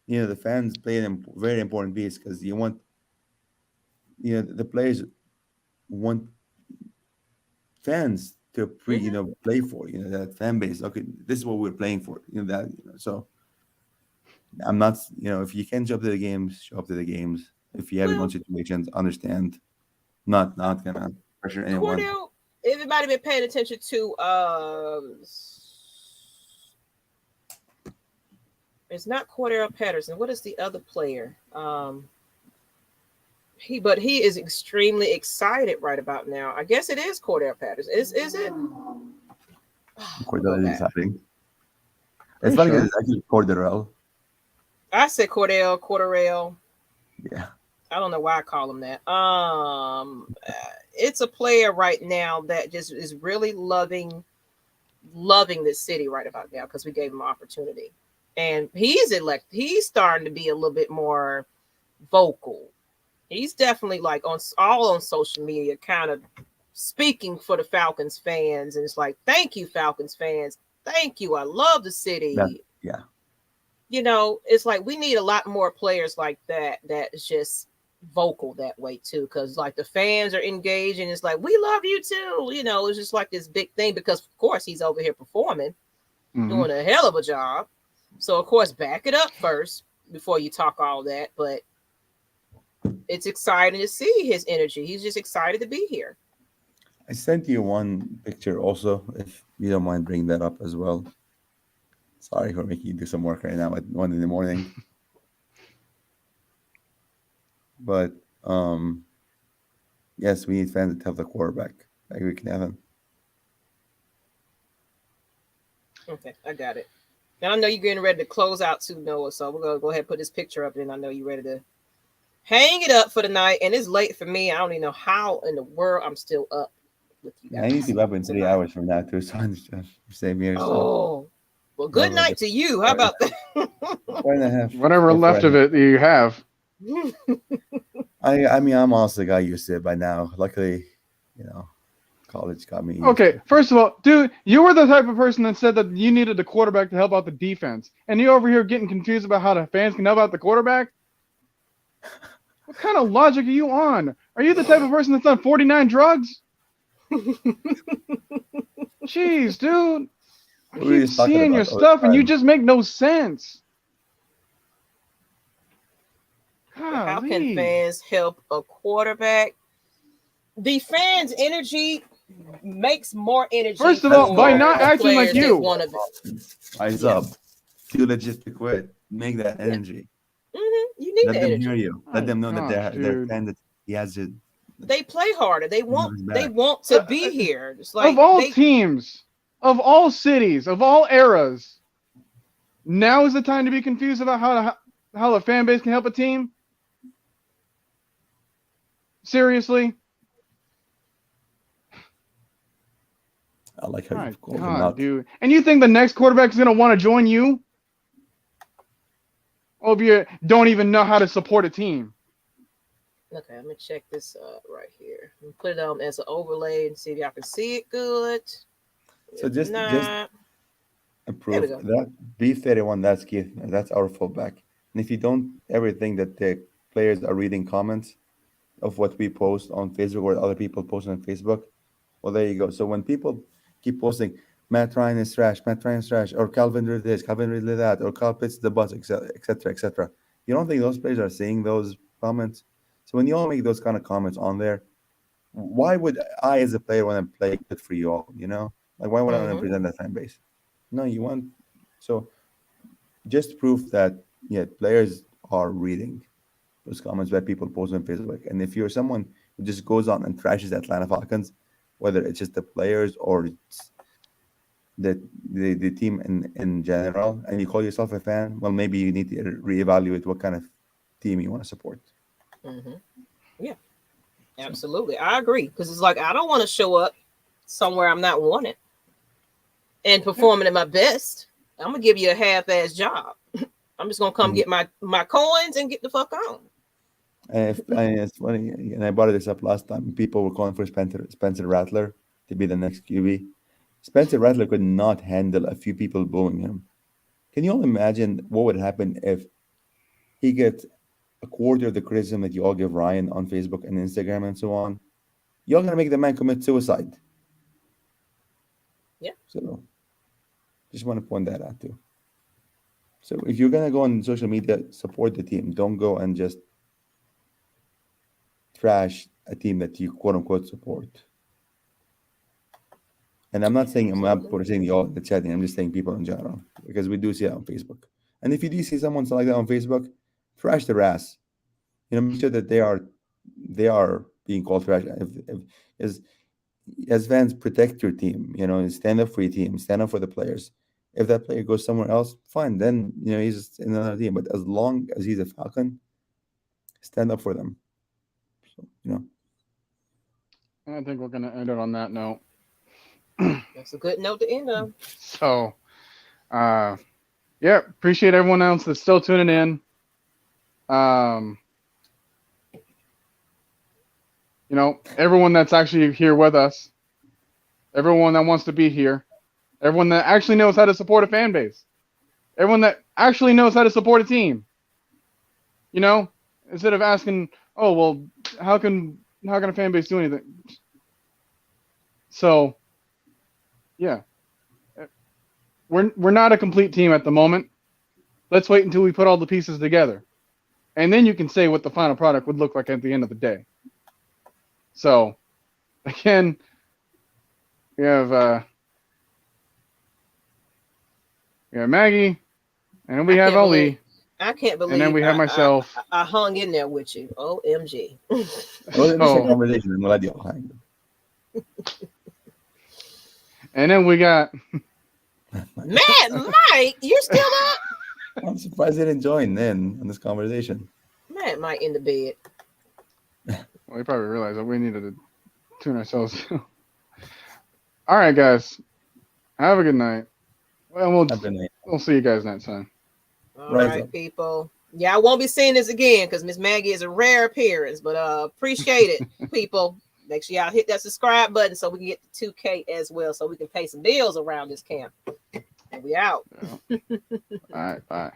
[SPEAKER 3] You know, the fans play a very important piece because you want, you know, the players want fans to play for, you know, that fan base. Okay, this is what we're playing for. You know that. You know, so I'm not, you know, if you can show up to the games, show up to the games. If you have your own situations, understand. Not gonna pressure anyone.
[SPEAKER 2] Cordell, everybody been paying attention to it's not Cordell Patterson. What is the other player? He is extremely excited right about now. I guess it is Cordell Patterson. Is it?
[SPEAKER 3] Cordell is exciting. It's funny because it's actually Cordarrelle.
[SPEAKER 2] I said Cordell.
[SPEAKER 3] Yeah.
[SPEAKER 2] I don't know why I call him that. It's a player right now that just is really loving this city right about now because we gave him opportunity. And he's starting to be a little bit more vocal. He's definitely like on social media, kind of speaking for the Falcons fans. And it's like, thank you, Falcons fans. Thank you. I love the city.
[SPEAKER 3] Yeah.
[SPEAKER 2] You know, it's like we need a lot more players like that is just vocal that way too. Because like the fans are engaged and it's like, we love you too. You know, it's just like this big thing because of course he's over here performing, doing a hell of a job. So, of course, back it up first before you talk all that. But it's exciting to see his energy. He's just excited to be here.
[SPEAKER 3] I sent you one picture also, if you don't mind bringing that up as well. Sorry for making you do some work right now at 1 a.m. But, yes, we need fans to tell the quarterback. I agree, Kevin.
[SPEAKER 2] Okay, I got it. And I know you're getting ready to close out too, Noah. So we're gonna go ahead and put this picture up, and I know you're ready to hang it up for the night. And it's late for me. I don't even know how in the world I'm still up with you guys.
[SPEAKER 3] I need to be up in 3 hours from now too, so I'm same here.
[SPEAKER 2] Oh, well, good night to you. How about that?
[SPEAKER 3] 4.5.
[SPEAKER 1] Whatever left of it you have.
[SPEAKER 3] I mean, I'm also the guy used to it by now. Luckily, you know, college got me.
[SPEAKER 1] Okay, first of all, dude, you were the type of person that said that you needed the quarterback to help out the defense. And you're over here getting confused about how the fans can help out the quarterback? What kind of logic are you on? Are you the type of person that's on 49 drugs? Jeez, dude. I keep seeing your stuff and you just make no sense.
[SPEAKER 2] How can fans help a quarterback? The fans' energy makes more energy.
[SPEAKER 1] First of all, by not acting like you.
[SPEAKER 3] Rise up. Too legit to quit. Make that energy.
[SPEAKER 2] You need
[SPEAKER 3] Let
[SPEAKER 2] the
[SPEAKER 3] them
[SPEAKER 2] energy.
[SPEAKER 3] hear you. Let them know that they're fan that he has it.
[SPEAKER 2] They play harder. They want to be here. It's like
[SPEAKER 1] of all teams, of all cities, of all eras, now is the time to be confused about how the fan base can help a team? Seriously?
[SPEAKER 3] I like how you called him
[SPEAKER 1] out, dude. And you think the next quarterback is going to want to join you? Or if you don't even know how to support a team?
[SPEAKER 2] Okay, let me check this right here. Put it on as an overlay and see if y'all can see it good.
[SPEAKER 3] So just
[SPEAKER 2] There we
[SPEAKER 3] approve
[SPEAKER 2] go.
[SPEAKER 3] that B31. That's Keith. That's our fullback. And if you don't ever think that the players are reading comments of what we post on Facebook or other people post on Facebook, well, there you go. So when people keep posting, Matt Ryan is trash, Matt Ryan is trash, or Calvin Ridley this, Calvin Ridley that, or Kyle Pitts the bus, etc., etc., etc. You don't think those players are seeing those comments? So when you all make those kind of comments on there, why would I, as a player, want to play good for you all? You know, like why would I want to present that fan base? No, you want so just proof that players are reading those comments that people post on Facebook. And if you're someone who just goes on and trashes Atlanta Falcons, whether it's just the players or it's the team in general, and you call yourself a fan, well, maybe you need to reevaluate what kind of team you want to support.
[SPEAKER 2] Yeah, absolutely. I agree. Because it's like, I don't want to show up somewhere I'm not wanted and performing at my best. I'm going to give you a half-ass job. I'm just going to come get my coins and get the fuck on.
[SPEAKER 3] It's funny, and I brought this up last time. People were calling for Spencer Rattler to be the next QB. Spencer Rattler could not handle a few people booing him. Can you all imagine what would happen if he gets a quarter of the criticism that you all give Ryan on Facebook and Instagram and so on? You're going to make the man commit suicide.
[SPEAKER 2] Yeah.
[SPEAKER 3] So just want to point that out too. So if you're going to go on social media, support the team. Don't go and just trash a team that you quote unquote support. And I'm not saying I'm not saying y'all in the chatting. I'm just saying people in general because we do see it on Facebook. And if you do see someone like that on Facebook, trash their ass. You know, make sure that they are being called trash. If as fans, protect your team. You know, stand up for your team. Stand up for the players. If that player goes somewhere else, fine. Then he's in another team. But as long as he's a Falcon, stand up for them. So
[SPEAKER 1] I think we're gonna end it on that note.
[SPEAKER 2] That's a good note to end on.
[SPEAKER 1] So, yeah, appreciate everyone else that's still tuning in. Everyone that's actually here with us, everyone that wants to be here, everyone that actually knows how to support a fan base, everyone that actually knows how to support a team. Instead of asking, oh, well, how can a fan base do anything? So, yeah, we're not a complete team at the moment. Let's wait until we put all the pieces together, and then you can say what the final product would look like at the end of the day. So, again, we have Maggie, and we have Ali.
[SPEAKER 2] I can't believe.
[SPEAKER 1] And then we have myself.
[SPEAKER 2] I hung in there with you. OMG.
[SPEAKER 3] Conversation. I'm glad you all hanged.
[SPEAKER 1] And then we got
[SPEAKER 2] Matt, Mike, you're still up?
[SPEAKER 3] I'm surprised they didn't join in this conversation.
[SPEAKER 2] Matt might in the bed.
[SPEAKER 1] Well, you probably realized that we needed to tune ourselves. All right, guys. Have a good night. Well, we'll see you guys next time.
[SPEAKER 2] All right, people. Yeah, I won't be seeing this again because Miss Maggie is a rare appearance, but appreciate it, people. Make sure y'all hit that subscribe button so we can get to 2K as well, so we can pay some bills around this camp. And we out.
[SPEAKER 1] Yeah. All right, bye.